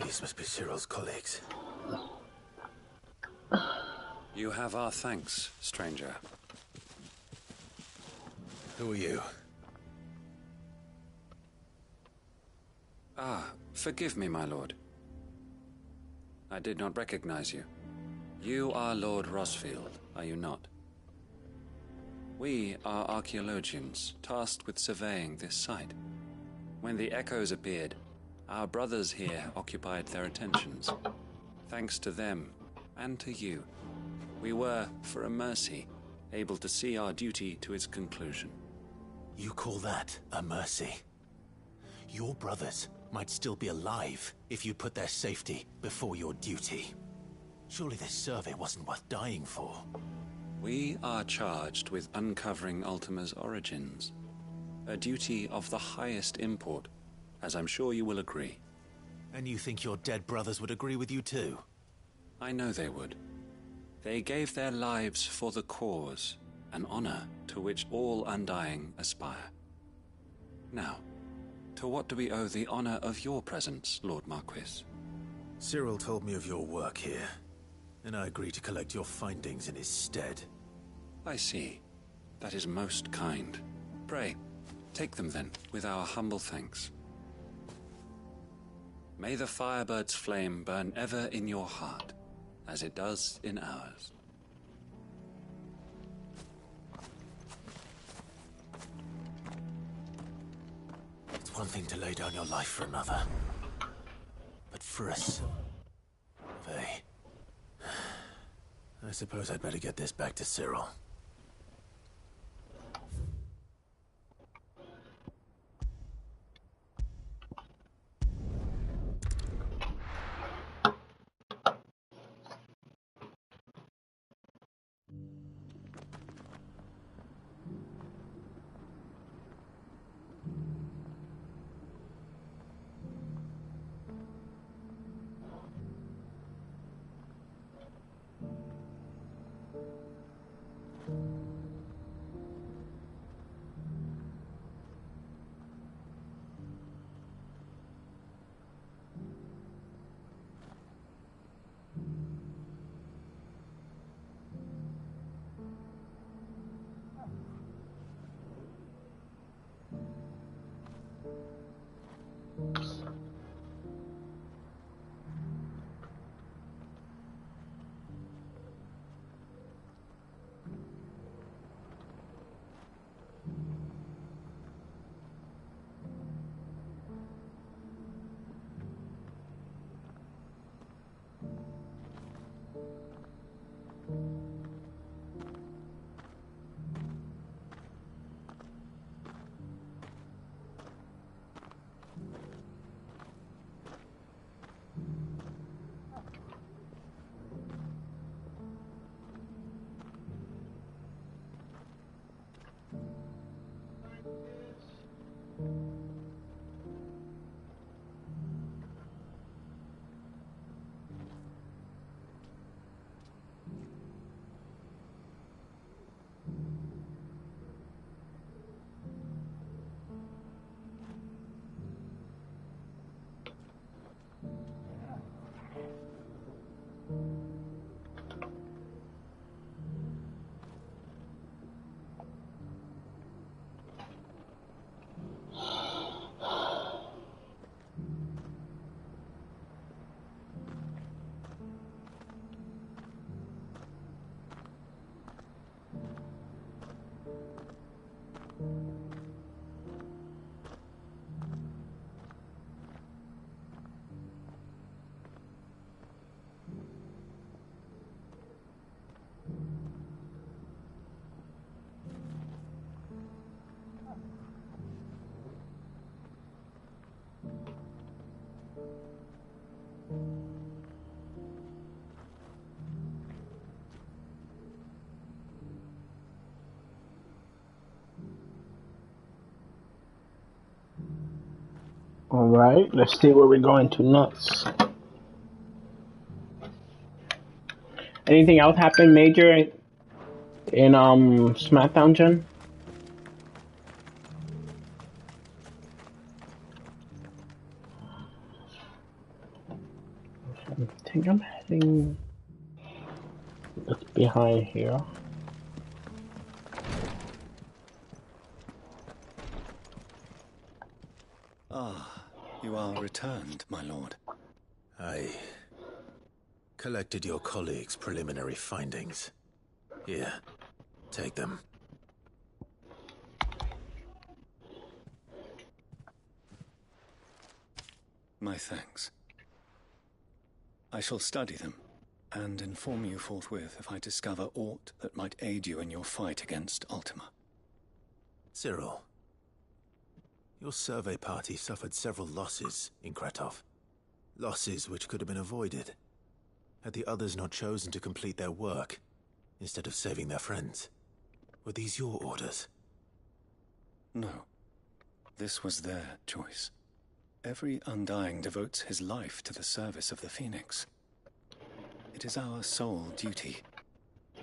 These must be Cyril's colleagues. You have our thanks, stranger. Who are you? Ah, forgive me, my lord. I did not recognize you. You are Lord Rosfield, are you not? We are archaeologians, tasked with surveying this site. When the echoes appeared, our brothers here occupied their attentions. Thanks to them, and to you, we were, for a mercy, able to see our duty to its conclusion. You call that a mercy? Your brothers might still be alive if you put their safety before your duty. Surely this survey wasn't worth dying for. We are charged with uncovering Ultima's origins. A duty of the highest import, as I'm sure you will agree. And you think your dead brothers would agree with you too? I know they would. They gave their lives for the cause, an honor to which all Undying aspire. Now, to what do we owe the honor of your presence, Lord Marquis? Cyril told me of your work here, and I agreed to collect your findings in his stead. I see. That is most kind. Pray, take them then, with our humble thanks. May the Firebird's flame burn ever in your heart, as it does in ours. It's one thing to lay down your life for another. But for us... I suppose I'd better get this back to Cyril. Alright, let's see where we're going to next. Anything else happen major in SmackDown, Jen? I think I'm heading behind here. Ah, you are returned, my lord. I collected your colleagues' preliminary findings. Here, take them. My thanks. I shall study them, and inform you forthwith if I discover aught that might aid you in your fight against Ultima. Cyril, your survey party suffered several losses in Kratov. Losses which could have been avoided, had the others not chosen to complete their work, instead of saving their friends. Were these your orders? No. This was their choice. Every Undying devotes his life to the service of the Phoenix. It is our sole duty,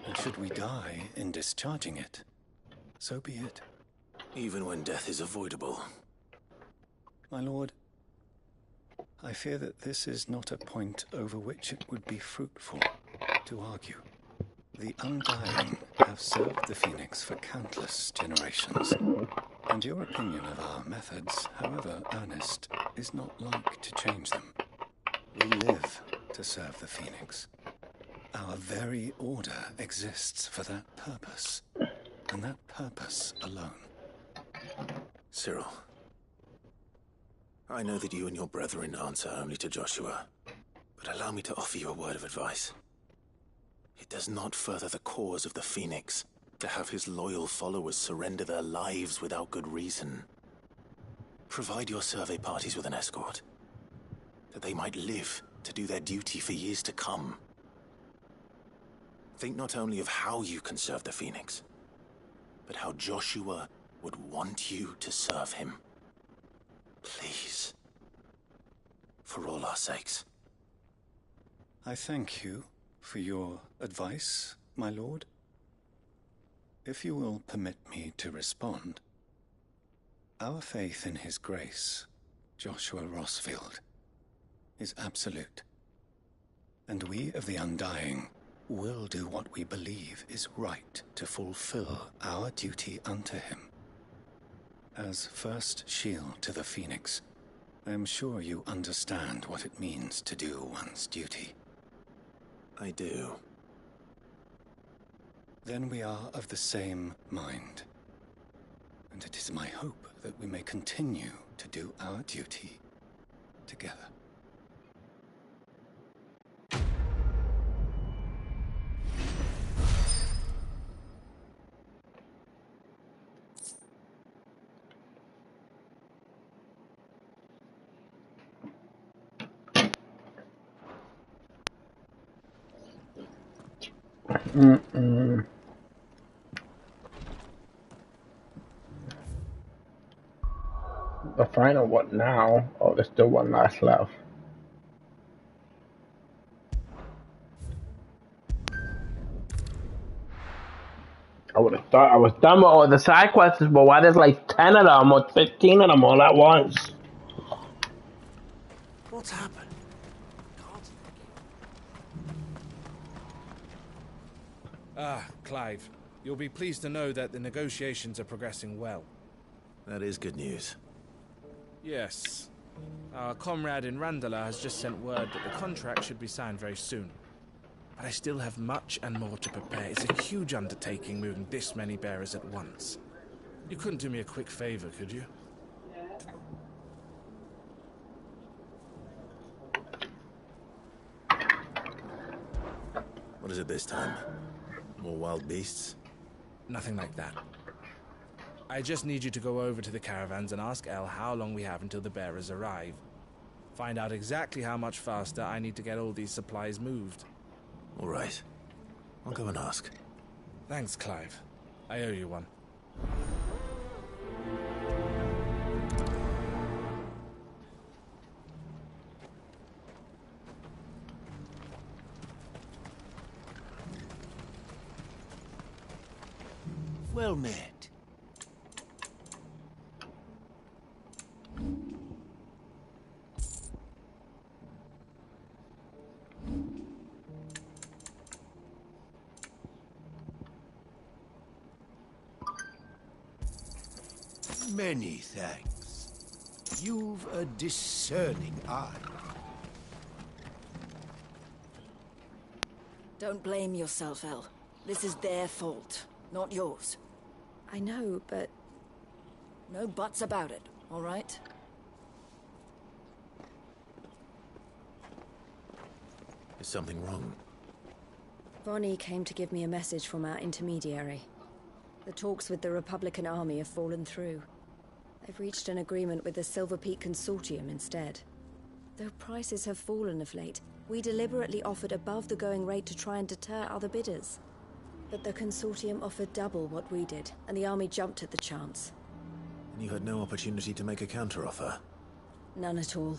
and should we die in discharging it, so be it. Even when death is avoidable. My lord, I fear that this is not a point over which it would be fruitful to argue. The Undying have served the Phoenix for countless generations, and your opinion of our methods, however earnest, is not like to change them. We live to serve the Phoenix. Our very order exists for that purpose, and that purpose alone. Cyril, I know that you and your brethren answer only to Joshua, but allow me to offer you a word of advice. It does not further the cause of the Phoenix to have his loyal followers surrender their lives without good reason. Provide your survey parties with an escort, that they might live to do their duty for years to come. Think not only of how you can serve the Phoenix, but how Joshua would want you to serve him. Please. For all our sakes. I thank you for your advice, my lord. If you will permit me to respond, our faith in His Grace, Joshua Rossfield, is absolute. And we of the Undying will do what we believe is right to fulfill our duty unto him. As first shield to the Phoenix, I am sure you understand what it means to do one's duty. I do. Then we are of the same mind. And it is my hope that we may continue to do our duty together. The final what now? Oh, there's still one last left. I would have thought I was done with all the side quests, but why there's like 10 of them or 15 of them all at once? What's happened? Ah, Clive. You'll be pleased to know that the negotiations are progressing well. That is good news. Yes. Our comrade in Randala has just sent word that the contract should be signed very soon. But I still have much and more to prepare. It's a huge undertaking moving this many bearers at once. You couldn't do me a quick favor, could you? What is it this time? More wild beasts? Nothing like that. I just need you to go over to the caravans and ask El how long we have until the bearers arrive. Find out exactly how much faster I need to get all these supplies moved. All right. I'll go and ask. Thanks, Clive. I owe you one. Well met. Many thanks. You've a discerning eye. Don't blame yourself, El. This is their fault, not yours. I know, but... No buts about it, all right? Is something wrong? Vonnie came to give me a message from our intermediary. The talks with the Republican army have fallen through. They've reached an agreement with the Silver Peak Consortium instead. Though prices have fallen of late, we deliberately offered above the going rate to try and deter other bidders. But the Consortium offered double what we did, and the army jumped at the chance. And you had no opportunity to make a counteroffer? None at all.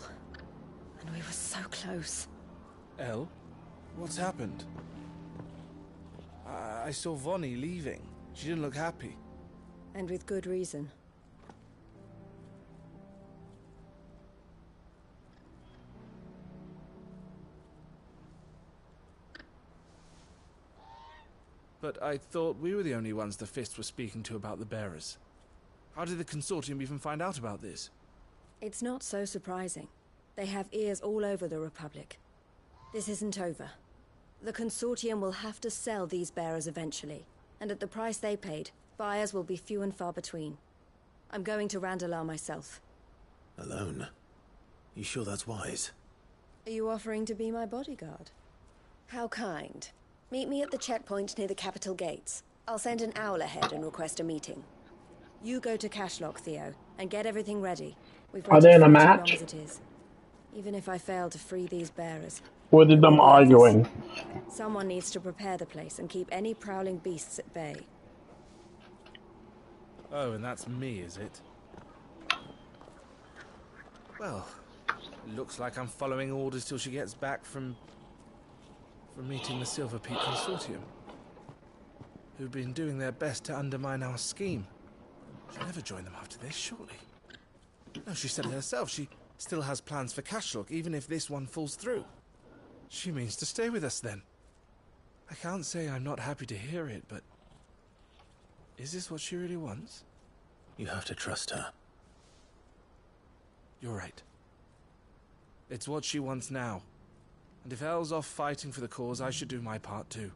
And we were so close. El? What's happened? I saw Vonnie leaving. She didn't look happy. And with good reason. But I thought we were the only ones the Fist were speaking to about the bearers. How did the Consortium even find out about this? It's not so surprising. They have ears all over the Republic. This isn't over. The Consortium will have to sell these bearers eventually, and at the price they paid, buyers will be few and far between. I'm going to Randalar myself. Alone? You sure that's wise? Are you offering to be my bodyguard? How kind. Meet me at the checkpoint near the capital gates. I'll send an owl ahead and request a meeting. You go to Cashlock, Theo, and get everything ready. We've Are they in a waited far too match? long as it is. Even if I fail to free these bearers, What did them arguing? someone needs to prepare the place and keep any prowling beasts at bay. Oh, and that's me, is it? Well, looks like I'm following orders till she gets back from meeting the Silver Peak Consortium, who've been doing their best to undermine our scheme. She'll never join them after this, surely. No, she said it herself. She still has plans for Cashlock, even if this one falls through. She means to stay with us, then. I can't say I'm not happy to hear it, but... is this what she really wants? You have to trust her. You're right. It's what she wants now. And if Elle's off fighting for the cause, I should do my part too.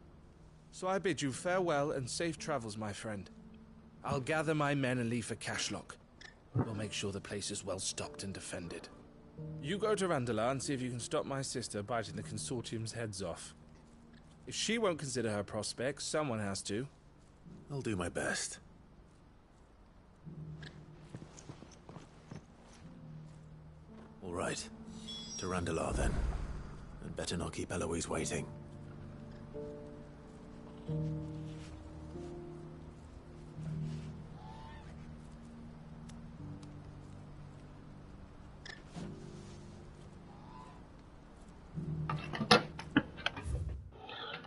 So I bid you farewell and safe travels, my friend. I'll gather my men and leave for Cashlock. We'll make sure the place is well stocked and defended. You go to Randalar and see if you can stop my sister biting the Consortium's heads off. If she won't consider her prospects, someone has to. I'll do my best. All right. To Randalar, then. And better not keep Eloise waiting.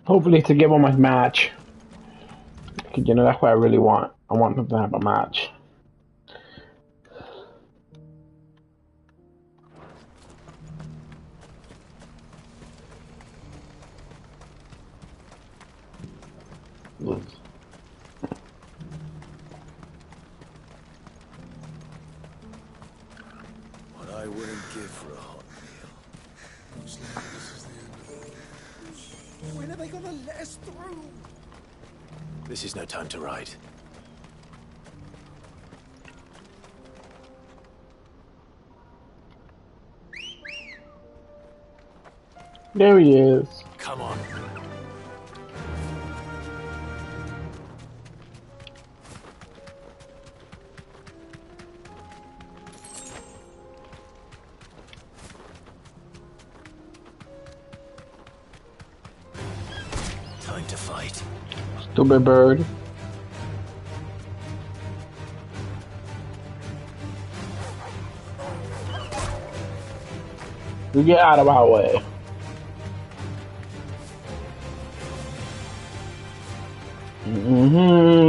Hopefully to give them a match. Because, you know, that's what I really want. I want them to have a match. What I wouldn't give for a hot meal. Looks like this is the end of it. When are they gonna let us through? This is no time to ride. There he is. Come on. Time to fight. Stupid bird. You get out of our way.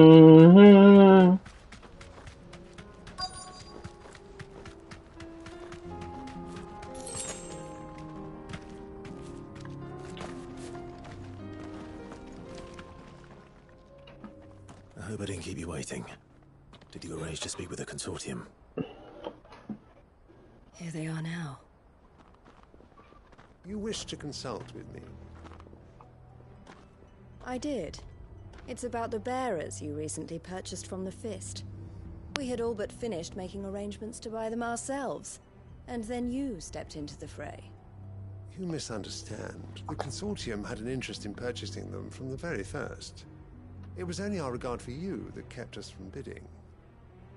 Mm-hmm. I hope I didn't keep you waiting. Did you arrange to speak with the Consortium? Here they are now. You wish to consult with me? I did. It's about the bearers you recently purchased from the Fist. We had all but finished making arrangements to buy them ourselves, and then you stepped into the fray. You misunderstand. The Consortium had an interest in purchasing them from the very first. It was only our regard for you that kept us from bidding.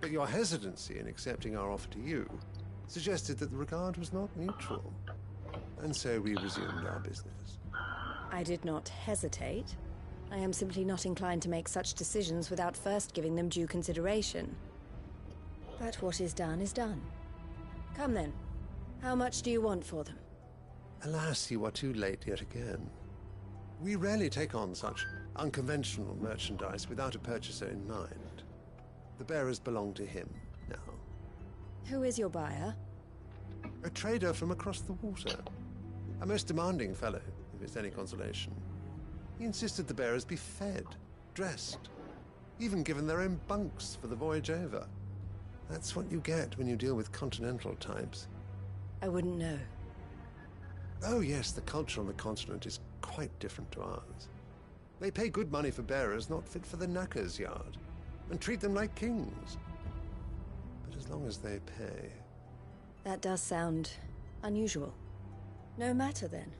But your hesitancy in accepting our offer to you suggested that the regard was not mutual. And so we resumed our business. I did not hesitate. I am simply not inclined to make such decisions without first giving them due consideration. But what is done is done. Come then. How much do you want for them? Alas, you are too late yet again. We rarely take on such unconventional merchandise without a purchaser in mind. The bearers belong to him now. Who is your buyer? A trader from across the water. A most demanding fellow, if it's any consolation. He insisted the bearers be fed, dressed, even given their own bunks for the voyage over. That's what you get when you deal with continental types. I wouldn't know. Oh yes, the culture on the continent is quite different to ours. They pay good money for bearers not fit for the knacker's yard, and treat them like kings. But as long as they pay... That does sound Unusual. No matter then.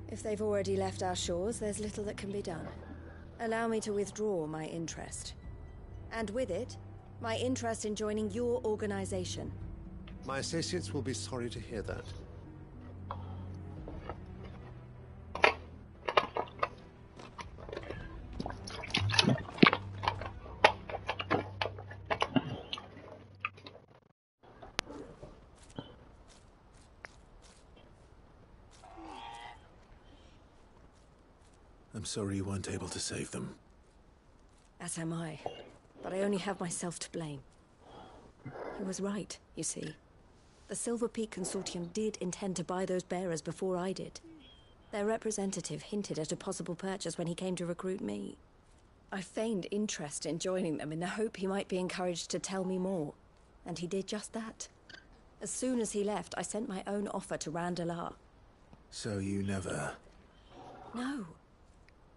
If they've already left our shores, there's little that can be done. Allow me to withdraw my interest. And with it, my interest in joining your organization. My associates will be sorry to hear that. I'm sorry you weren't able to save them. As am I. But I only have myself to blame. He was right, you see. The Silver Peak Consortium did intend to buy those bearers before I did. Their representative hinted at a possible purchase when he came to recruit me. I feigned interest in joining them in the hope he might be encouraged to tell me more. And he did just that. As soon as he left, I sent my own offer to Randalar. So you never... No.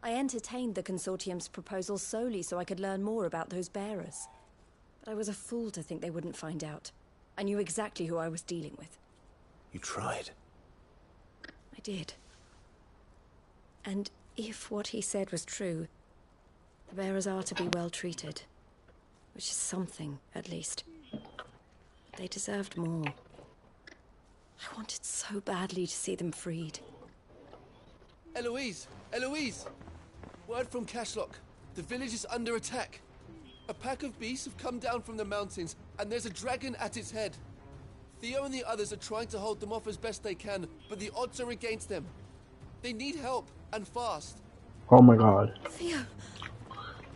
I entertained the Consortium's proposal solely so I could learn more about those bearers. But I was a fool to think they wouldn't find out. I knew exactly who I was dealing with. You tried. I did. And if what he said was true, the bearers are to be well treated. Which is something, at least. But they deserved more. I wanted so badly to see them freed. Eloise! Eloise! Word from Cashlock. The village is under attack. A pack of beasts have come down from the mountains, and there's a dragon at its head. Theo and the others are trying to hold them off as best they can, but the odds are against them. They need help, and fast. Oh my god. Theo!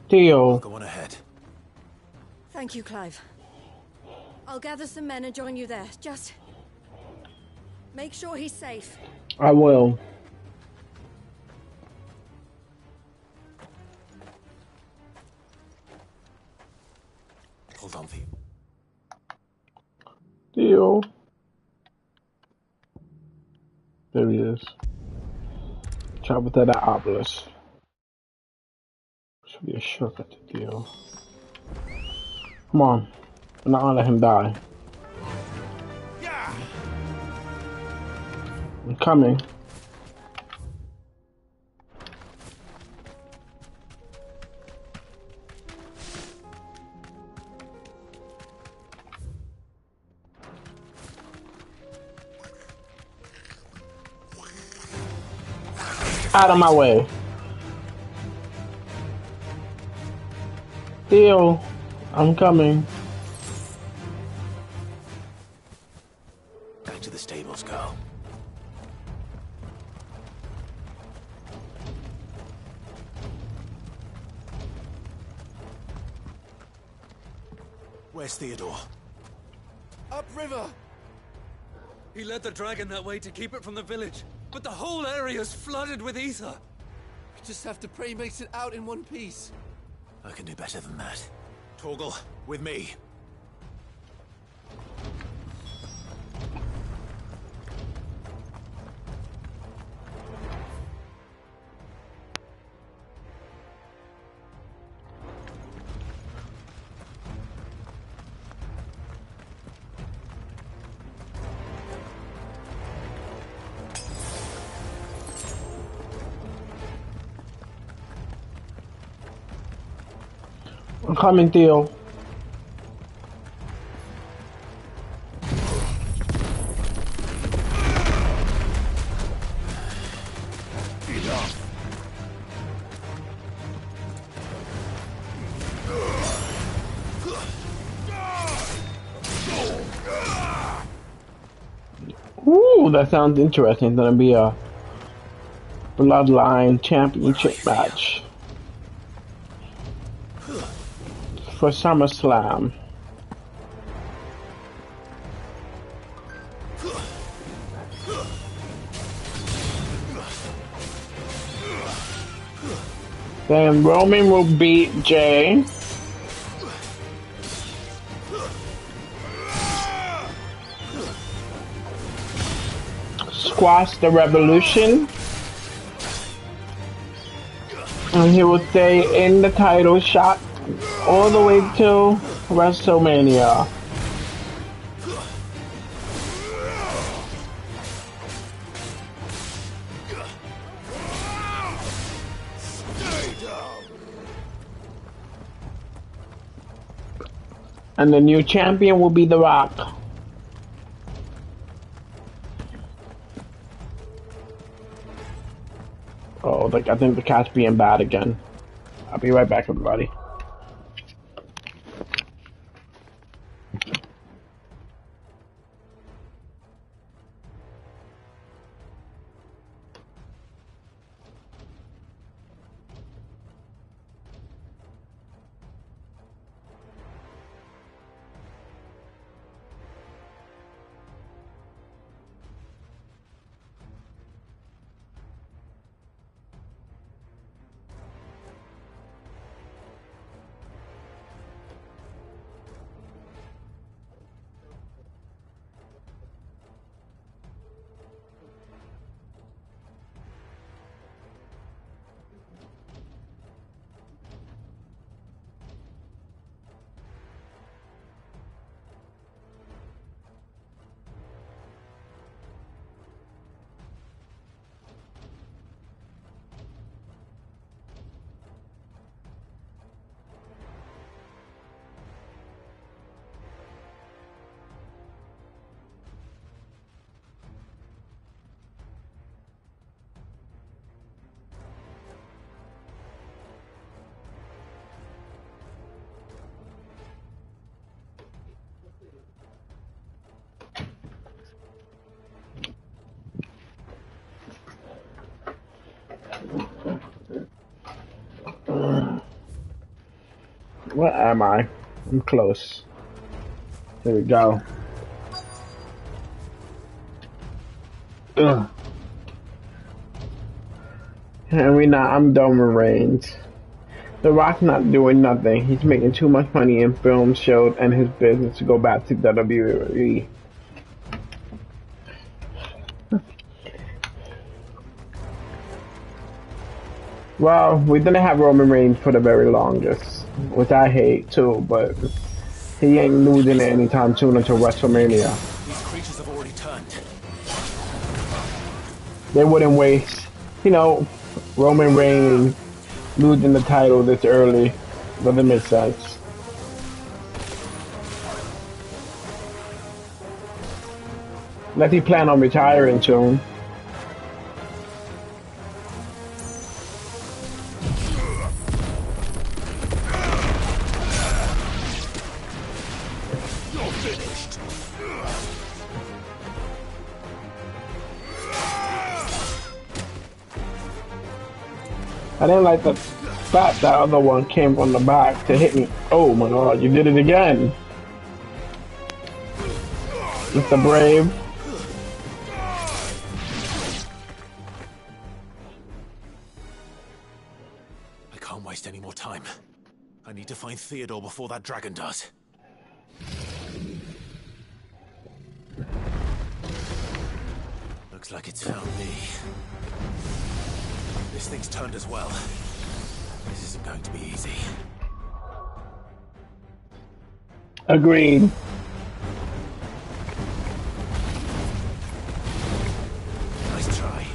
Theo! Go on ahead. Thank you, Clive. I'll gather some men and join you there. Just... make sure he's safe. I will. Hold on, Theo. Theo. There he is. Travel to the obelisk. Should be a shortcut to Theo. Come on. I'm not gonna let him die. I'm coming. Out of my way. Theo, I'm coming. Back to the stables, Carl. Where's Theodore? Upriver! He led the dragon that way to keep it from the village, but the whole area's flooded with ether. We just have to pray he makes it out in one piece. I can do better than that. Torgal, with me. I'm coming, Theo. Ooh, that sounds interesting. It's gonna be a Bloodline Championship match for SummerSlam. Then Roman will beat Jay. Squash the Revolution. And he will stay in the title shot all the way to WrestleMania. And the new champion will be The Rock. Oh, like I think the cat's being bad again. I'll be right back, everybody. Where am I? I'm close. There we go. Ugh. I'm done with Reigns. The Rock's not doing nothing. He's making too much money in films, shows, and his business to go back to WWE. Well, we didn't have Roman Reigns for the very longest, which I hate too, but he ain't losing it anytime soon until WrestleMania. These creatures have already turned. They wouldn't waste, Roman Reigns losing the title this early. Doesn't make sense. Unless he plan on retiring soon. I didn't like the fact that other one came from the back to hit me. Oh my god, you did it again. Mr. Brave. I can't waste any more time. I need to find Theodore before that dragon does. Looks like it's found me. This thing's turned as well. This isn't going to be easy. Agreed. Nice try.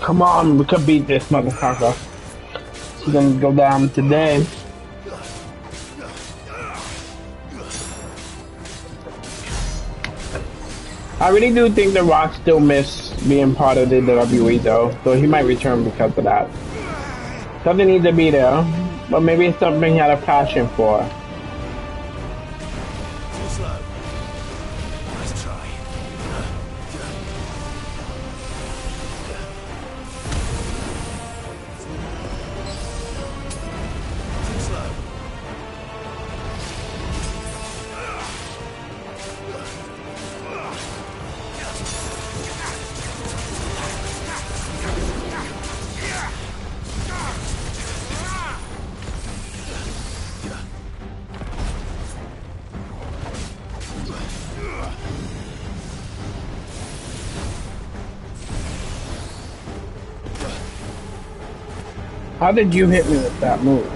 Come on, we could beat this motherfucker. He's gonna go down today. I really do think The Rock still miss being part of the WWE though, so he might return because of that. Doesn't need to be there, but maybe it's something he had a passion for. Too slow. Nice try. Too slow. How did you hit me with that move?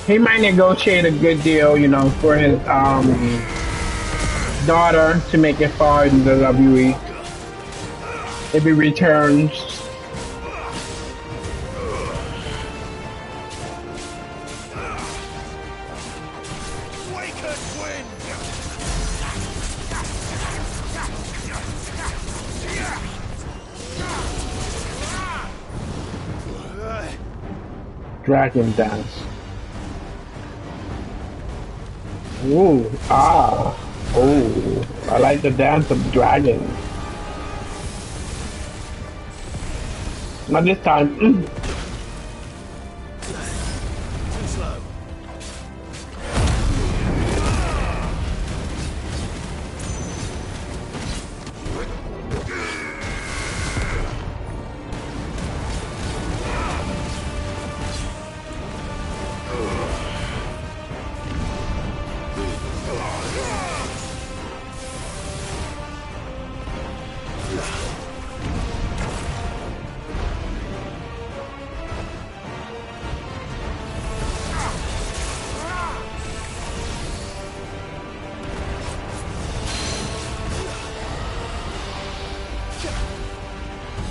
He might negotiate a good deal, you know, for his daughter to make it far in the WWE. If he returns. Dragon dance. Ooh, ah, oh, I like the dance of dragons. Not this time. Too slow.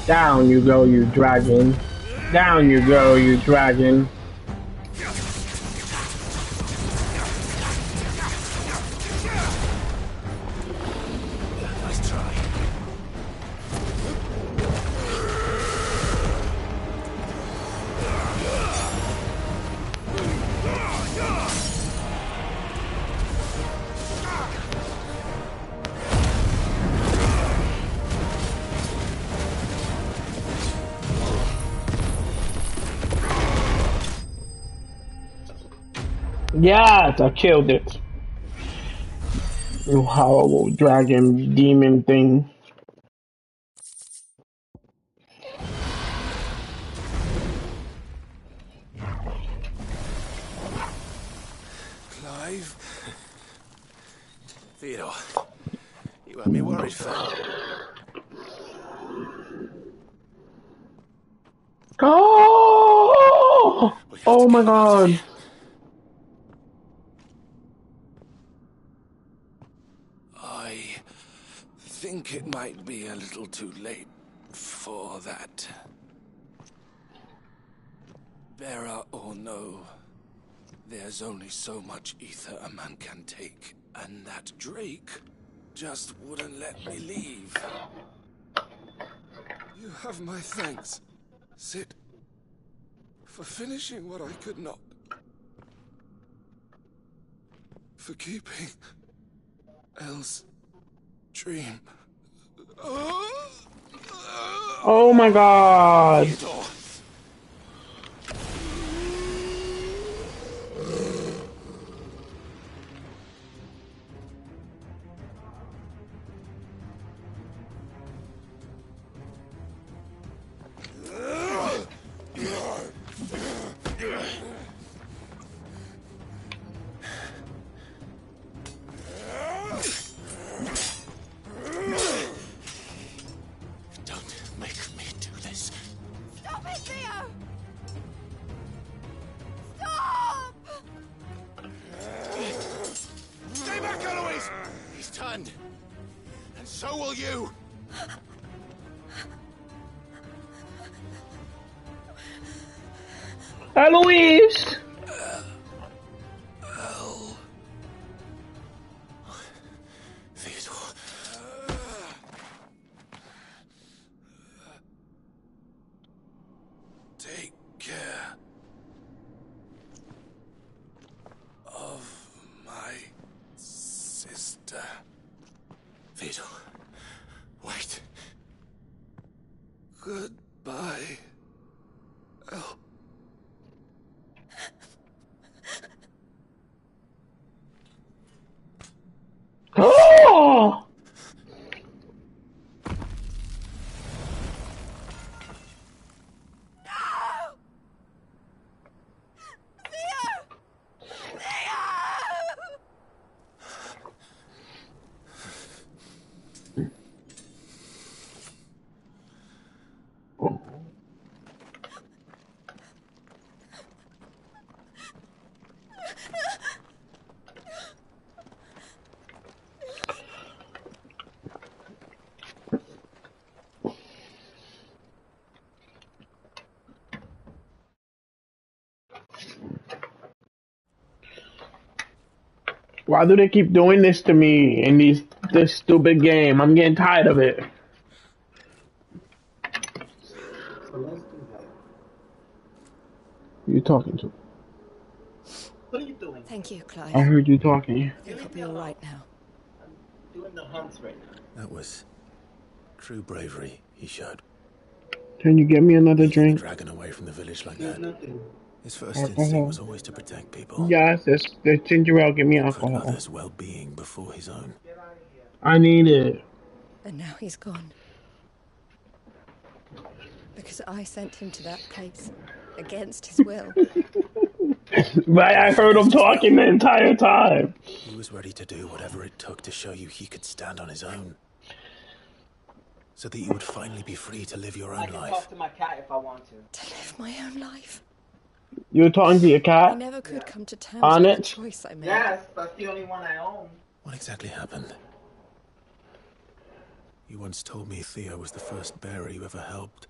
Down you go, you dragon. Down you go, you dragon. Nice try. Yes, I killed it. You horrible dragon demon thing. Clive? Theodore, you had me worried, fella. Oh! Oh my god. I think it might be a little too late for that. Bearer or no, there's only so much ether a man can take, and that Drake just wouldn't let me leave. You have my thanks, Sid, for finishing what I could not. For keeping Elle's dream. Oh my god. Stop it, Theo! Stop! Stay back, Eloise! He's turned. And so will you. Eloise! Theodore. Take care of my sister. Theodore, wait. Goodbye. Oh. Oh! Why do they keep doing this to me in this stupid game? I'm getting tired of it. Who you talking to? What are you doing? Thank you, Clive. I heard you talking. I think I'll be all right now. I'm doing the hunts right now. That was true bravery he showed. Can you get me another The drink? dragon away from the village like that. Nothing. His first Alcohol. instinct was always to protect people. Yes, the ginger ale. Give me Put alcohol. others' well-being before his own. I need it. And now he's gone. Because I sent him to that place. Against his will. But I heard him talking the entire time. He was ready to do whatever it took to show you he could stand on his own. So that you would finally be free to live your I own can life. talk to my cat if I want to. To live my own life. You were talking to your I cat? never could come to terms On with the it? choice I made. Yes, that's the only one I own. What exactly happened? You once told me Theo was the first bearer you ever helped.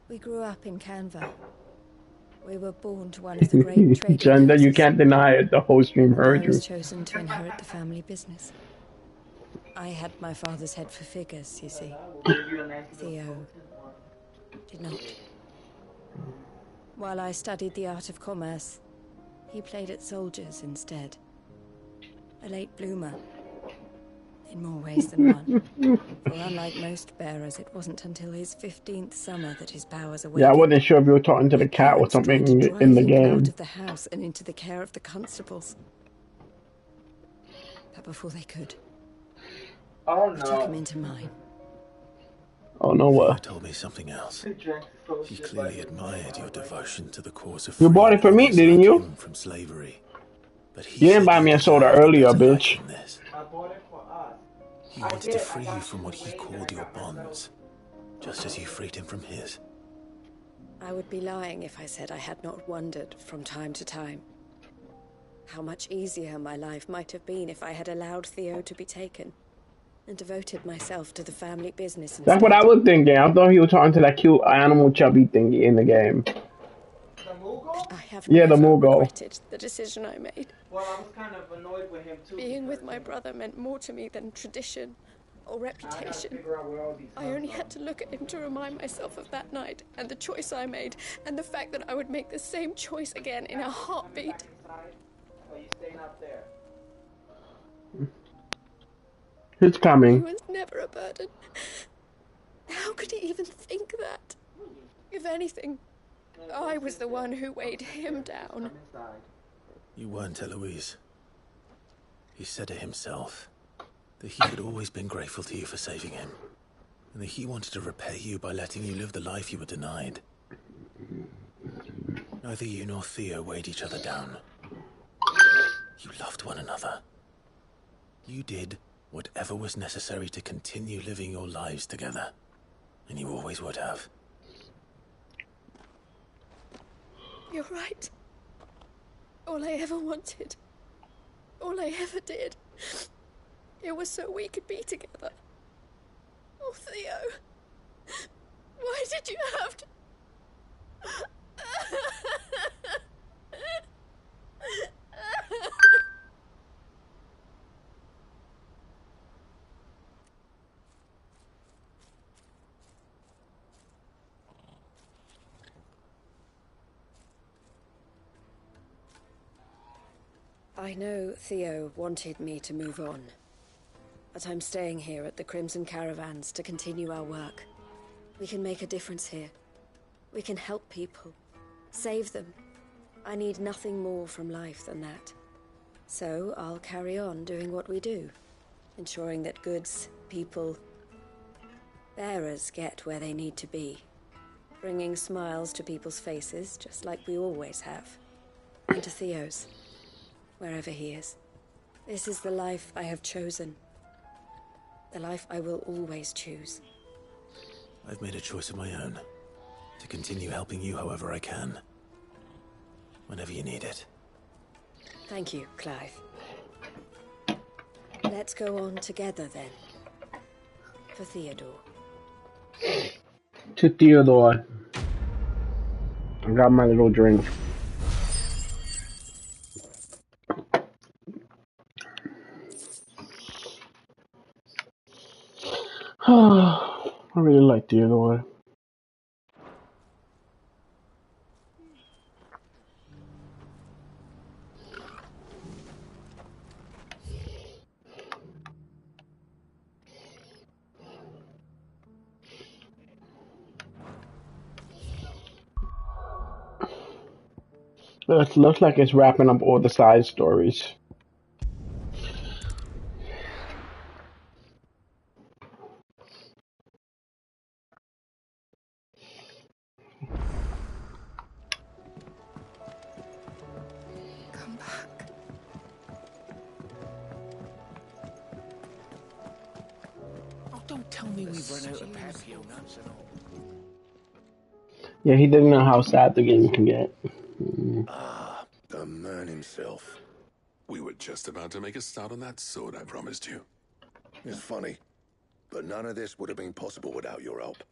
We grew up in Canva. We were born to one of the great trading Gender, you houses. can't deny it. The whole stream I heard you. was chosen to inherit the family business. I had my father's head for figures, you see. Theo did not. While I studied the art of commerce, he played at soldiers instead. A late bloomer. In more ways than one. For unlike most bearers, it wasn't until his 15th summer that his powers awakened. Yeah, I wasn't sure if you were talking to the cat or something in the Drive him game. out of the house and into the care of the constables. But before they could, Oh I took him no. into mine. Oh, no, Theo what? told me something else. He drank full He shit clearly like- admired your devotion to the cause of You bought it for me, freeing didn't others you? like him from slavery. But he You didn't said buy me a soda desired earlier, better life bitch. than this. I bought it for us. He wanted to free you from what he called your bonds, just as you freed him from his. I would be lying if I said I had not wondered from time to time how much easier my life might have been if I had allowed Theo to be taken and devoted myself to the family business instead. That's what I was thinking. I thought he was talking to that cute animal chubby thingy in the game. I have Yeah, the never Moogle. regretted the decision I made. Well, I was kind of annoyed with him too. Being with because, my brother meant more to me than tradition or I gotta reputation. figure out where all these I only had to look at him to remind myself of that night and the choice I made and the fact that I would make the same choice again in a heartbeat. Are you staying up there? Who's He coming? was never a burden. How could he even think that? If anything, I was the one who weighed him down. You weren't, Eloise. He said it himself, that he had always been grateful to you for saving him, and that he wanted to repay you by letting you live the life you were denied. Neither you nor Theo weighed each other down. You loved one another. You did Whatever was necessary to continue living your lives together. And you always would have. You're right. All I ever wanted, all I ever did, it was so we could be together. Oh, Theo. Why did you have to... I know Theo wanted me to move on, but I'm staying here at the Crimson Caravans to continue our work. We can make a difference here. We can help people, save them. I need nothing more from life than that. So I'll carry on doing what we do, ensuring that goods, people, bearers get where they need to be, bringing smiles to people's faces just like we always have, and to Theo's. Wherever he is. This is the life I have chosen. The life I will always choose. I've made a choice of my own. To continue helping you however I can. Whenever you need it. Thank you, Clive. Let's go on together then. For Theodore. To Theodore. I got my little drink. I really like Theodore. It looks like it's wrapping up all the side stories. Don't tell me we've run out of papio nuts and all. Yeah, he didn't know how sad the game can get. The man himself. We were just about to make a start on that sword I promised you. It's funny, but none of this would have been possible without your help.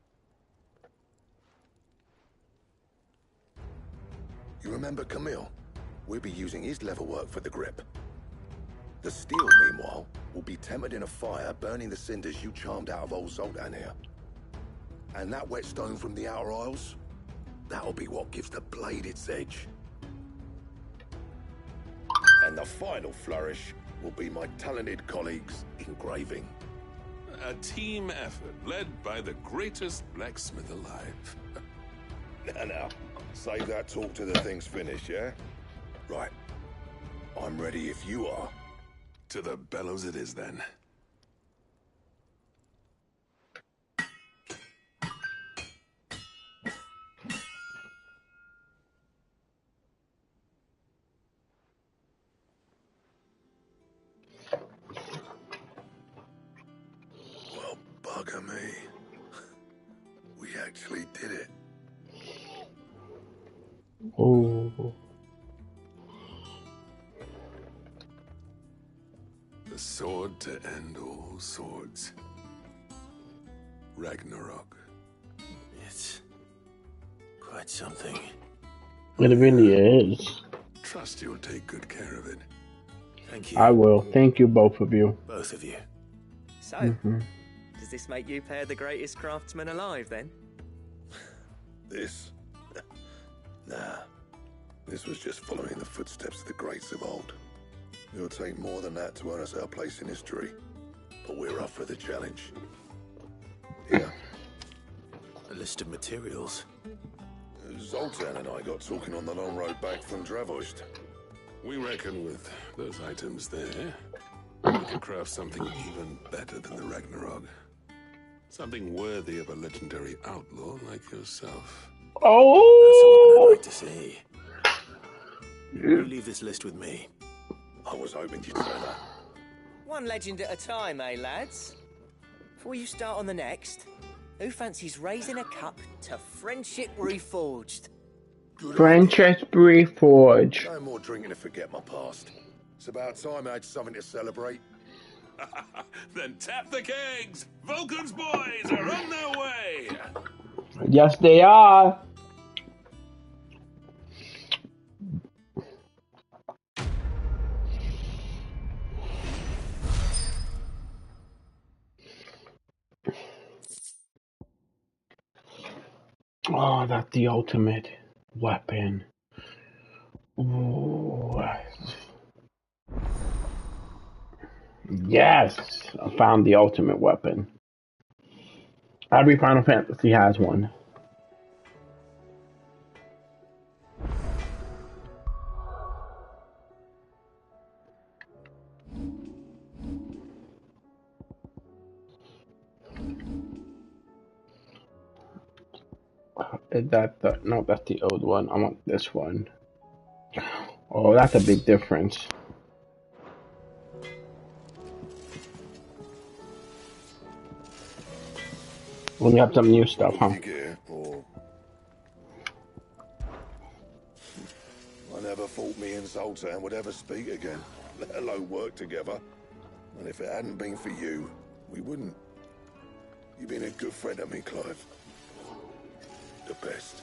You remember Camille? We'll be using his level work for the grip. The steel, meanwhile, will be tempered in a fire, burning the cinders you charmed out of old Zoltan here. And that whetstone from the Outer Isles, that'll be what gives the blade its edge. And the final flourish will be my talented colleagues' engraving. A team effort led by the greatest blacksmith alive. Now, save that talk till the thing's finished, yeah? Right. I'm ready if you are. To the bellows it is, then. Well, bugger me. We actually did it. Oh. The sword to end all swords. Ragnarok. It's quite something. It really is. Trust you'll take good care of it. Thank you. I will. Thank you, both of you. Both of you. So, does this make you pair the greatest craftsman alive, then? This? Nah. This was just following the footsteps of the greats of old. It'll take more than that to earn us our place in history. But we're up for the challenge. Here. A list of materials. Zoltan and I got talking on the long road back from Dravost. We reckon with those items there, we could craft something even better than the Ragnarok. Something worthy of a legendary outlaw like yourself. Oh! That's what I'd like to see. You leave this list with me. I was hoping you'd say that. One legend at a time, eh, lads? Before you start on the next, who fancies raising a cup to Friendship Reforged? Friendship Reforged. No more drinking to forget my past. It's about time I had something to celebrate. Then tap the kegs! Vulcan's boys are on their way! Yes, they are. Oh, that's the ultimate weapon. Ooh. Yes, I found the ultimate weapon. Every Final Fantasy has one. Is that the... No, that's the old one. I want this one. Oh, that's a big difference. When you have some new stuff, huh? I never thought me and Zoltan would ever speak again, let alone work together. And if it hadn't been for you, we wouldn't. You've been a good friend of me, Clive. The best.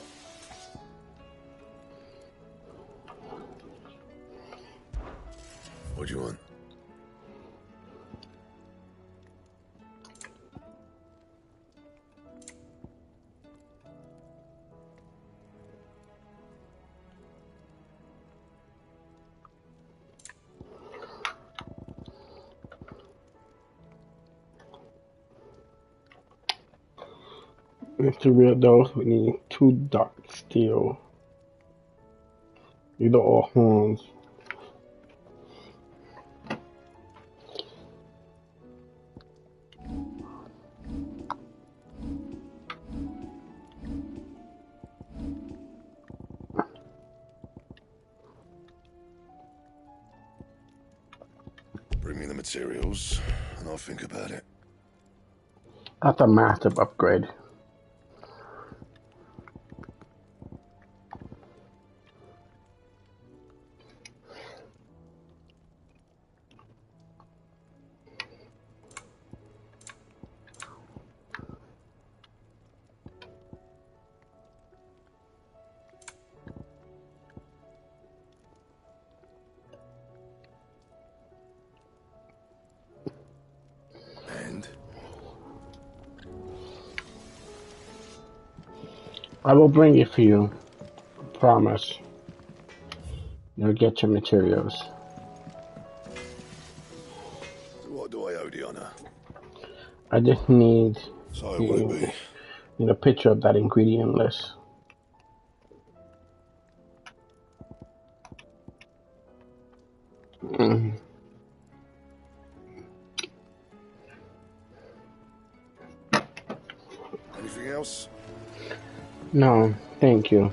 What do you want? To real those, we need 2 dark steel. These are all horns. Bring me the materials, and I'll think about it. That's a massive upgrade. I will bring it for you. Promise. You'll get your materials. So what do I owe the honor? I just need So it will be. need a picture of that ingredient list. Anything else? No, thank you.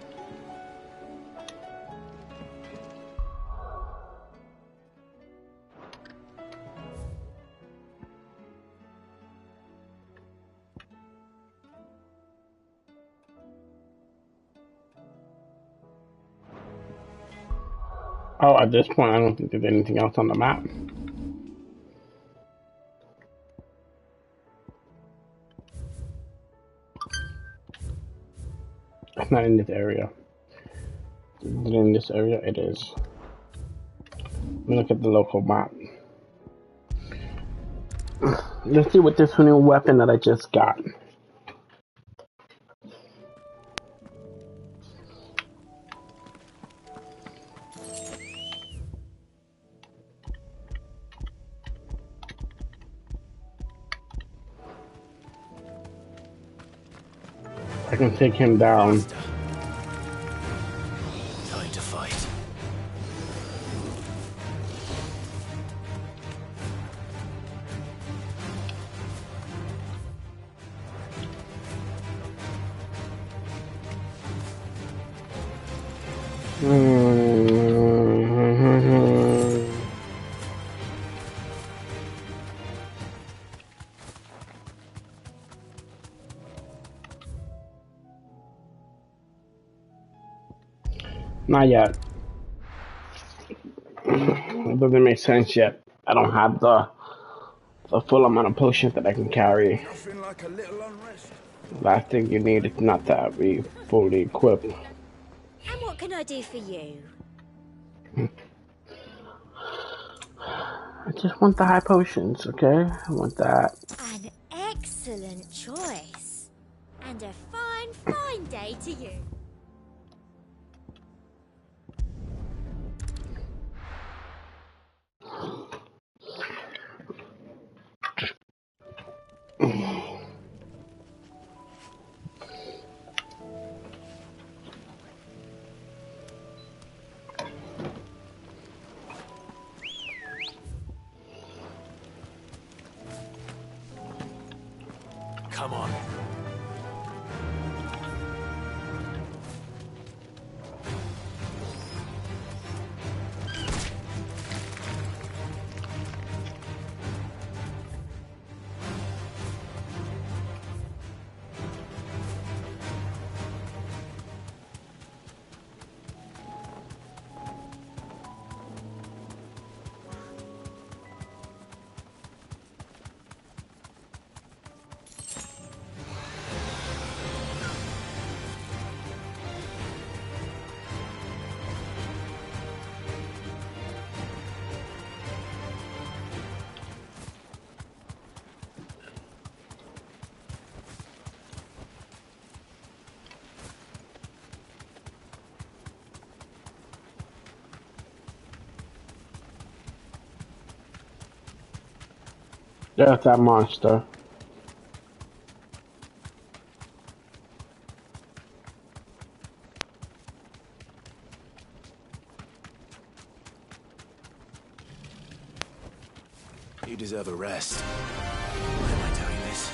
Oh, at this point, I don't think there's anything else on the map. It's not in this area. Is it in this area? It is. Let me look at the local map. Let's see what this new weapon that I just got. I can take him down. Time to fight. Not yet. It doesn't make sense yet. I don't have the full amount of potions that I can carry. Nothing like a little unrest. Last thing you need is not to be fully equipped. And what can I do for you? I just want the high potions, okay? I want that. An excellent choice. And a fine, fine day to you. Come on. There's that monster. You deserve a rest. Why am I doing this?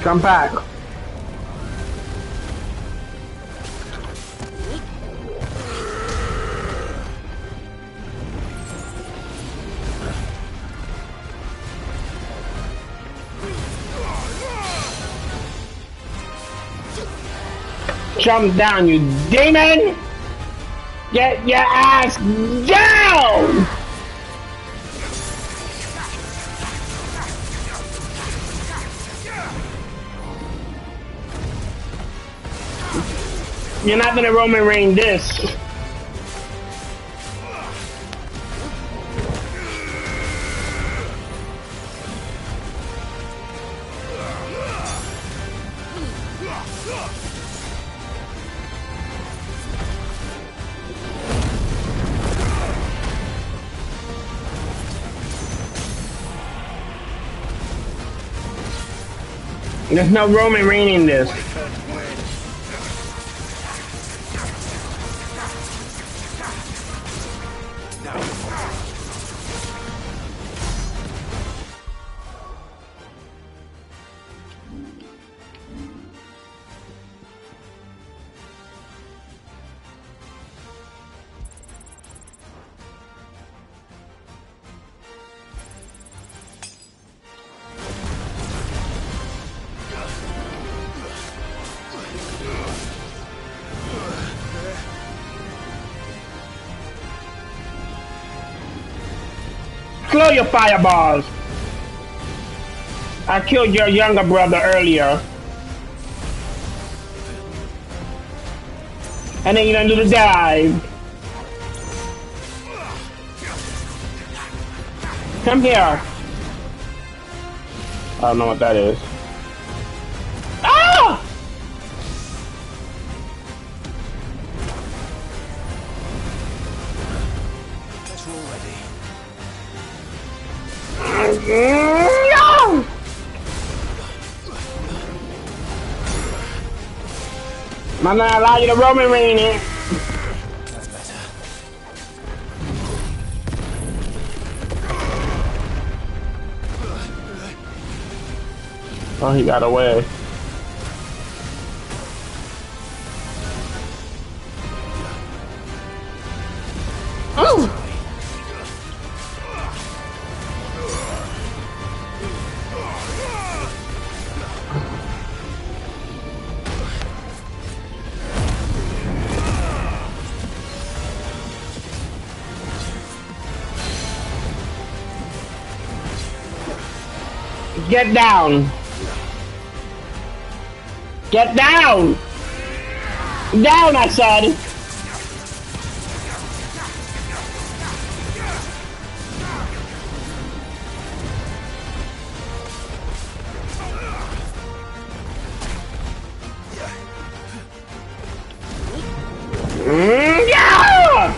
Come back. Jump down, you demon! Get your ass down! You're not gonna Roman reign this. There's no Roman reigning this. Slow your fireballs. I killed your younger brother earlier. And then you're gonna do the dive. Come here. I don't know what that is. Ah! I'm not allow you to Roman reign it. That's better. Oh, he got away. Oh! Get down! Get down! Down, I said! Yeah!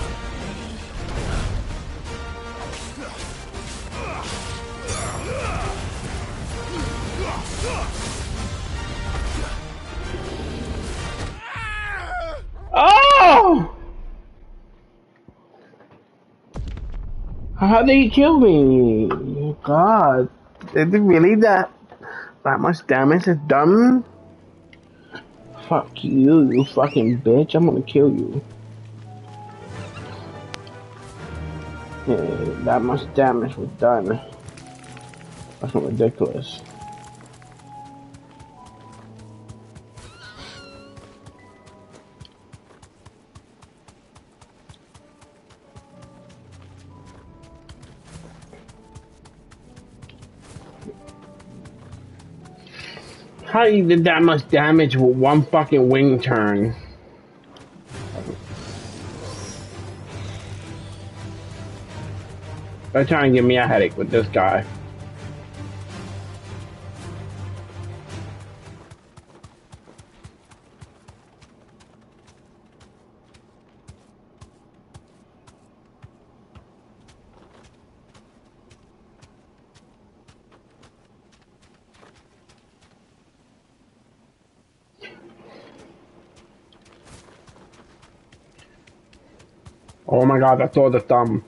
Oh! How did he kill me? God, did it really that much damage is done? Fuck you, you fucking bitch! I'm gonna kill you. Yeah, that much damage was done. That's not ridiculous. How you did that much damage with one fucking wing turn? They're trying to give me a headache with this guy. Oh my god, I saw the thumb.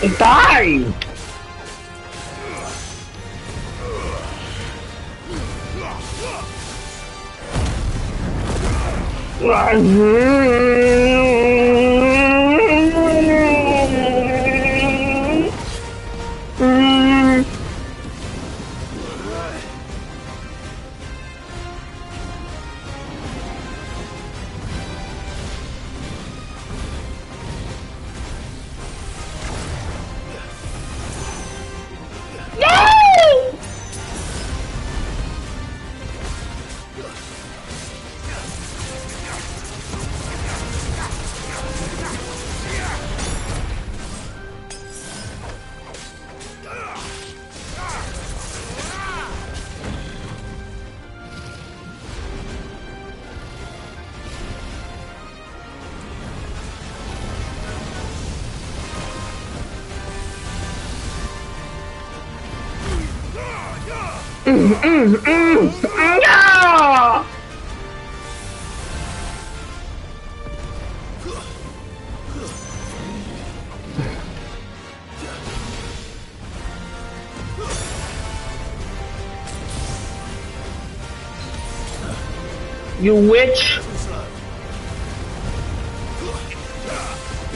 Die! Yeah! You witch!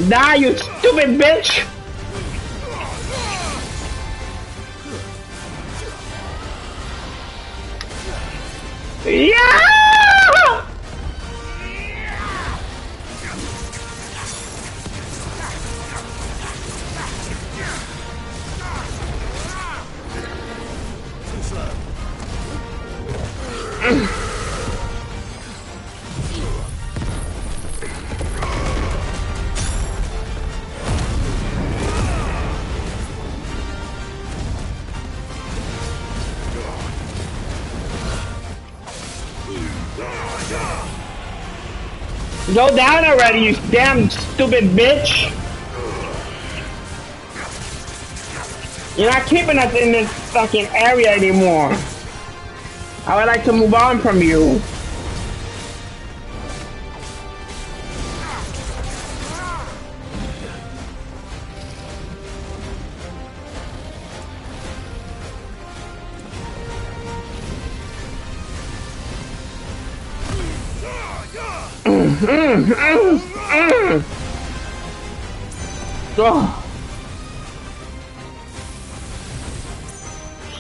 Die, you stupid bitch! Yeah! Go down already, you damn stupid bitch! You're not keeping us in this fucking area anymore. I would like to move on from you. Oh.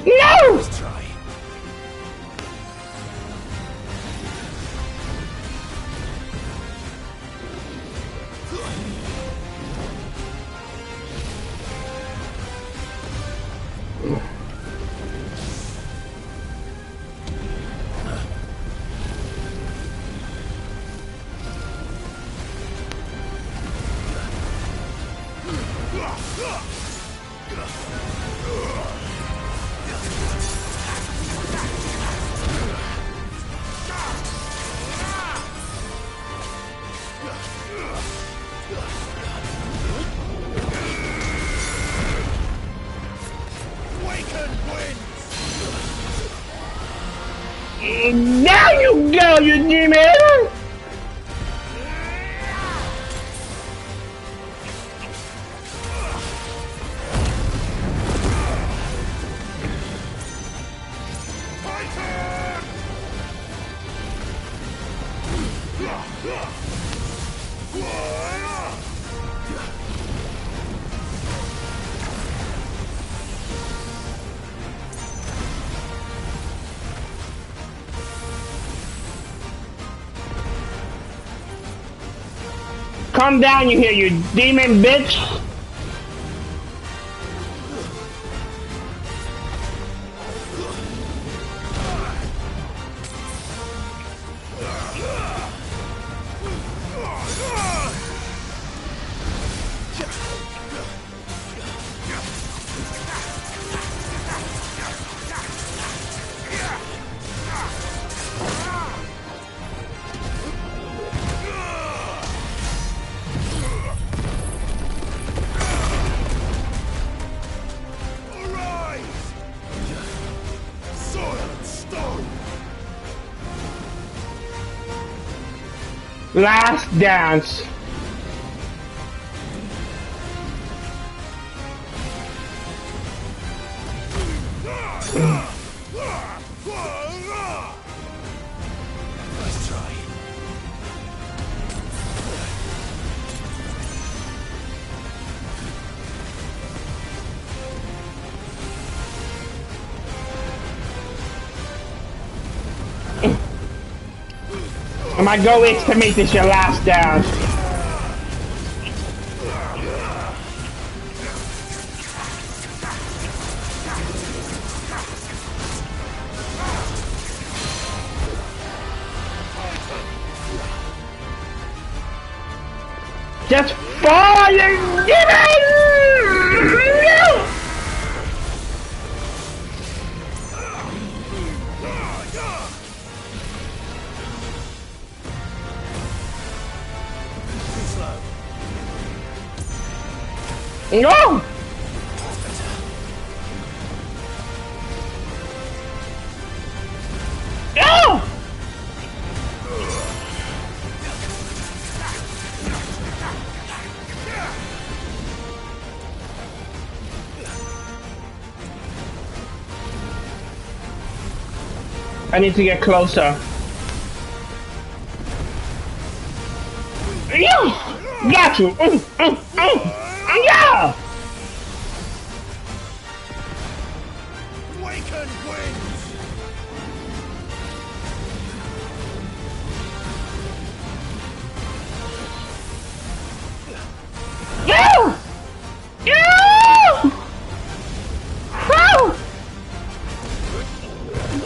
No! Let's try. Now you go, you demon! Calm down, you hear, you demon bitch! Last dance. My goal is to make this your last dance. Just fall and get it! No! No! I need to get closer. Yeah! Got you! Yeah! Waken winds! Yeah! Yeah! Woo!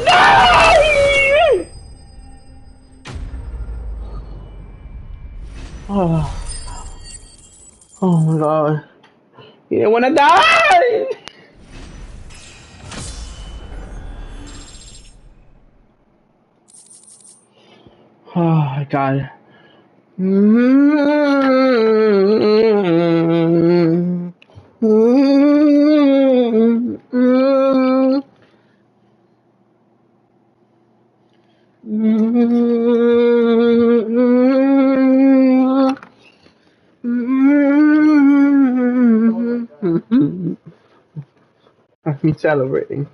No! Oh. Oh my god. You didn't want to die! Oh my god. That's me celebrating.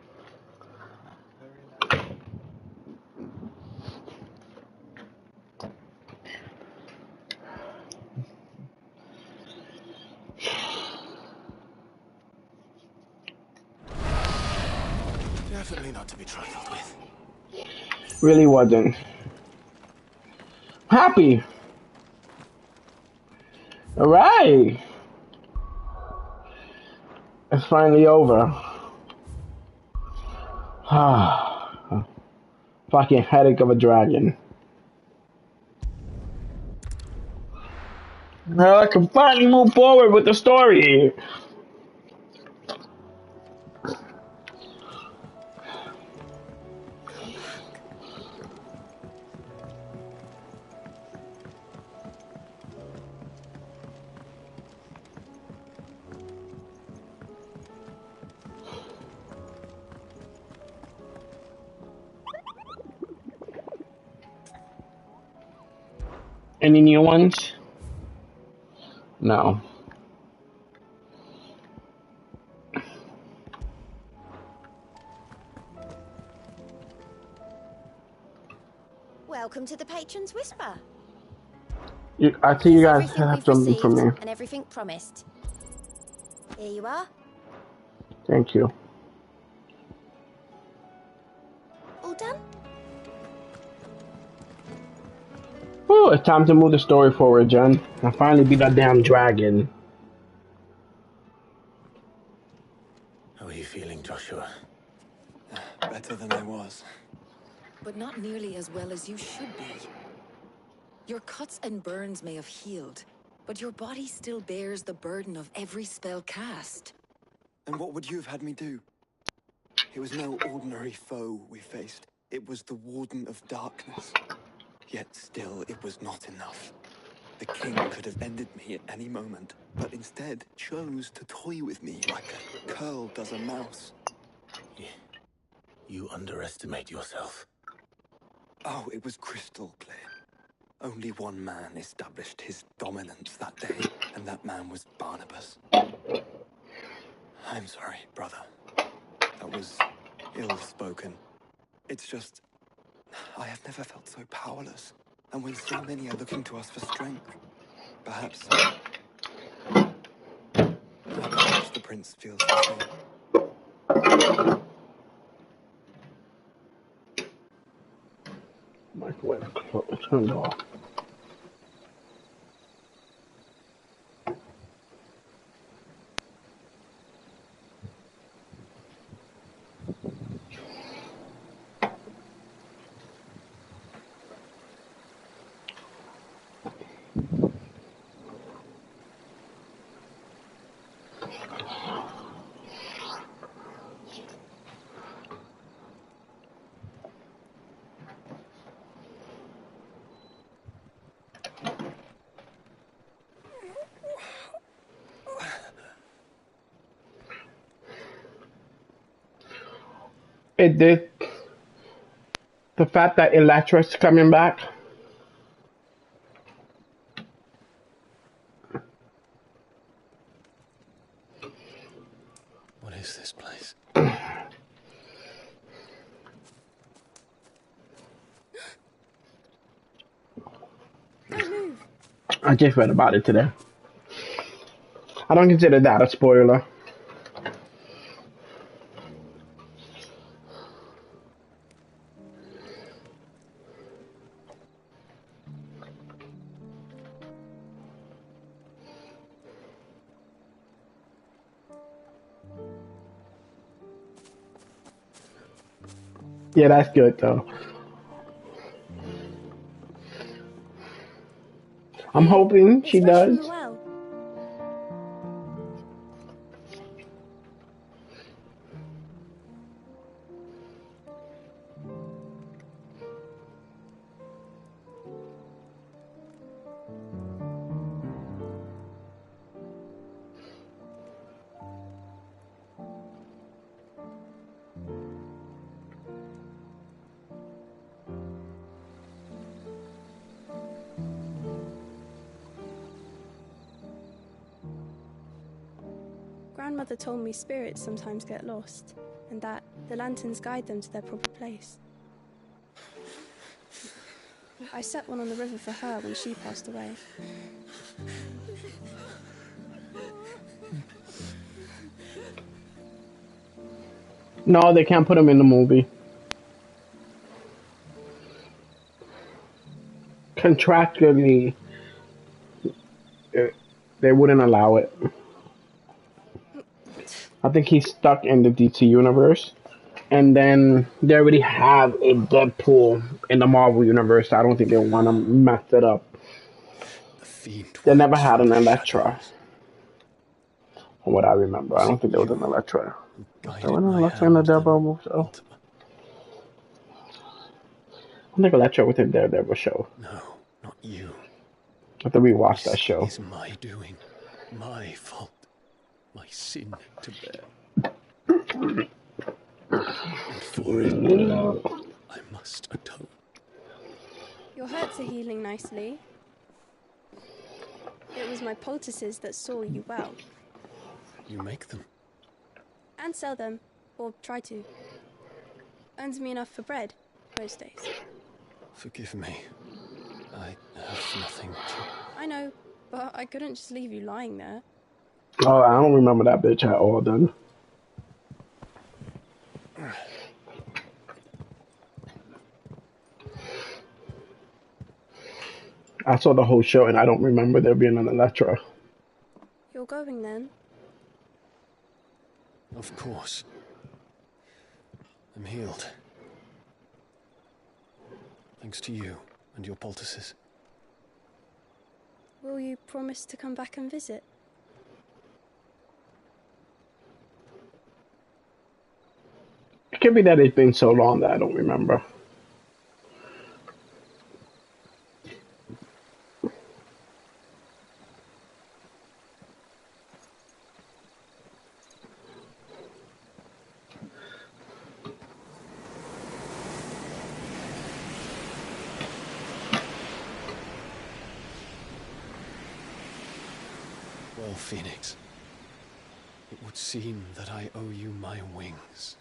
Definitely not to be trifled with. Really wasn't. Happy. Alright. It's finally over. Fucking headache of a dragon. Now I can finally move forward with the story. Any new ones? No. Welcome to the Patron's Whisper. I see you guys Everything have we've something for received me. and everything promised. Here you are. Thank you. All done? Oh, it's time to move the story forward, Jen. I finally beat that damn dragon. How are you feeling, Joshua? Better than I was. But not nearly as well as you should be. Your cuts and burns may have healed, but your body still bears the burden of every spell cast. And what would you have had me do? It was no ordinary foe we faced. It was the Warden of Darkness. Yet still, it was not enough. The king could have ended me at any moment, but instead chose to toy with me like a curl does a mouse. You underestimate yourself. Oh, it was crystal clear. Only one man established his dominance that day, and that man was Barnabas. I'm sorry, brother. That was ill-spoken. It's just, I have never felt so powerless. And when so many are looking to us for strength, perhaps the prince feels the same. My Wait, turn it off. It did. The fact that Electra's coming back. What is this place? Don't move. I just read about it today. I don't consider that a spoiler. Yeah, that's good though. I'm hoping she It's fresh from does. the well. Grandmother told me spirits sometimes get lost, and that the lanterns guide them to their proper place. I set one on the river for her when she passed away. No, they can't put him in the movie. Contractually, they wouldn't allow it. I think he's stuck in the DC universe. And then they already have a Deadpool in the Marvel universe. So I don't think they want to mess it up. They never had an Elektra. From what I remember. I don't think there was an Elektra. There was an Elektra in the Daredevil show. I think Elektra was in Daredevil show. No, not you. I have to rewatch that show. It's my doing. My fault. My sin to bear. And for it, I must atone. Your hurts are healing nicely. It was my poultices that saw you well. You make them. And sell them, or try to. Earns me enough for bread, most days. Forgive me. I have nothing to... I know, but I couldn't just leave you lying there. Oh, I don't remember that bitch at all then. I saw the whole show and I don't remember there being an Elektra. You're going then? Of course. I'm healed. Thanks to you and your poultices. Will you promise to come back and visit? It could be that it's been so long that I don't remember. Well, Phoenix, it would seem that I owe you my wings.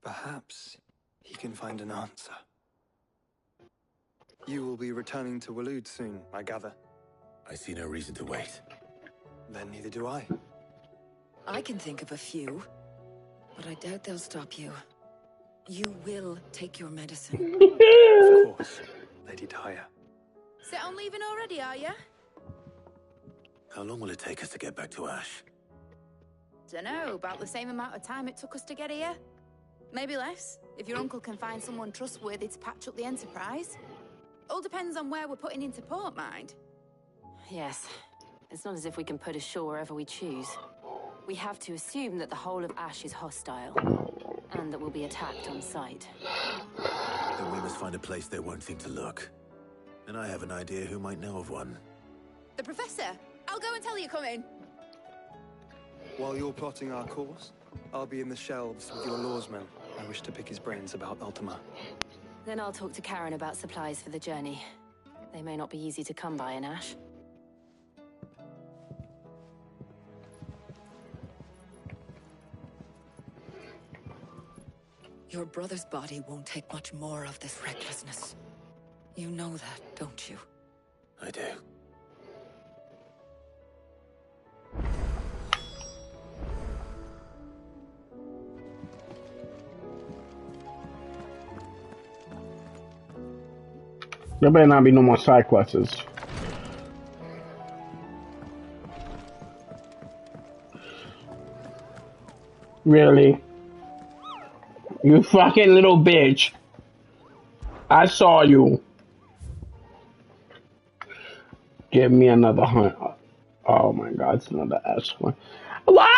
Perhaps he can find an answer. You will be returning to Waloed soon, I gather. I see no reason to wait. Then neither do I. I can think of a few, but I doubt they'll stop you. You will take your medicine. Of course, Lady Daya. Set on leaving already, are you? How long will it take us to get back to Ash? Dunno, about the same amount of time it took us to get here. Maybe less, if your uncle can find someone trustworthy to patch up the Enterprise. All depends on where we're putting into port, mind. Yes. It's not as if we can put ashore wherever we choose. We have to assume that the whole of Ash is hostile, and that we'll be attacked on sight. Then we must find a place they won't think to look. And I have an idea who might know of one. The Professor! I'll go and tell you coming. While you're plotting our course, I'll be in the shelves with your lawsman. I wish to pick his brains about Ultima. Then I'll talk to Karen about supplies for the journey. They may not be easy to come by in Ash. Your brother's body won't take much more of this recklessness. You know that, don't you? I do. There better not be no more side quests. Really? You fucking little bitch. I saw you. Give me another hunt. Oh my god, it's another S one. Why?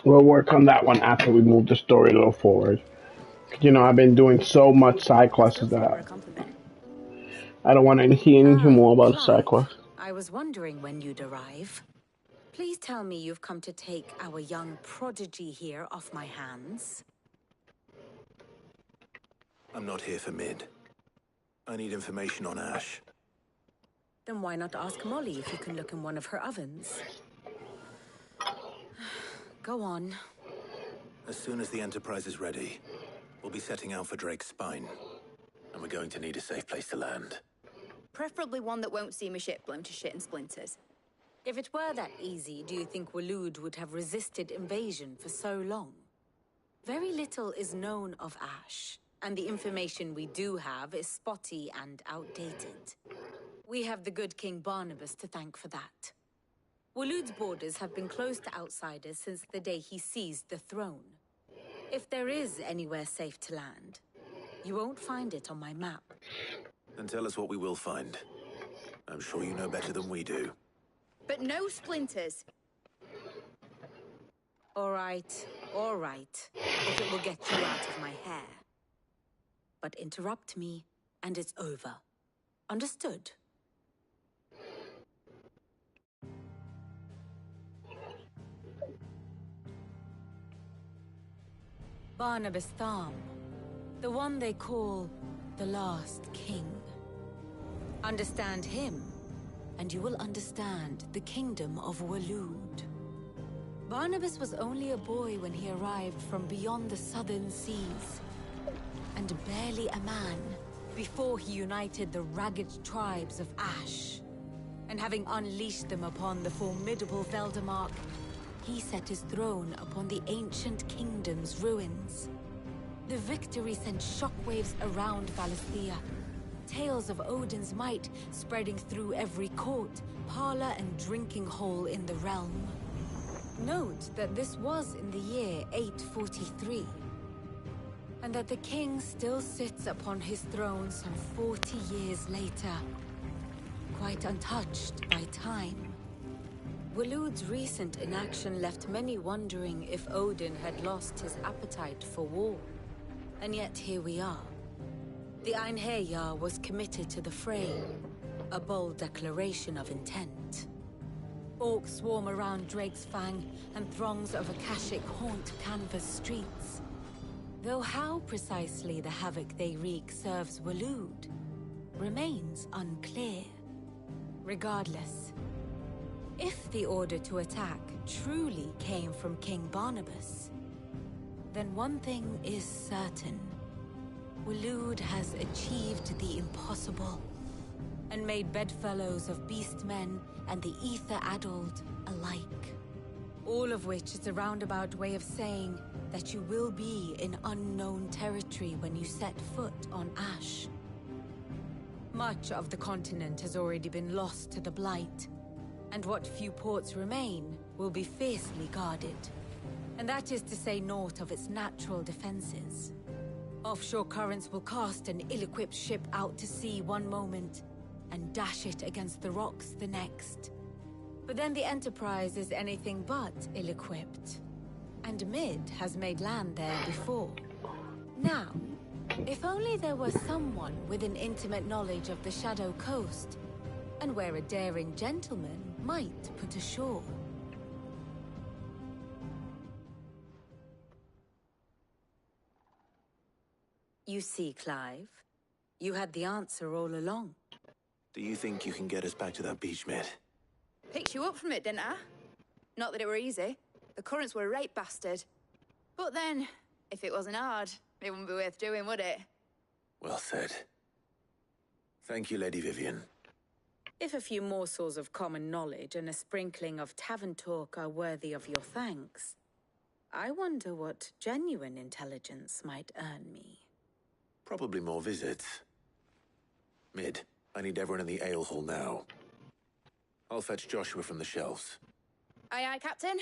We'll work on that one after we move the story a little forward. You know, I've been doing so much side quests that I don't want to hear anything more about the side quests. I was wondering when you'd arrive. Please tell me you've come to take our young prodigy here off my hands. I'm not here for Mid. I need information on Ash. Then why not ask Molly if you can look in one of her ovens? Go on. As soon as the Enterprise is ready, we'll be setting out for Drake's Spine. And we're going to need a safe place to land. Preferably one that won't see my ship blown to shit and splinters. If it were that easy, do you think Waloed would have resisted invasion for so long? Very little is known of Ash, and the information we do have is spotty and outdated. We have the good King Barnabas to thank for that. Waloed's borders have been closed to outsiders since the day he seized the throne. If there is anywhere safe to land, you won't find it on my map. Then tell us what we will find. I'm sure you know better than we do. But no splinters. All right. If it will get you out of my hair. But interrupt me, and it's over. Understood? Barnabas Thom, the one they call the Last King. Understand him, and you will understand the kingdom of Waloed. Barnabas was only a boy when he arrived from beyond the southern seas, and barely a man before he united the ragged tribes of Ash. And having unleashed them upon the formidable Veldemark, he set his throne upon the ancient kingdom's ruins. The victory sent shockwaves around Valisthea, tales of Odin's might spreading through every court, parlor, and drinking hole in the realm. Note that this was in the year 843, and that the king still sits upon his throne some 40 years later, quite untouched by time. Waloed's recent inaction left many wondering if Odin had lost his appetite for war. And yet here we are. The Einherjar was committed to the fray, a bold declaration of intent. Orcs swarm around Drake's Fang, and throngs of Akashic haunt Canvas streets. Though how precisely the havoc they wreak serves Waloed remains unclear. Regardless, if the order to attack truly came from King Barnabas, then one thing is certain. Waloed has achieved the impossible, and made bedfellows of beastmen and the ether-addled alike. All of which is a roundabout way of saying that you will be in unknown territory when you set foot on Ash. Much of the continent has already been lost to the Blight, and what few ports remain will be fiercely guarded. And that is to say naught of its natural defenses. Offshore currents will cast an ill-equipped ship out to sea one moment, and dash it against the rocks the next. But then the Enterprise is anything but ill-equipped, and Mid has made land there before. Now, if only there were someone with an intimate knowledge of the Shadow Coast, and where a daring gentleman might put ashore. You see, Clive, you had the answer all along. Do you think you can get us back to that beach, Mid? Picked you up from it, didn't I? Not that it were easy. The currents were a right bastard. But then, if it wasn't hard, it wouldn't be worth doing, would it? Well said. Thank you, Lady Vivian. If a few morsels of common knowledge and a sprinkling of tavern talk are worthy of your thanks, I wonder what genuine intelligence might earn me. Probably more visits. Mid, I need everyone in the ale hall now. I'll fetch Joshua from the shelves. Aye, aye, Captain.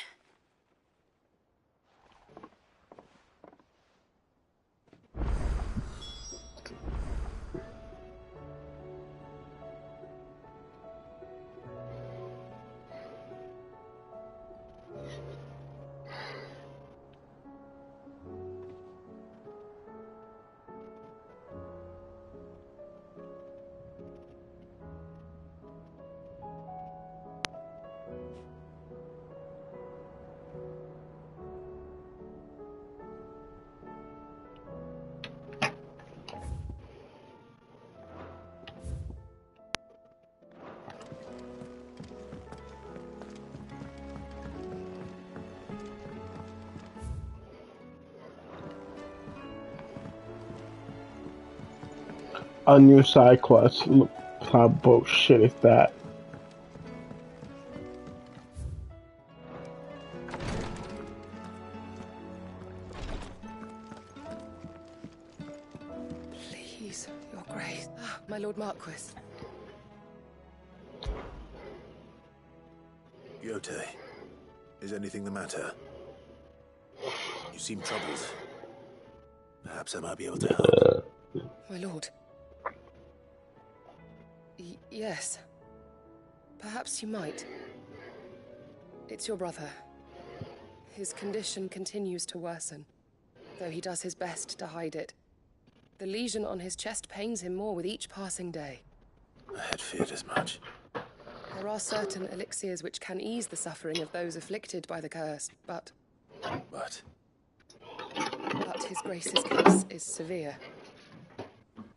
A new side quest. Look how bullshit is that. Please, Your Grace. Ah, my Lord Marquis. Yote, is anything the matter? You seem troubled. Perhaps I might be able to help. My lord. Yes. Perhaps you might. It's your brother. His condition continues to worsen, though he does his best to hide it. The lesion on his chest pains him more with each passing day. I had feared as much. There are certain elixirs which can ease the suffering of those afflicted by the curse, but His Grace's case is severe.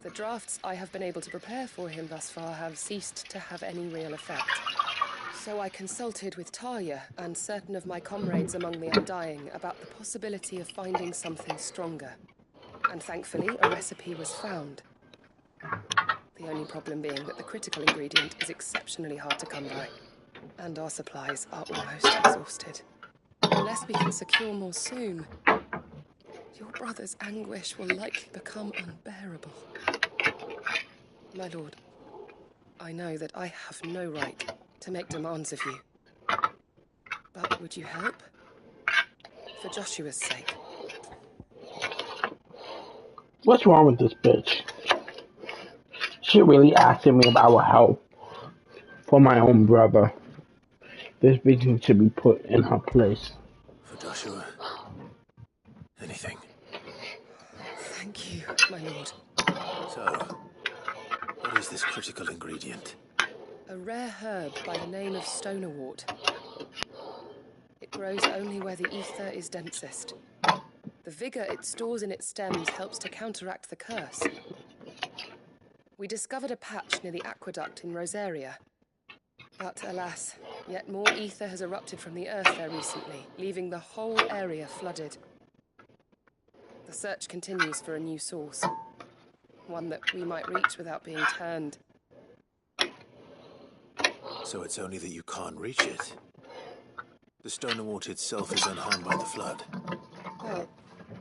The drafts I have been able to prepare for him thus far have ceased to have any real effect. So I consulted with Talia and certain of my comrades among the Undying about the possibility of finding something stronger. And thankfully, a recipe was found. The only problem being that the critical ingredient is exceptionally hard to come by. And our supplies are almost exhausted. Unless we can secure more soon, your brother's anguish will likely become unbearable. My lord, I know that I have no right to make demands of you. But would you help? For Joshua's sake. What's wrong with this bitch? She really asking me if I will help for my own brother. This bitch should be put in her place. For Joshua. Anything. Thank you, my lord. So, what is this critical ingredient? A rare herb by the name of stonerwort. It grows only where the ether is densest. The vigor it stores in its stems helps to counteract the curse. We discovered a patch near the aqueduct in Rosaria. But alas, yet more ether has erupted from the earth there recently, leaving the whole area flooded. The search continues for a new source. One that we might reach without being turned. So it's only that you can't reach it. The Stonerwort itself is unharmed by the flood. Well,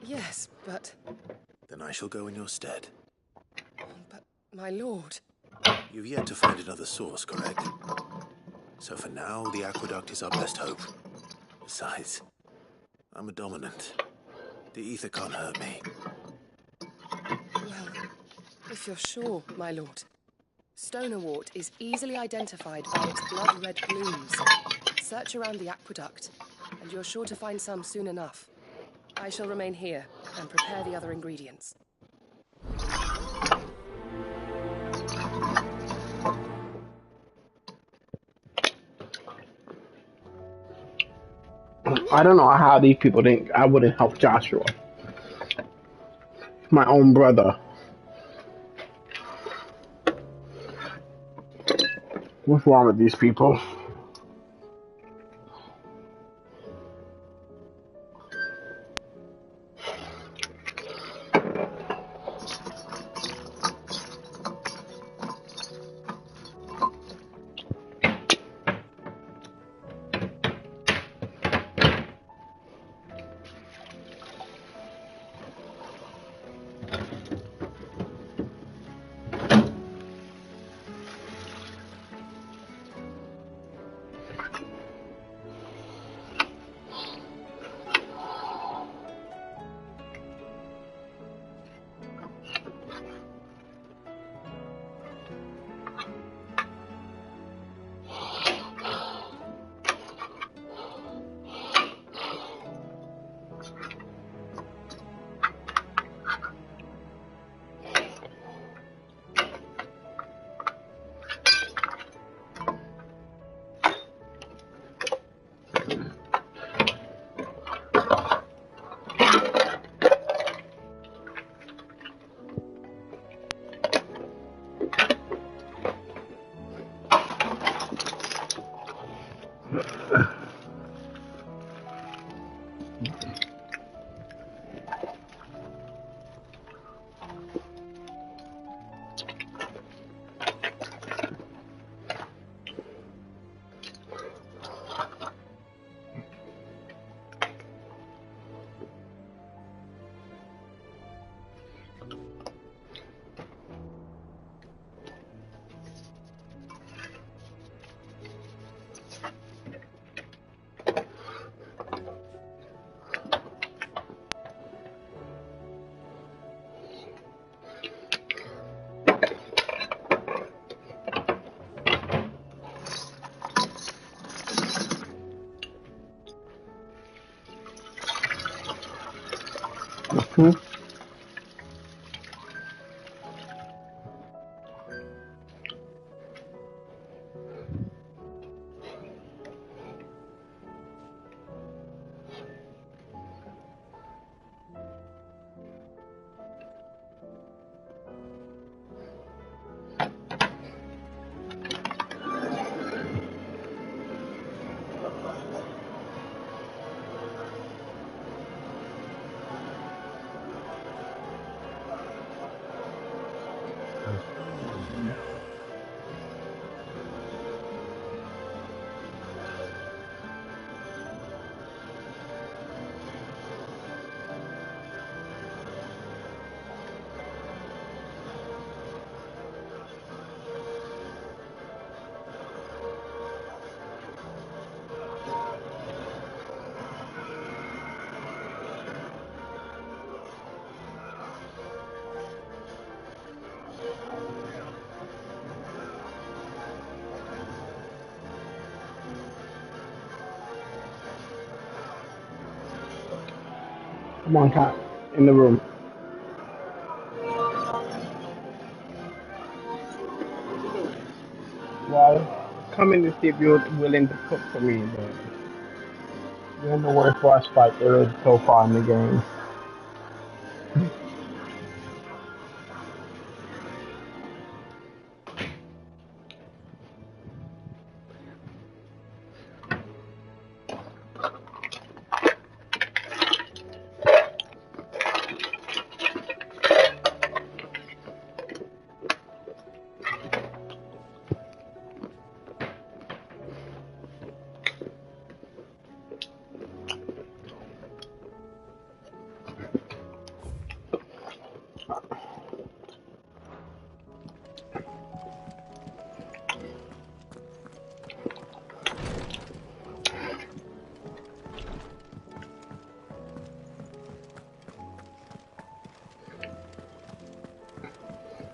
yes, but... Then I shall go in your stead. But, my lord... You've yet to find another source, correct? So for now, the aqueduct is our best hope. Besides, I'm a dominant. The ether can't hurt me. Well, if you're sure, my lord. Stonerwort is easily identified by its blood-red blooms. Search around the aqueduct, and you're sure to find some soon enough. I shall remain here and prepare the other ingredients. I don't know how these people think I wouldn't help Joshua. My own brother. What's wrong with these people? Hmm? Come on, cat. In the room. Well, coming to see if you're willing to cook for me, but you're in the worst boss fight there is so far in the game.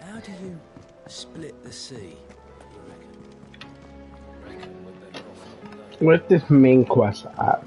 How do you split the sea? Where's this main quest at?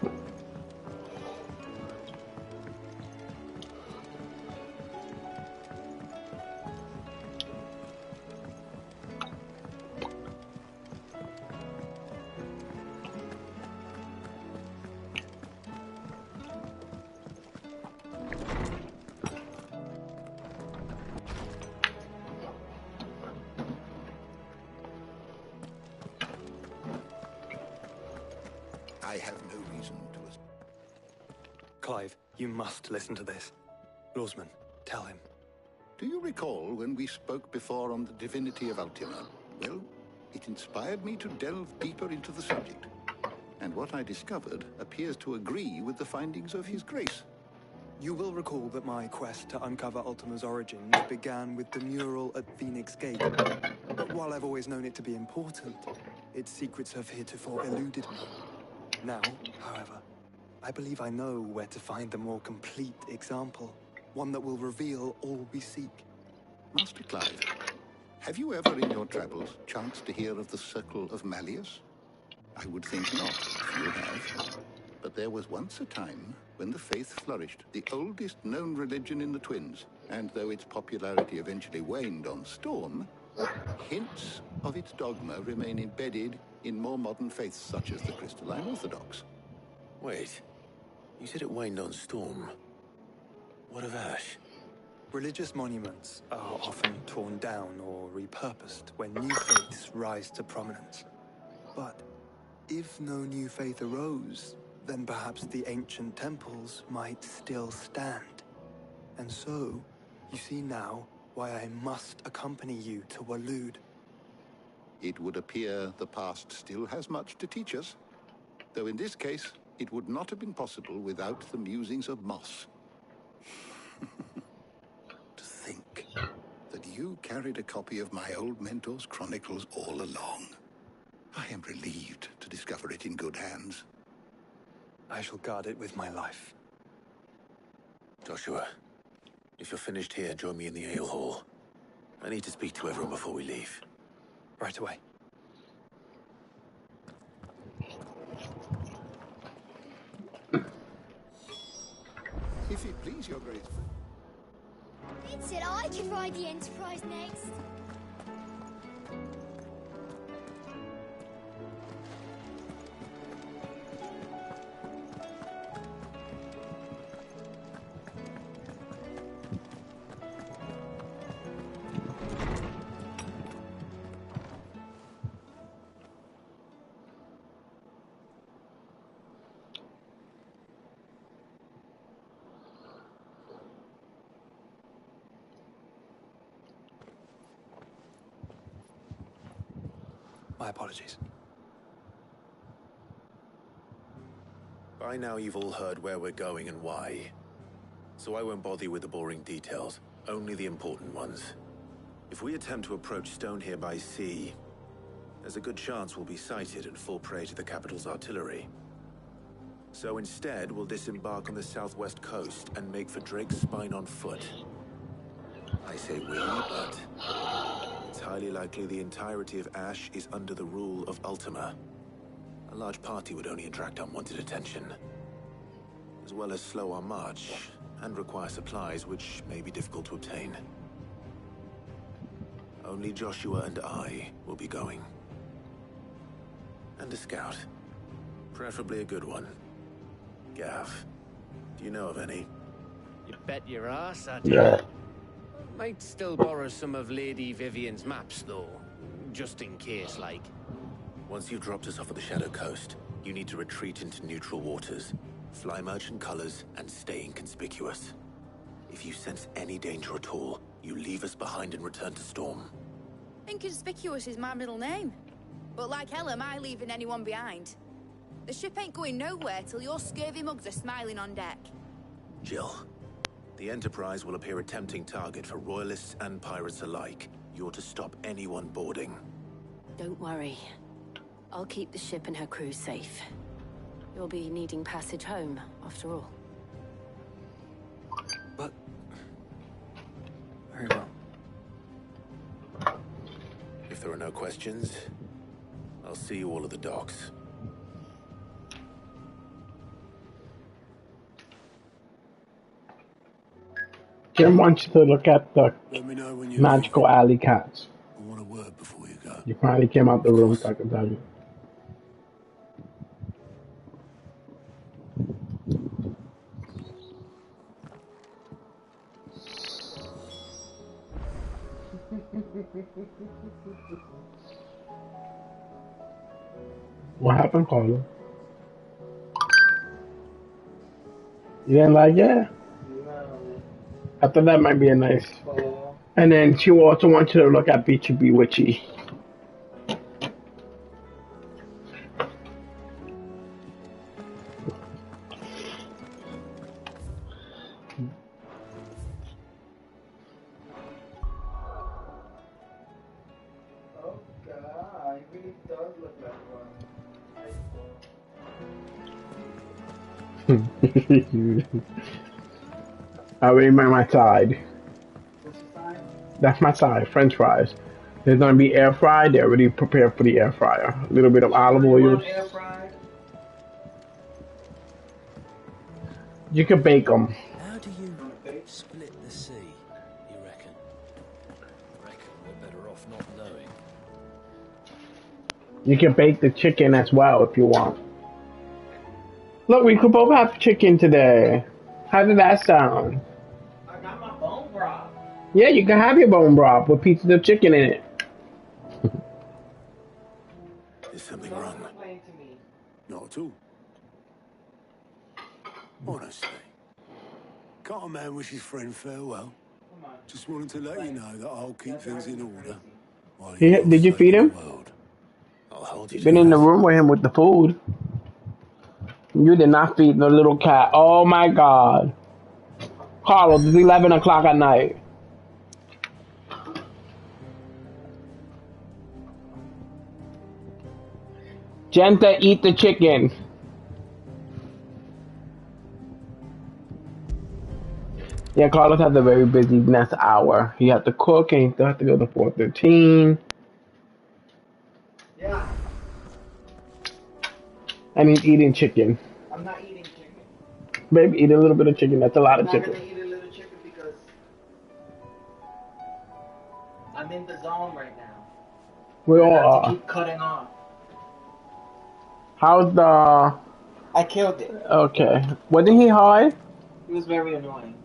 I have no reason to... Clive, you must listen to this. Lawsman, tell him. Do you recall when we spoke before on the divinity of Ultima? Well, it inspired me to delve deeper into the subject. And what I discovered appears to agree with the findings of His Grace. You will recall that my quest to uncover Ultima's origins began with the mural at Phoenix Gate. But while I've always known it to be important, its secrets have heretofore eluded me. Now, however, I believe I know where to find the more complete example, one that will reveal all we seek. Master Clive, have you ever in your travels chanced to hear of the Circle of Malleus? I would think not, if you have. But there was once a time when the faith flourished, the oldest known religion in the Twins, and though its popularity eventually waned on Storm, hints of its dogma remain embedded in more modern faiths such as the Crystalline Orthodox. Wait, you said it waned on Storm. What of Ash? Religious monuments are often torn down or repurposed when new faiths rise to prominence. But if no new faith arose, then perhaps the ancient temples might still stand. And so, you see now why I must accompany you to Waloed. It would appear the past still has much to teach us, though in this case, it would not have been possible without the musings of Moss. To think that you carried a copy of my old mentor's chronicles all along. I am relieved to discover it in good hands. I shall guard it with my life. Joshua, if you're finished here, join me in the ale hall. I need to speak to everyone before we leave. Right away. If it please your grace. It said I could ride the Enterprise next. My apologies. By now you've all heard where we're going and why. So I won't bother you with the boring details, only the important ones. If we attempt to approach Stonehere by sea, there's a good chance we'll be sighted and fall prey to the capital's artillery. So instead, we'll disembark on the southwest coast and make for Drake's Spine on foot. I say we, but it's highly likely the entirety of Ash is under the rule of Ultima. A large party would only attract unwanted attention, as well as slow our march and require supplies which may be difficult to obtain. Only Joshua and I will be going. And a scout. Preferably a good one. Gav, do you know of any? You bet your ass I do. Yeah. Might still borrow some of Lady Vivian's maps, though. Just in case, like. Once you've dropped us off at the Shadow Coast, you need to retreat into neutral waters, fly merchant colors, and stay inconspicuous. If you sense any danger at all, you leave us behind and return to Storm. Inconspicuous is my middle name. But like hell am I leaving anyone behind. The ship ain't going nowhere till your scurvy mugs are smiling on deck. Jill, the Enterprise will appear a tempting target for royalists and pirates alike. You're to stop anyone boarding. Don't worry. I'll keep the ship and her crew safe. You'll be needing passage home, after all. But... very well. If there are no questions, I'll see you all at the docks. Jim wants you to look at the magical alley cats. I want a word before you go. You finally came out the room, so I can tell you. What happened, Carla? You didn't like it? I thought that might be a nice. And then she also wants you to look at Beachy Be Witchy. I remember my side. That's my side, French fries. They're gonna be air fried. They're already prepared for the air fryer. A little bit of olive oil. You can bake them. How do you split the sea, you reckon? Reckon we're better off not knowing. You can bake the chicken as well if you want. Look, we could both have chicken today. How did that sound? I got my bone broth. Yeah, you can have your bone broth with pieces of chicken in it. Is something wrong? Not at all. Honestly. Can't a man wish his friend farewell? Just wanted to let you know that I'll keep things in order. Did you feed him? I'll hold you. Been in the room with him with the food. You did not feed the little cat. Oh my God. Carlos, it's 11 o'clock at night. Genta, eat the chicken. Yeah, Carlos has a very busy next hour. He has to cook and he still has to go to 413. Yeah. And he's eating chicken. I'm not eating chicken. Baby, eat a little bit of chicken. That's a lot of chicken. I'm not gonna eat a little chicken because I'm in the zone right now. We all I have to are. keep cutting off. How's the... I killed it. Okay. Wasn't he hard? He was very annoying.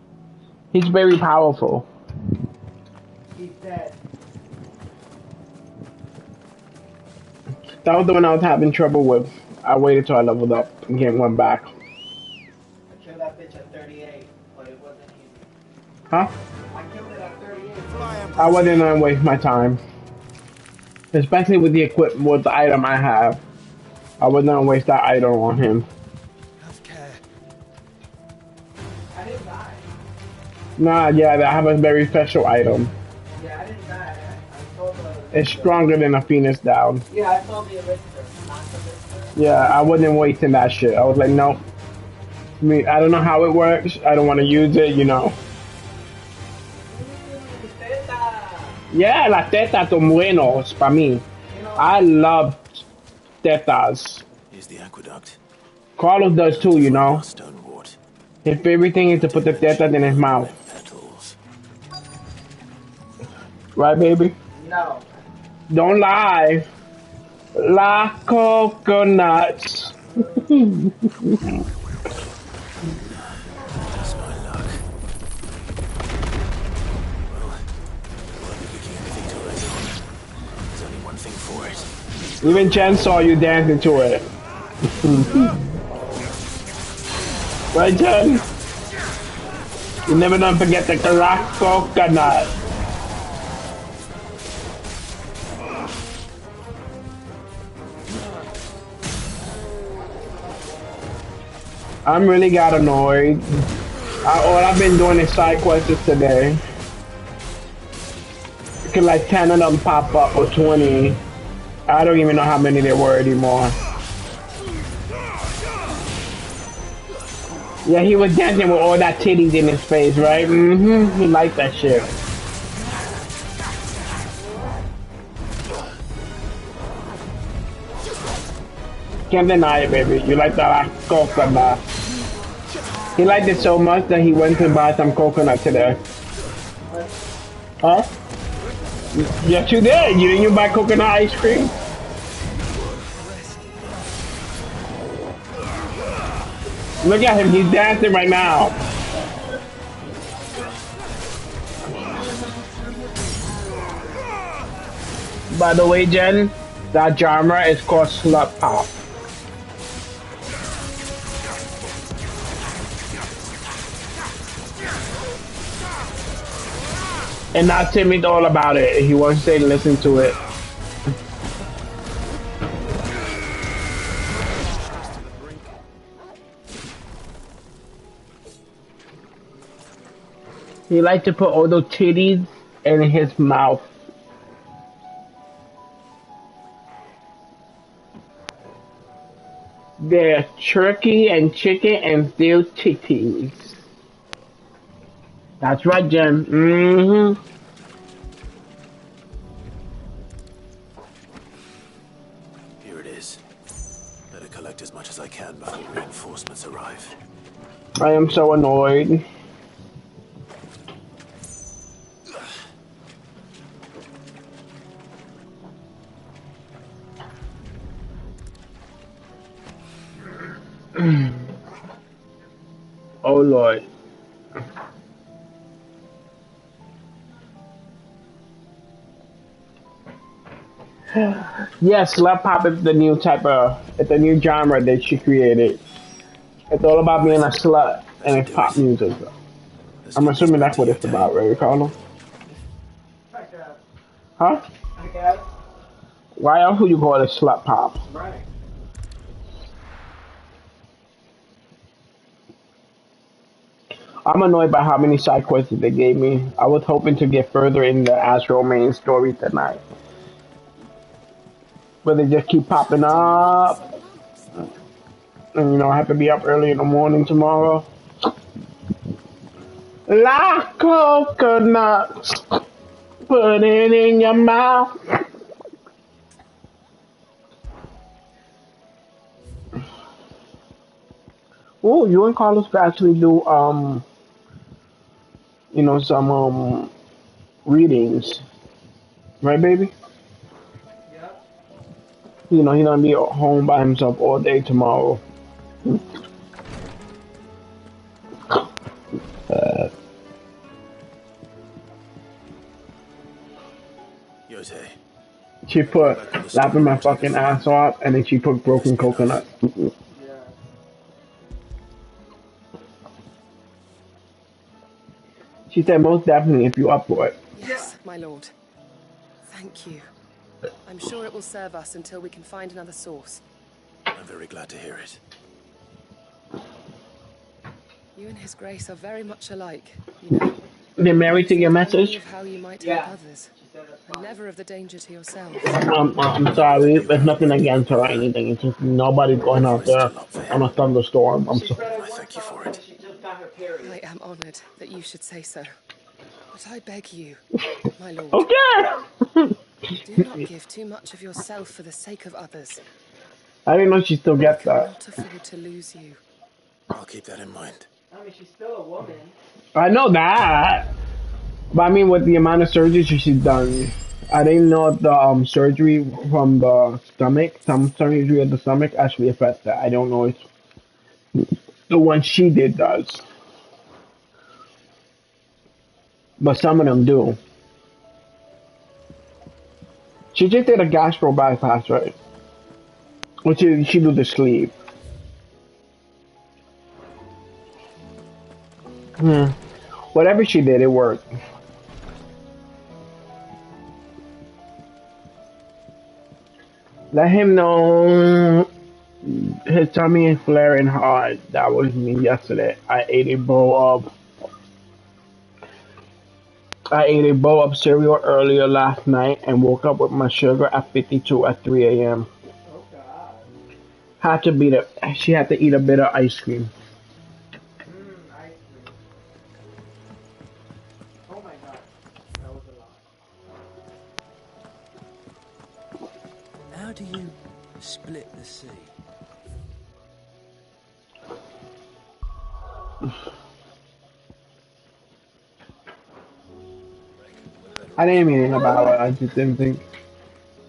He's very powerful. He's dead. That was the one I was having trouble with. I waited till I leveled up and then went back. I killed that bitch at 38, but it wasn't easy. Huh? I killed it at 38. I wasn't gonna waste my time. Especially with the equipment, with the item I have. I would not waste that item on him. Have care. I didn't die. Nah, yeah, I have a very special item. Yeah, I didn't die. I saw the... It's stronger than a Phoenix down. Yeah, I saw the elixir, not the elixir. Yeah, I wasn't wasting that shit. I was like, nope. I mean, I don't know how it works. I don't want to use it, you know. Yeah, las tetas son buenos para mí. I love tetas. Here's the aqueduct. Carlos does too, you know. His favorite thing is to put the tetas in his mouth. Right, baby? No. Don't lie. La coconuts. Even Chen saw you dancing to it. Right, Chen? You never don't forget the coconut. I'm really got annoyed. All I've been doing is side quests today. Cause like 10 of them pop up or 20. I don't even know how many there were anymore. Yeah, he was dancing with all that titties in his face, right? Mm-hmm. He liked that shit. Can't deny it, baby. You like that coconut. He liked it so much that he went to buy some coconut today. Huh? Yes, you did. You didn't buy coconut ice cream? Look at him. He's dancing right now. By the way, Jen, that genre is called Slut Pop. And now Timmy's all about it. He wants to listen to it. He likes to put all those titties in his mouth. They're turkey and chicken and steel titties. That's right, Jen. Mm-hmm. Here it is. Better collect as much as I can before reinforcements arrive. I am so annoyed. Oh Lord. Yes, Slut Pop is the new type of, it's a new genre that she created. It's all about being a slut and it's pop music. I'm assuming that's what it's about, right, Ricardo? Huh? I guess. Why else would you call it Slut Pop? Right. I'm annoyed by how many side quests they gave me. I was hoping to get further in the actual main story tonight. But they just keep popping up. And you know, I have to be up early in the morning tomorrow. Like coconuts, put it in your mouth. Oh, you and Carlos could actually do, you know, some, readings. Right, baby? Yep. You know, he's gonna be home by himself all day tomorrow. Yotei. She put laughing my fucking ass off, and then she put broken coconut. She said most definitely if you up for it. Yes, my lord. Thank you. I'm sure it will serve us until we can find another source. I'm very glad to hear it. You and His Grace are very much alike, you know. They're married to your Only message? of how you might help others, and never of the danger to yourself. I'm sorry, there's nothing against her or anything. It's just nobody's going out there on a thunderstorm. I'm sorry. Thank you for it. I am honored that you should say so. But I beg you, my lord. Okay! Do not give too much of yourself for the sake of others. I didn't know she still gets I that. cannot afford to lose you. I'll keep that in mind. I mean, she's still a woman. I know that. But I mean, with the amount of surgery she's done, I didn't know the surgery from the stomach, some surgery of the stomach actually affects that. I don't know if the one she did does. But some of them do. She just did a gastro bypass, right? Or she do the sleeve. Whatever she did, it worked. Let him know his tummy is flaring hard. That was me yesterday. I ate a bowl of cereal earlier last night and woke up with my sugar at 52 at 3 a.m. She had to eat a bit of ice cream. How do you split the sea? I didn't mean anything about it. I just didn't think.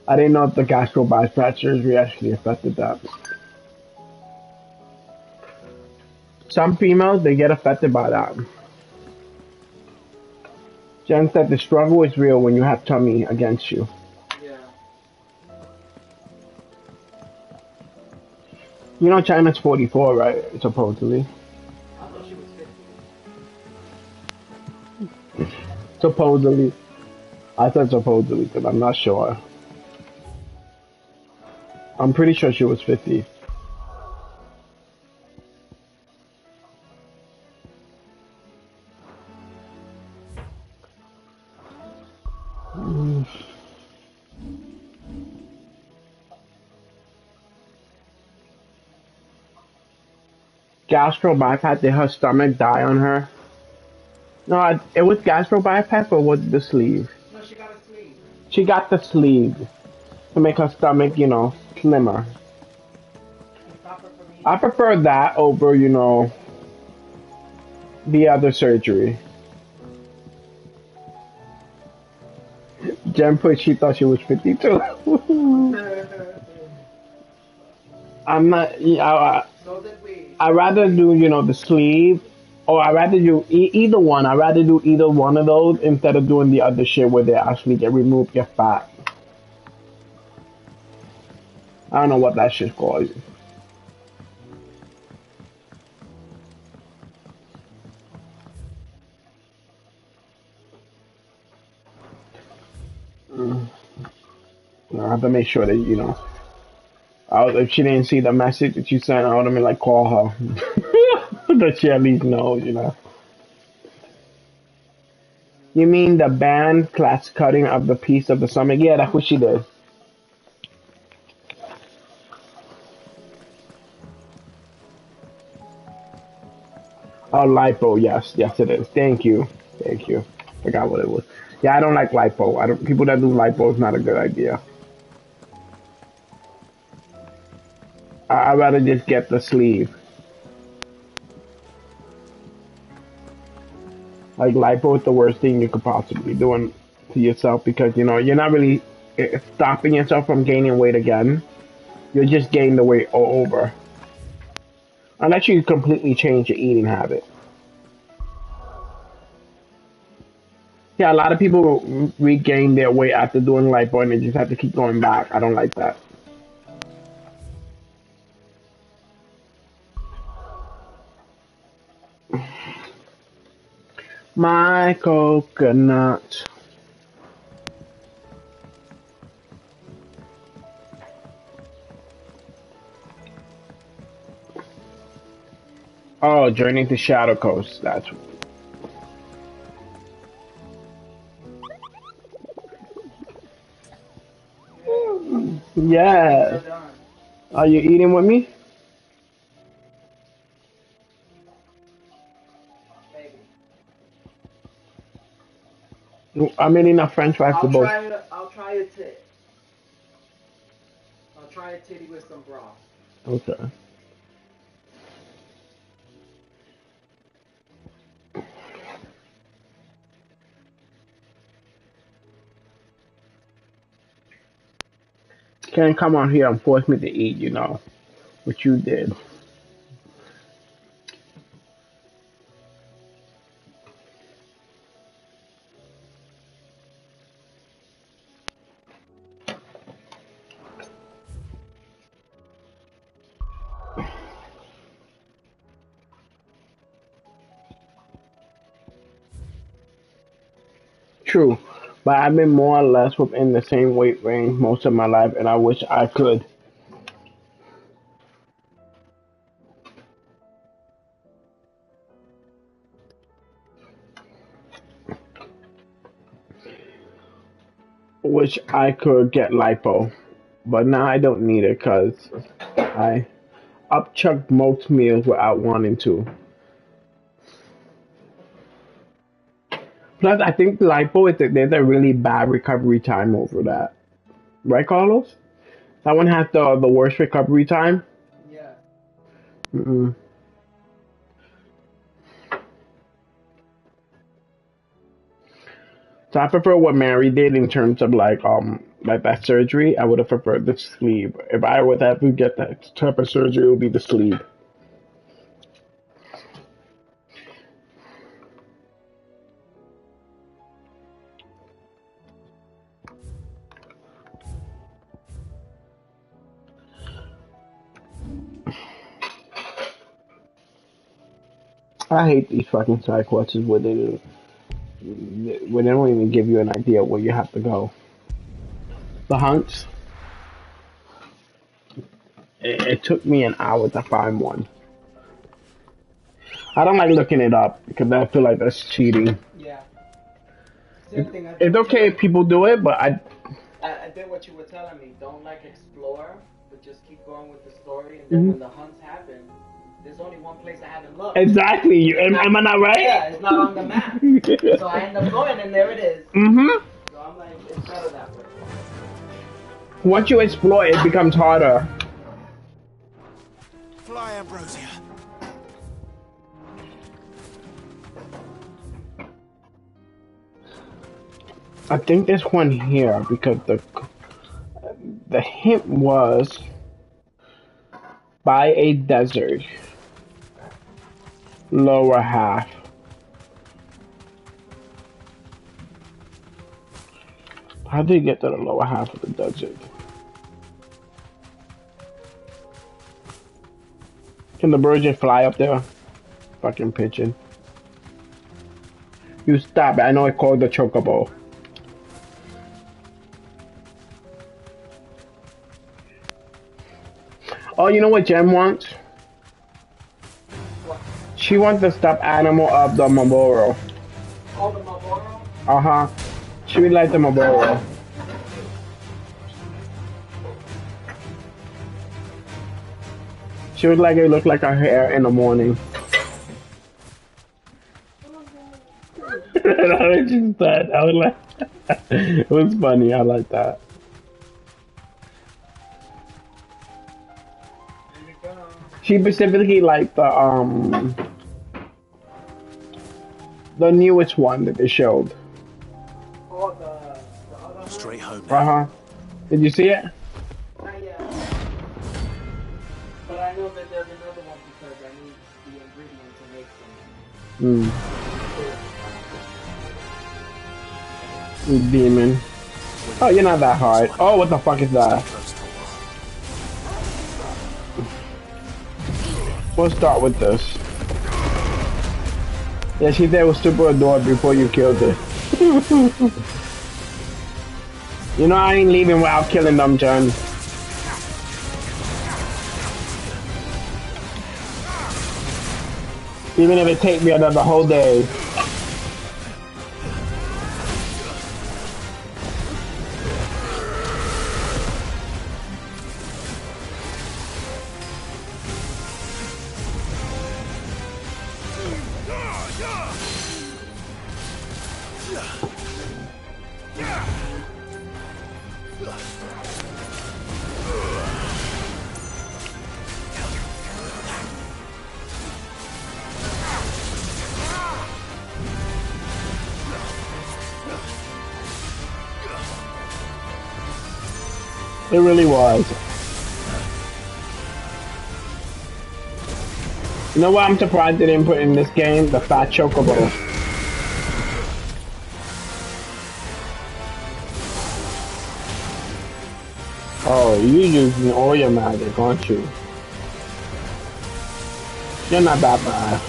I didn't know if the gastro bypass surgery actually affected that. Some females, they get affected by that. Jen said the struggle is real when you have tummy against you. Yeah. You know China's 44, right? Supposedly. I thought she was 50. Supposedly. I said supposedly because I'm not sure. I'm pretty sure she was 50. Gastro bypass, did her stomach die on her? No, it was gastro bypass or was it the sleeve? No, she got a sleeve. She got the sleeve to make her stomach, slimmer. I prefer that over, the other surgery. Jen put she thought she was 52. I'm not. I'd rather do, the sleeve, or I'd rather do either one. I'd rather do either one of those instead of doing the other shit where they actually get remove your fat. I don't know what that shit's called. I have to make sure that, if she didn't see the message that you sent, I would have been like, call her. That she at least knows, You mean the band class cutting of the piece of the stomach? Yeah, that's what she did. Oh, lipo, yes it is. Thank you. Forgot what it was. Yeah, I don't like lipo. People that do lipo is not a good idea. I'd rather just get the sleeve. Like lipo is the worst thing you could possibly do to yourself because you're not really stopping yourself from gaining weight again. You'll just gain the weight all over. Unless you completely change your eating habit. Yeah, a lot of people regain their weight after doing lipo and they just have to keep going back. I don't like that. My coconut. Oh, Journey to Shadow Coast. That's. Yes. Are you eating with me? I'm eating a French fry for both. I'll try a tit. I'll try a titty with some broth. Okay. Can't come on here and force me to eat, you know, what you did. True, but I've been more or less within the same weight range most of my life, and I wish I could. Wish I could get lipo, but now I don't need it because I upchuck most meals without wanting to. Plus, I think lipo is that there's a really bad recovery time over that, right, Carlos? That one has the worst recovery time. Yeah. Mm-mm. So I prefer what Mary did in terms of like that surgery. I would have preferred the sleeve. If I would have to get that type of surgery, it would be the sleeve. I hate these fucking side quests where they don't even give you an idea where you have to go. The hunts. It took me an hour to find one. I don't like looking it up because I feel like that's cheating. Yeah. It's okay if people do it, but I did what you were telling me. Don't like explore, but just keep going with the story. And then when the hunts happen, there's only one place I haven't looked. Exactly. Am I not right? Yeah, it's not on the map. So I end up going, and there it is. Mm-hmm. So I'm like, it's better that way. Once you explore, it becomes harder. Fly, Ambrosia. I think there's one here because the hint was by a desert, lower half. How do you get to the lower half of the desert? Can the bird just fly up there? Fucking pigeon. You stop it. I know it's called the chocobo. Oh, you know what Jem wants? What? She wants the stuffed animal of the Marlboro. Oh, the Marlboro? Uh-huh. She would like the Marlboro. She would like it look like her hair in the morning. I just thought, I was like, it was funny. I like that. She specifically liked the newest one that they showed. Oh, the other Straight home. Uh-huh. Did you see it? Not yet. But I know that there's another one because I need the ingredient to make some. Demon. Oh, you're not that hard. Oh, what the fuck is that? We'll start with this. Yeah, she said it was super adored before you killed her. You know I ain't leaving without killing them, John. Even if it takes me another whole day. It really was. You know what I'm surprised they didn't put in this game? The fat chocobo. Oh, you using all your magic, aren't you? You're not that bad.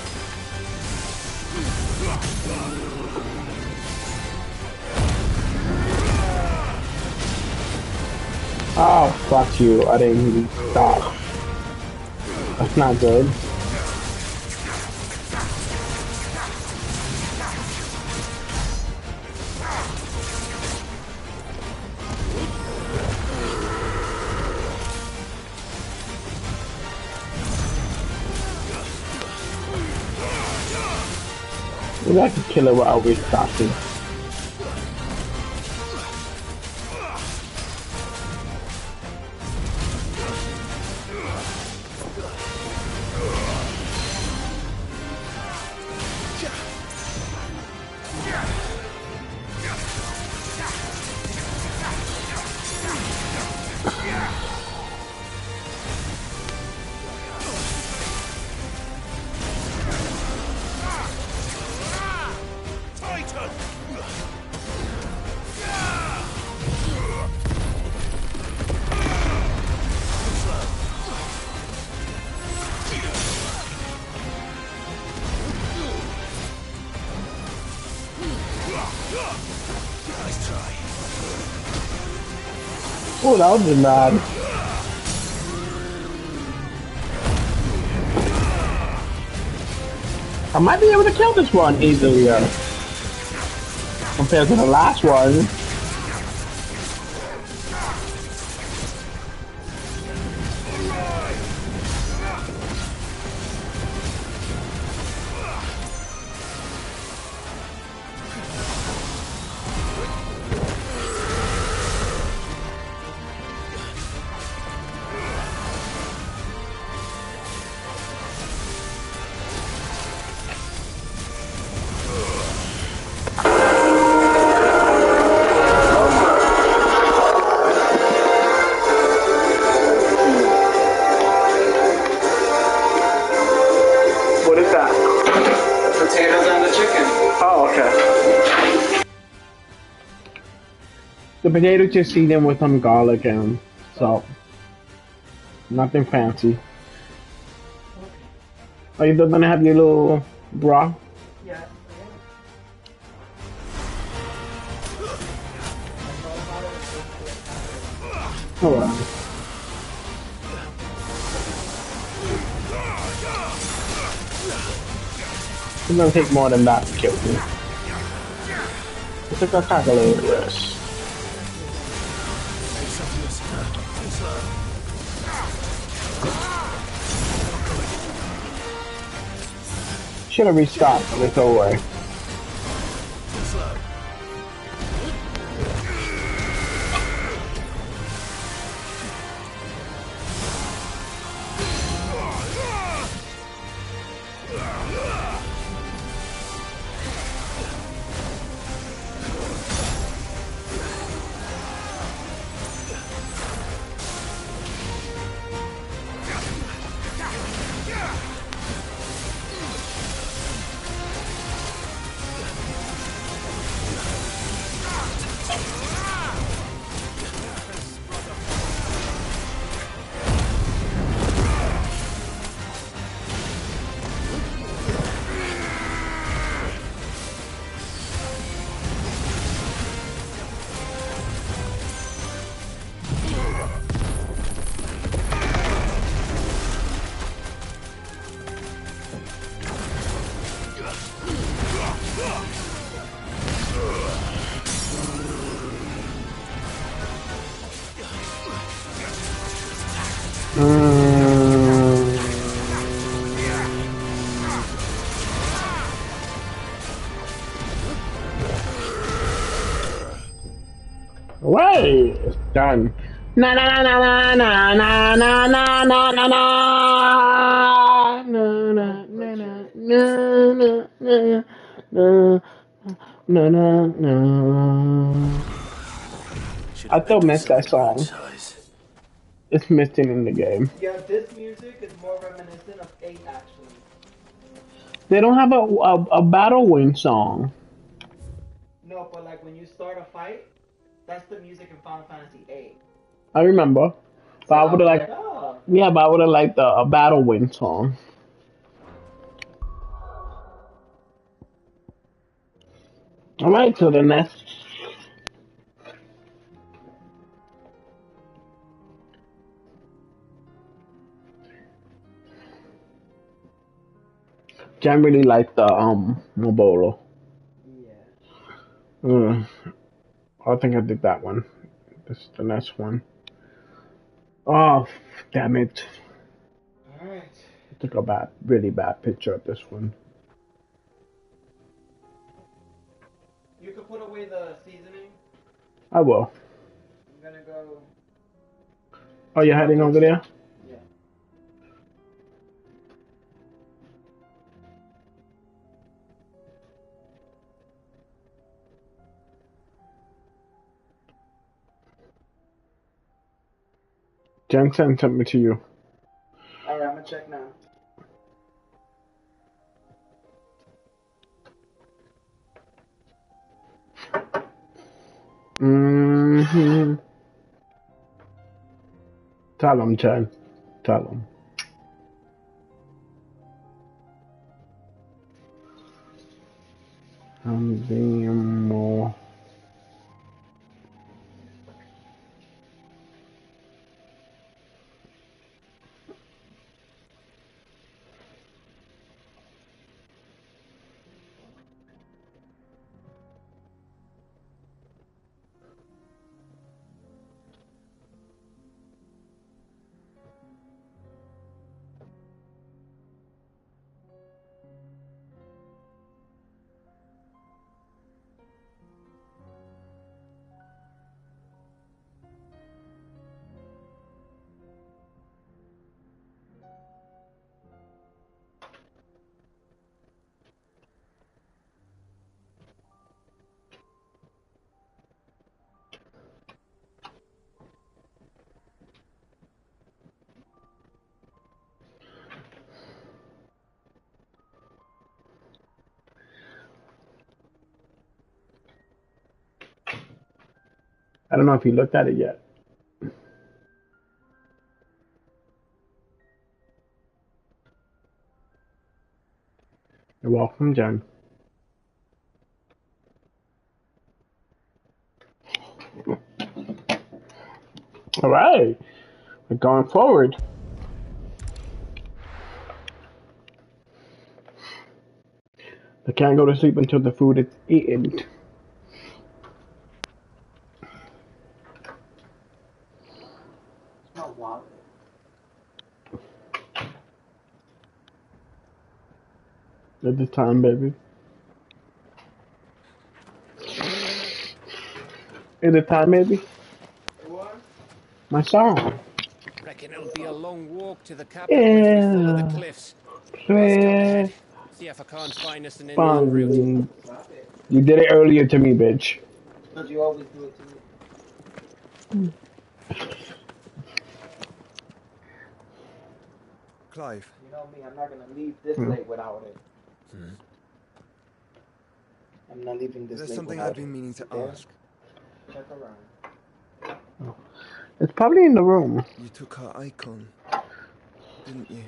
Oh, fuck you. I didn't even stop. That's not good. Maybe I could kill it without restarting. Oh, that was bad. I might be able to kill this one easily compared to the last one. The potato just seasoned with some garlic and salt. Nothing fancy. Are you still gonna have your little broth? Yeah. Alright. It's gonna take more than that to kill me. It's like a calculated risk. Should have restarted, but it's over. Right, it's done. Na na na na na na na na na na na na na na na na na na. I still miss that song. It's missing in the game. Yeah, this music is more reminiscent of 8 actually. They don't have a battle win song. No, but like when you start a fight, that's the music in Final Fantasy 8. I remember, but I would have liked. Yeah, but I would have liked a battle win song. All right, so the next. Jen really liked the Mobolo. Yeah. I think I did that one. This is the next one. Oh, damn it! All right. I took a really bad picture of this one. You could put away the seasoning. I will. I'm gonna go. Oh, you're heading over there? Yeah. Jen sent something to you. Alright, I'm gonna check now. Mm-hmm. Tell him, Jen. Tell him. I'm being more. I don't know if you looked at it yet. You're welcome, Jen. All right, we're going forward. I can't go to sleep until the food is eaten. Oh, wow. At this time, baby. At the time, baby. What? My song. Reckon it'll be a long walk to the capital if we follow the cliffs. Yeah. See if I can't find us an inland route. You did it earlier to me, bitch. Because you always do it to me. Clive. You know me, I'm not gonna leave this late without it. I'm not leaving this There's late something without I've been meaning to ask. Check around. It's probably in the room. You took her icon, didn't you?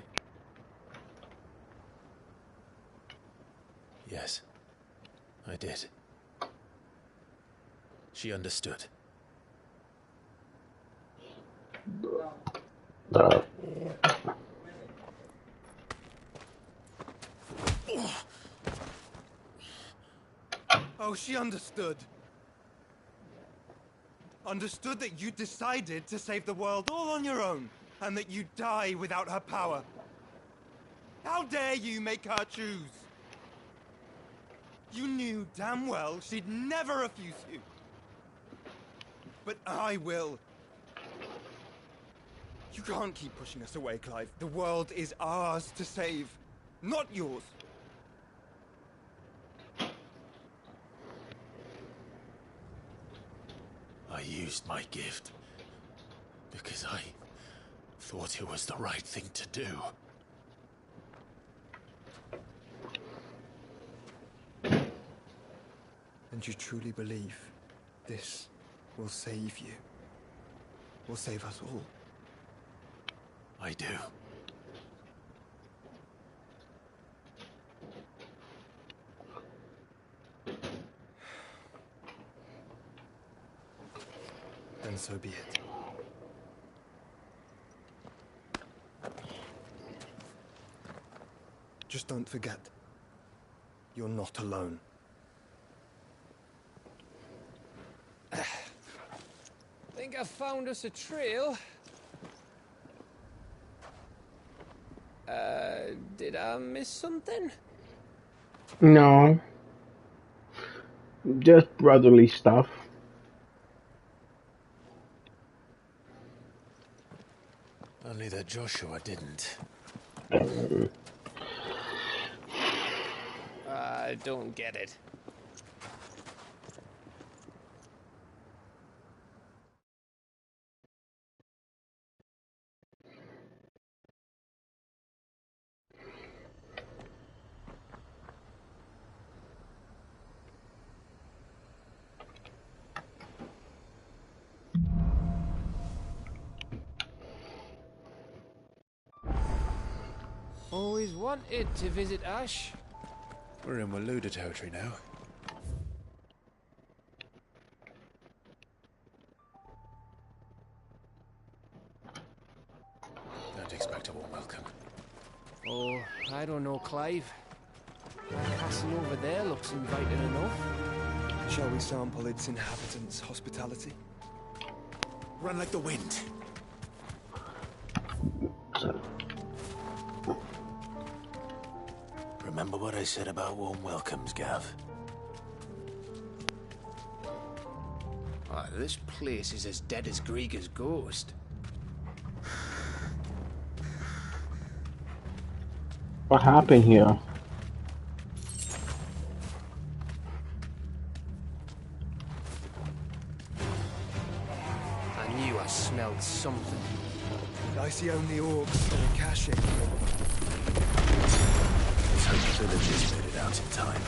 Yes, I did. She understood. Oh, she understood. Understood that you decided to save the world all on your own, and that you'd die without her power. How dare you make her choose? You knew damn well she'd never refuse you. But I will. You can't keep pushing us away, Clive. The world is ours to save, not yours. I used my gift because I thought it was the right thing to do. And you truly believe this will save you? Will save us all? I do. Then so be it. Just don't forget, you're not alone. Think I've found us a trail. Did I miss something? No. Just brotherly stuff. Only that Joshua didn't. I don't get it. Always wanted to visit Ash. We're in Waluda territory now. Don't expect a warm welcome. Oh, I don't know, Clive. That castle over there looks inviting enough. Shall we sample its inhabitants' hospitality? Run like the wind. Remember what I said about warm welcomes, Gav? Oh, this place is as dead as Grieger's ghost. What happened here? I knew I smelled something. I see only orcs and a Akashic. Let's hope the villagers made it out in time.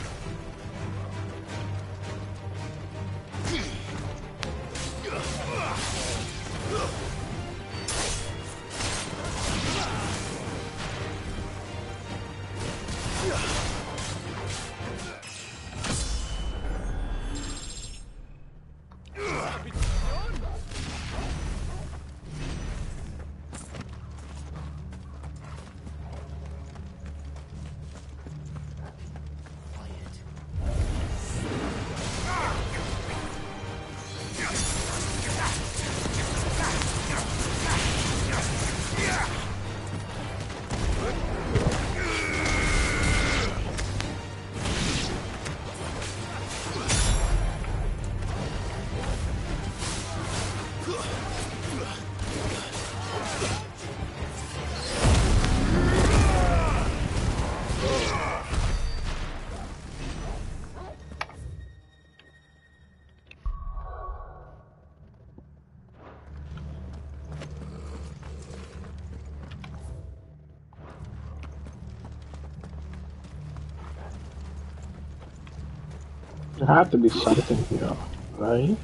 There had to be something here, right?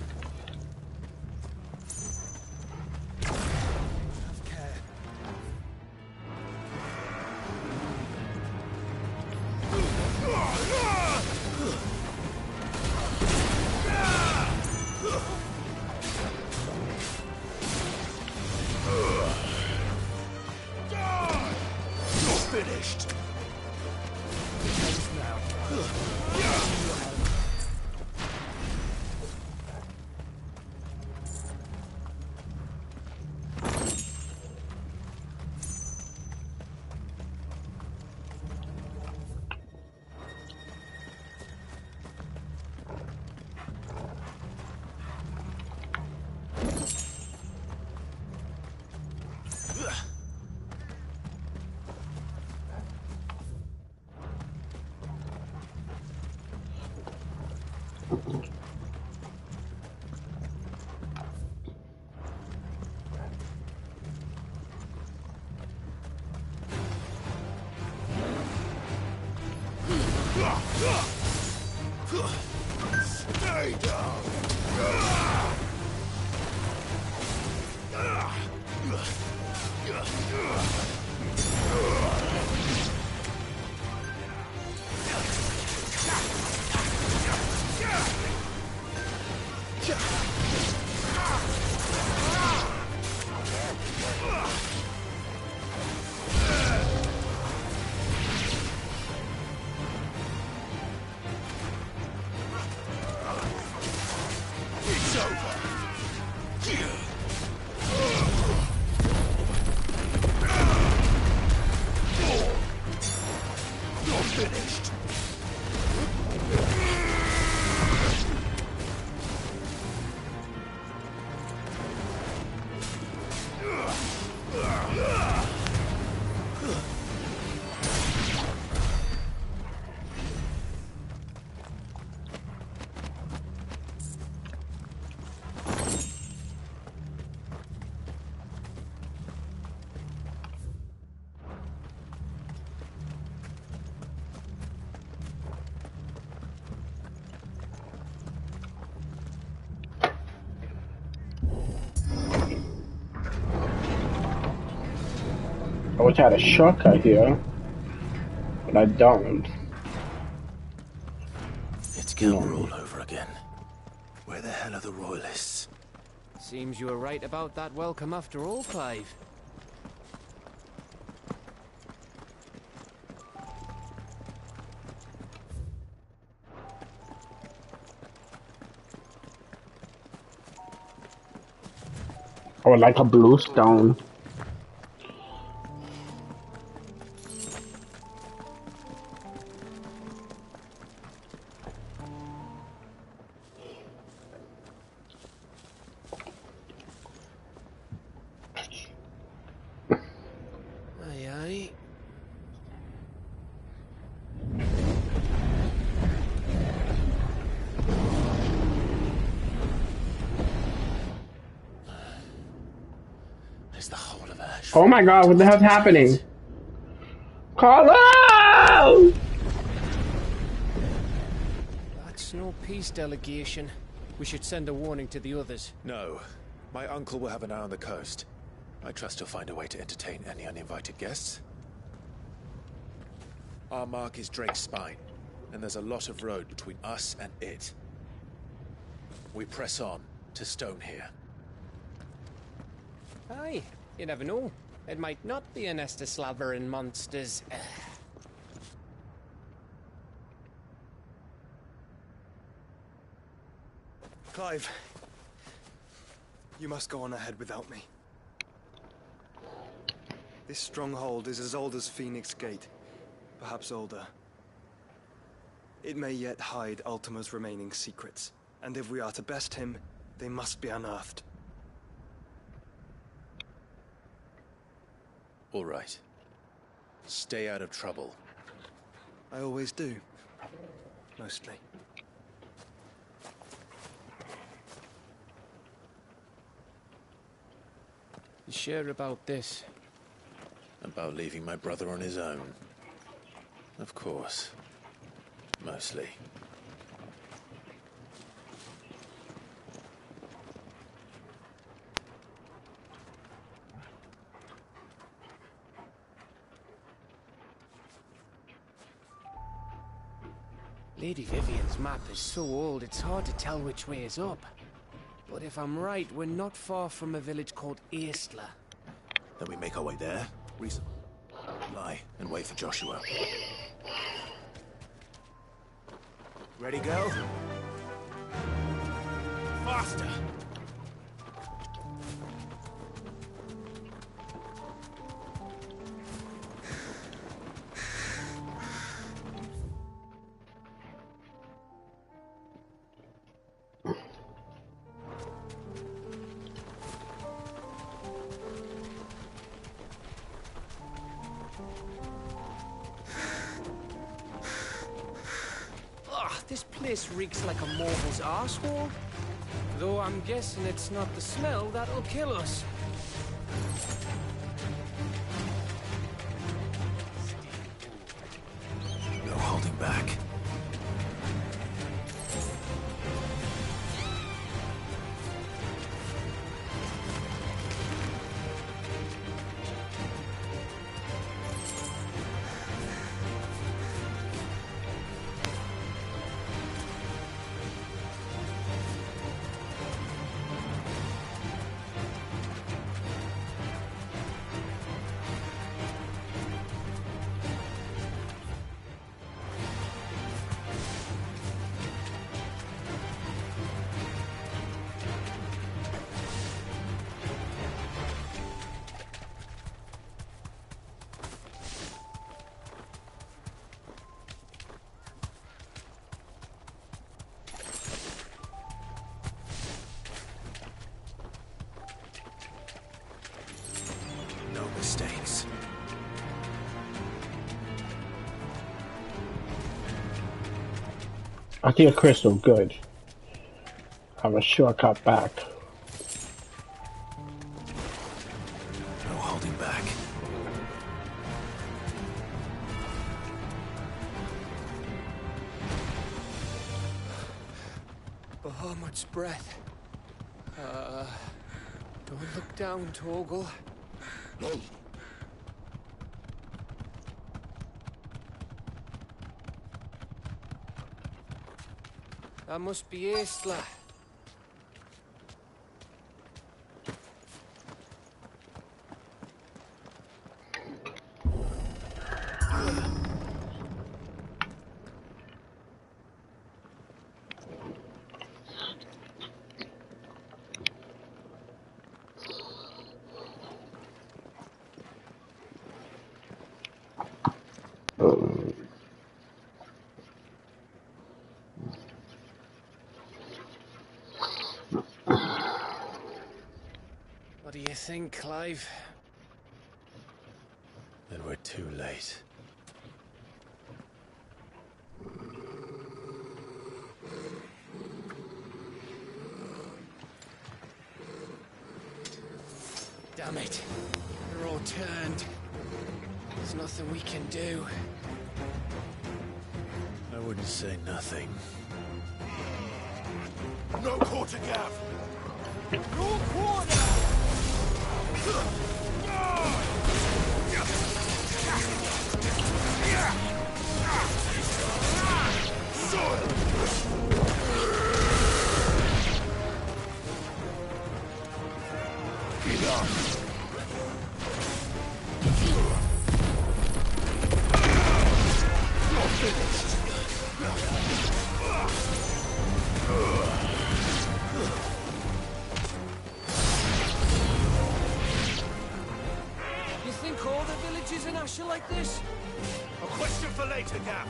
Stay down! It's over! You're finished! I wish I had a shortcut here, but I don't. It's Gamma all over again. Where the hell are the royalists? Seems you were right about that welcome after all, Clive. I would like a blue stone. Aye, aye. There's the whole of Ash. Oh my god, what the hell's happening? Carlo! That's no peace delegation. We should send a warning to the others. No. My uncle will have an eye on the coast. I trust he'll find a way to entertain any uninvited guests. Our mark is Drake's Spine, and there's a lot of road between us and it. We press on to Stonehere. Aye, you never know. It might not be a nest of slavering monsters. Clive, you must go on ahead without me. This stronghold is as old as Phoenix Gate, perhaps older. It may yet hide Ultima's remaining secrets, and if we are to best him, they must be unearthed. All right. Stay out of trouble. I always do. Mostly. You sure about this? About leaving my brother on his own? Of course. Mostly. Lady Vivian's map is so old it's hard to tell which way is up. But if I'm right, we're not far from a village called Eastla. Then we make our way there. Reasonable. Lie and wait for Joshua. Ready, go? Faster! This place reeks like a mortal's arsehole. Though I'm guessing it's not the smell that'll kill us. No holding back. Mistakes. I think a crystal, good. Have a shortcut back. No holding back. Bahamut's breath. Don't look down, Torgal. No. That must be Aistla. What do you think, Clive? Then we're too late. Damn it. They're all turned. There's nothing we can do. I wouldn't say nothing. No quarter gap! No quarter! You think all the villages in Ash are like this? A question for later, Gav.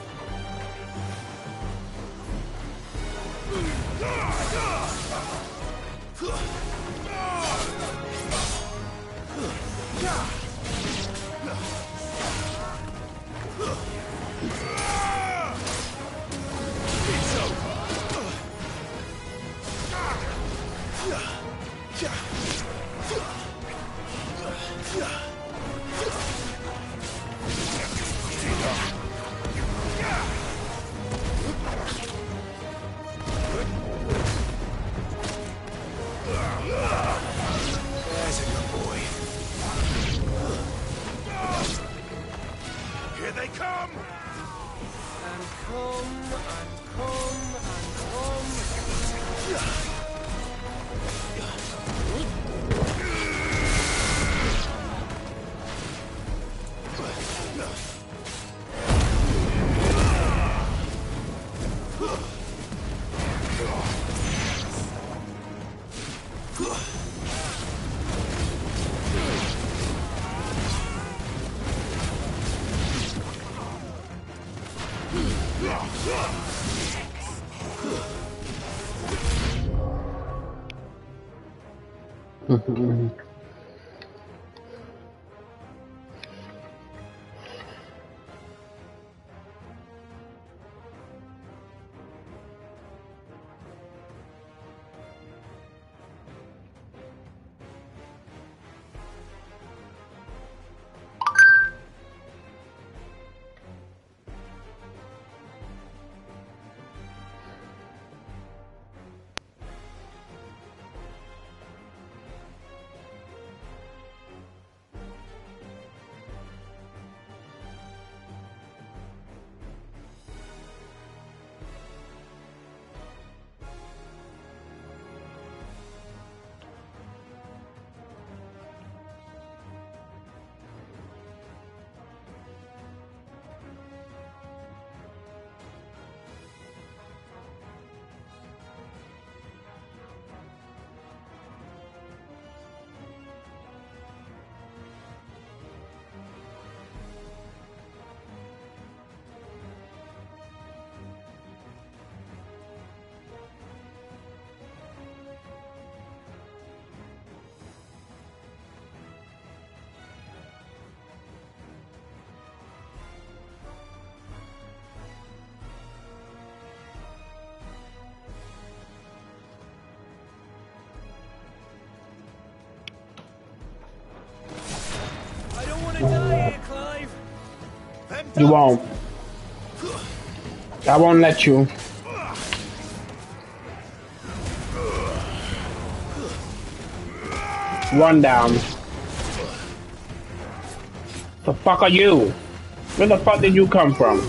There's a good boy. Here they come! And come, and come, and come. You won't. I won't let you. One down. The fuck are you? Where the fuck did you come from?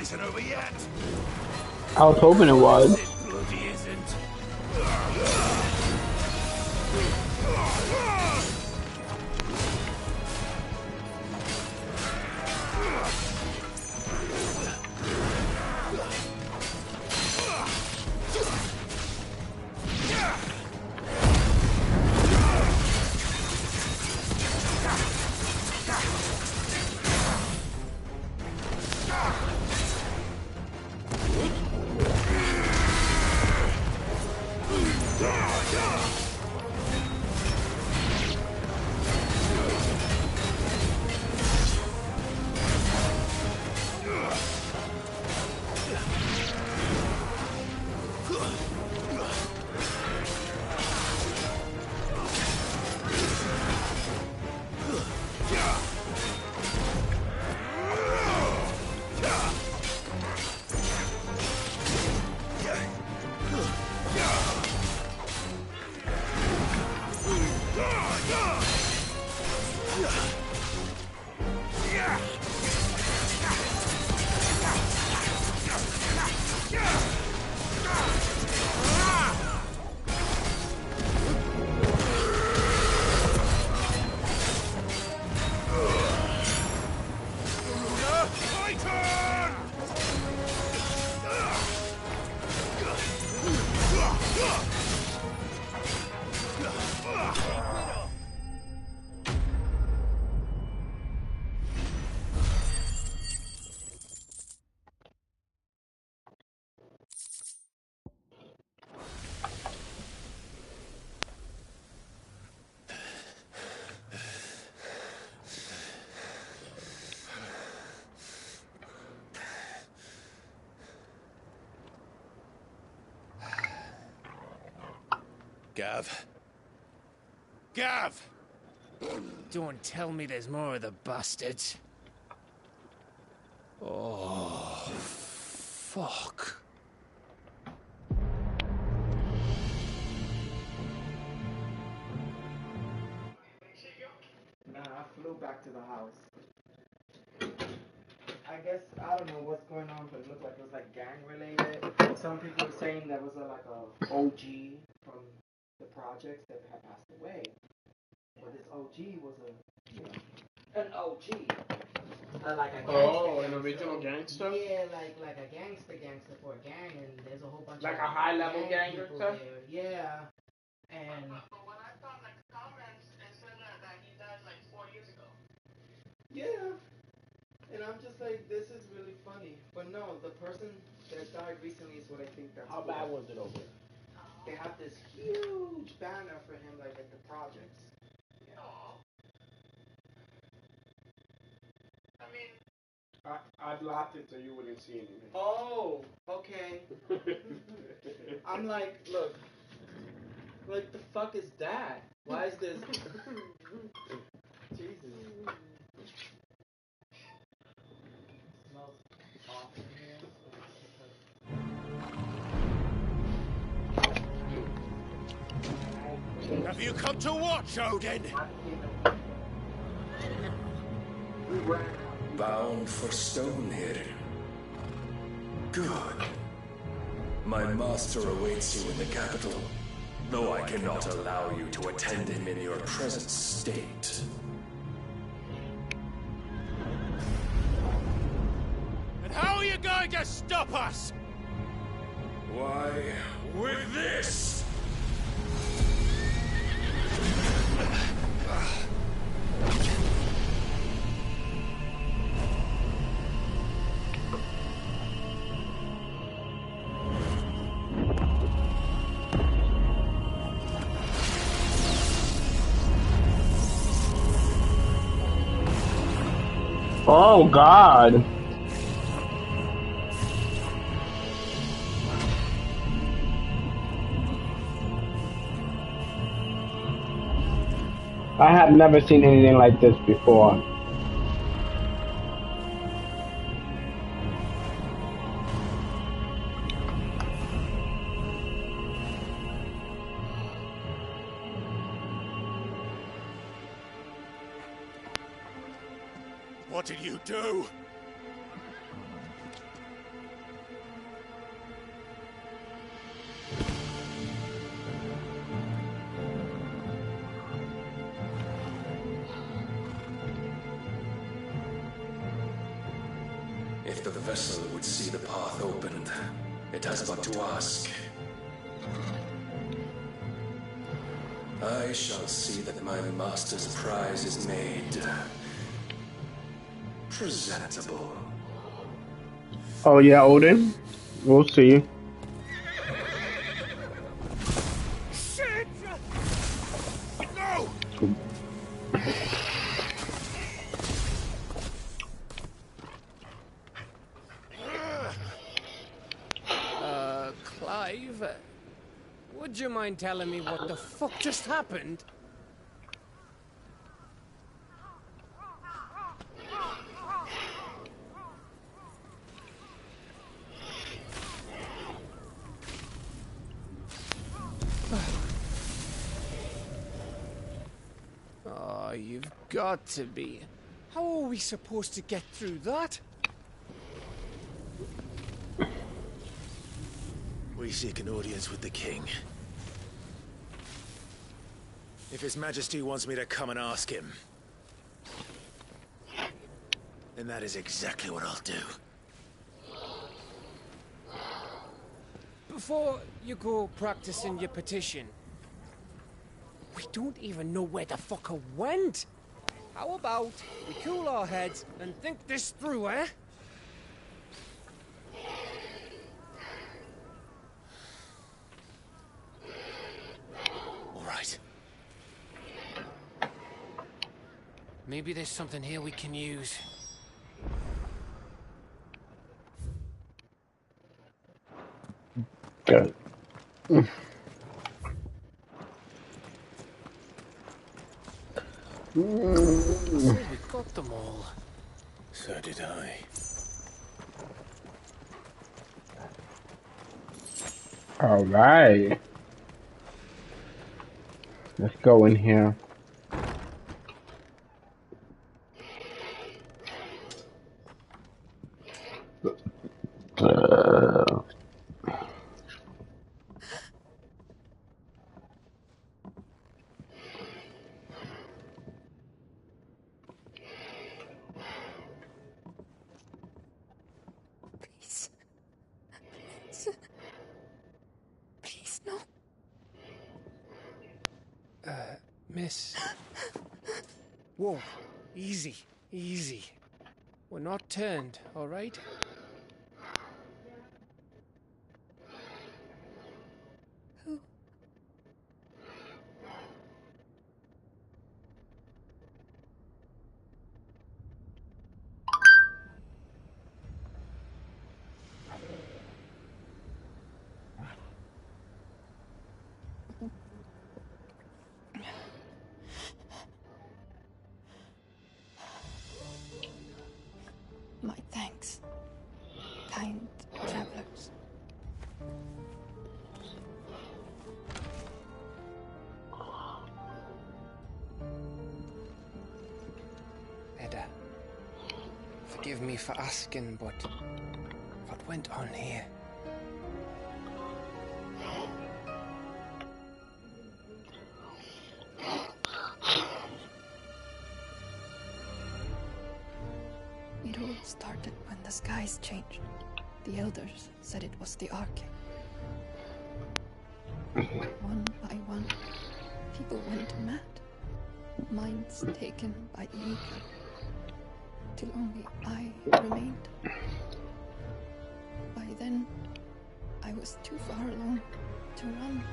Isn't over yet. I was hoping it was. Bloody isn't. Gav. Gav! Don't tell me there's more of the bastards. Oh, fuck. Nah, I flew back to the house. I guess, I don't know what's going on, but it looked like it was like gang related. Some people were saying there was like a OG from the projects that had passed away. But this OG was an OG. Like a gangster. An original gangster? Yeah, like a gangster for a gang, and there's a whole bunch like of a high level gang gangster? people there. Yeah, and yeah, and I'm just like, this is really funny. But no, the person that died recently is what I think that's. How bad was it over? They have this huge banner for him, like at the projects. I blocked it so you wouldn't see anything. Oh, okay. I'm like, look, Like, the fuck is that? Why is this? Jesus. Smells off in here. Have you come to watch, Odin? Bound for Stonehill. Good. My master awaits you in the capital, though I cannot allow you to attend him in your present state. And how are you going to stop us? Why, with this! Oh God. I have never seen anything like this before. What did you do? If the vessel would see the path opened, it has but to ask. I shall see that my master's prize is made presentable. Oh yeah, Odin. We'll see. Shit! No! Clive, would you mind telling me what the fuck just happened? Oh, you've got to be. How are we supposed to get through that? We seek an audience with the king. If His Majesty wants me to come and ask him, then that is exactly what I'll do. Before you go practicing your petition, we don't even know where the fucker went. How about we cool our heads and think this through, eh? All right. Maybe there's something here we can use. Good. So we got them all. So did I. All right. Let's go in here. Please. Please, no. Miss. Whoa. Easy. Easy. We're not turned, all right? Who? My thanks, kind travelers. Edda, forgive me for asking, but what went on here? It all started when the skies changed. The elders said it was the Arcane. One by one, people went mad. Minds taken by the Ether. Till only I remained. By then, I was too far along to run.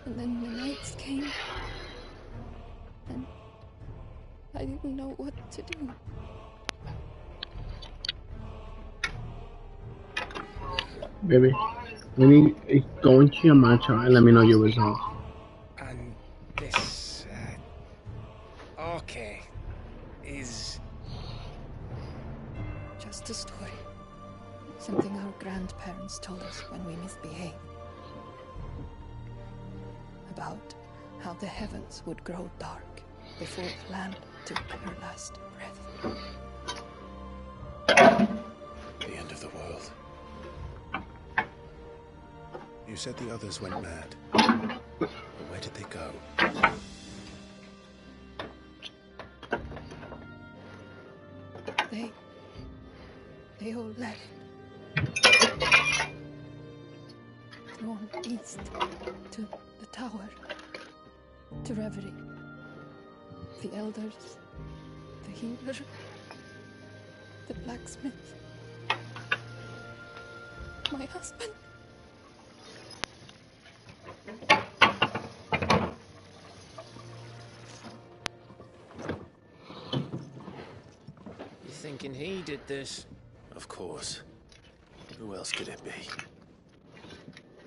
And then the nights came. And I didn't know what to do. Baby, when you go into your matcha and let me know your results. And this, Arcane is... Just a story. Something our grandparents told us when we misbehaved. About how the heavens would grow dark before the land took her last breath. The end of the world. You said the others went mad. But where did they go? They all left. Gone east to the tower, to Reverie. The elders, the healer, the blacksmith, my husband. You thinking he did this? Of course. Who else could it be?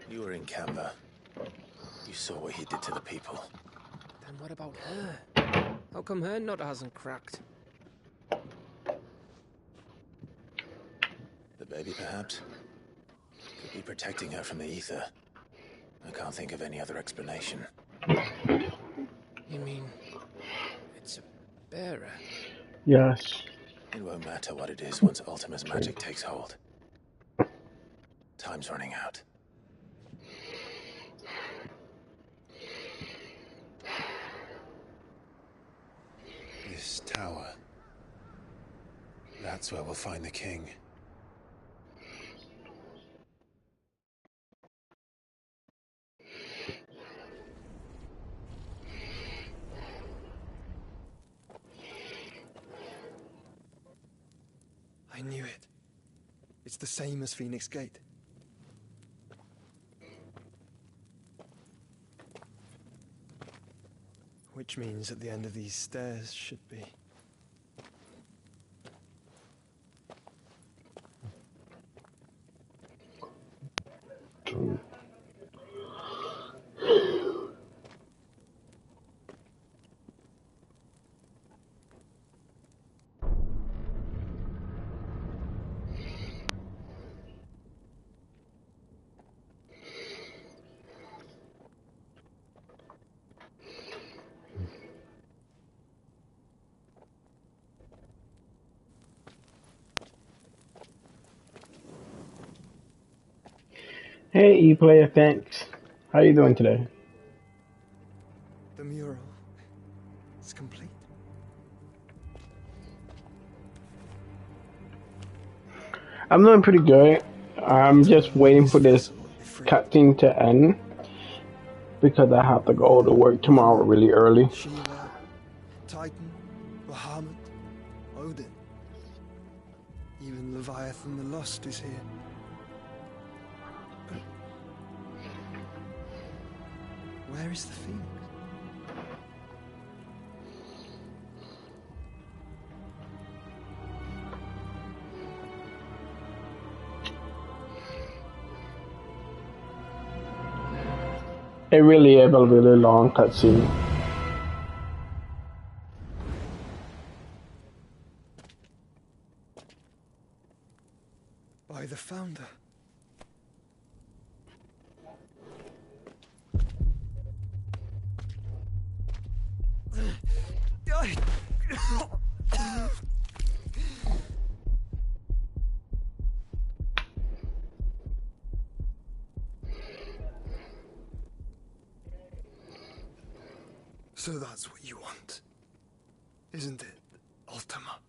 You were in Canva. You saw what he did to the people. Then what about her? How come her nut hasn't cracked? The baby, perhaps? Could be protecting her from the ether. I can't think of any other explanation. You mean... it's a bearer? Yes. It won't matter what it is once Ultima's magic takes hold. Time's running out. This tower. That's where we'll find the king. I knew it. It's the same as Phoenix Gate. Which means at the end of these stairs should be... Hey, E-Player, thanks. How you doing today? The mural is complete. I'm doing pretty good. I'm just waiting for this cutscene to end because I have to go to work tomorrow really early. Shiva, Titan, Bahamut, Odin. Even Leviathan the Lost is here. But where is the Phoenix? It really is a really long cutscene. by the Founder. So that's what you want, isn't it, Ultima?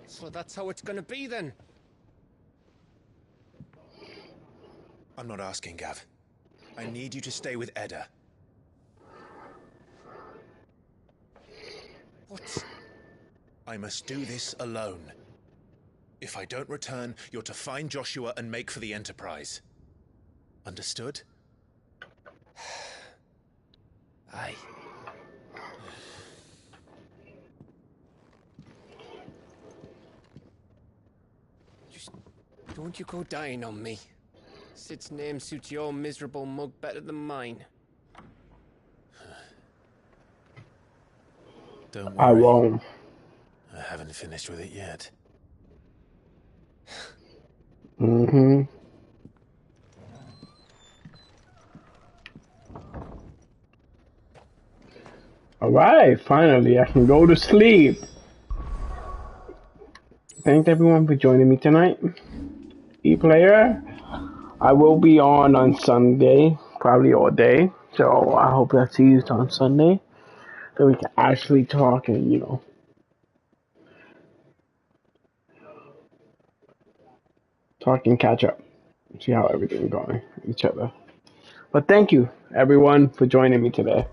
So that's how it's gonna be then? I'm not asking, Gav. I need you to stay with Edda. What? I must do this alone. If I don't return, you're to find Joshua and make for the Enterprise. Understood? Aye. Just don't you go dying on me. Sid's name suits your miserable mug better than mine. Don't worry. I won't. I haven't finished with it yet. Mm-hmm. Alright, finally I can go to sleep. Thanks everyone for joining me tonight. E-Player, I will be on Sunday, probably all day. So I hope I see you on Sunday. So we can actually talk and, you know, talk and catch up. See how everything's going with each other. But thank you, everyone, for joining me today.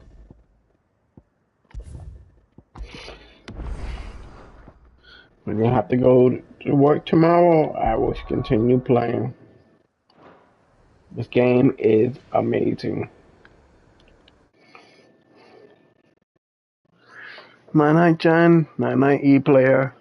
We're going to have to go to work tomorrow. I will continue playing. This game is amazing. Night night, Jen. Night night, E-Player.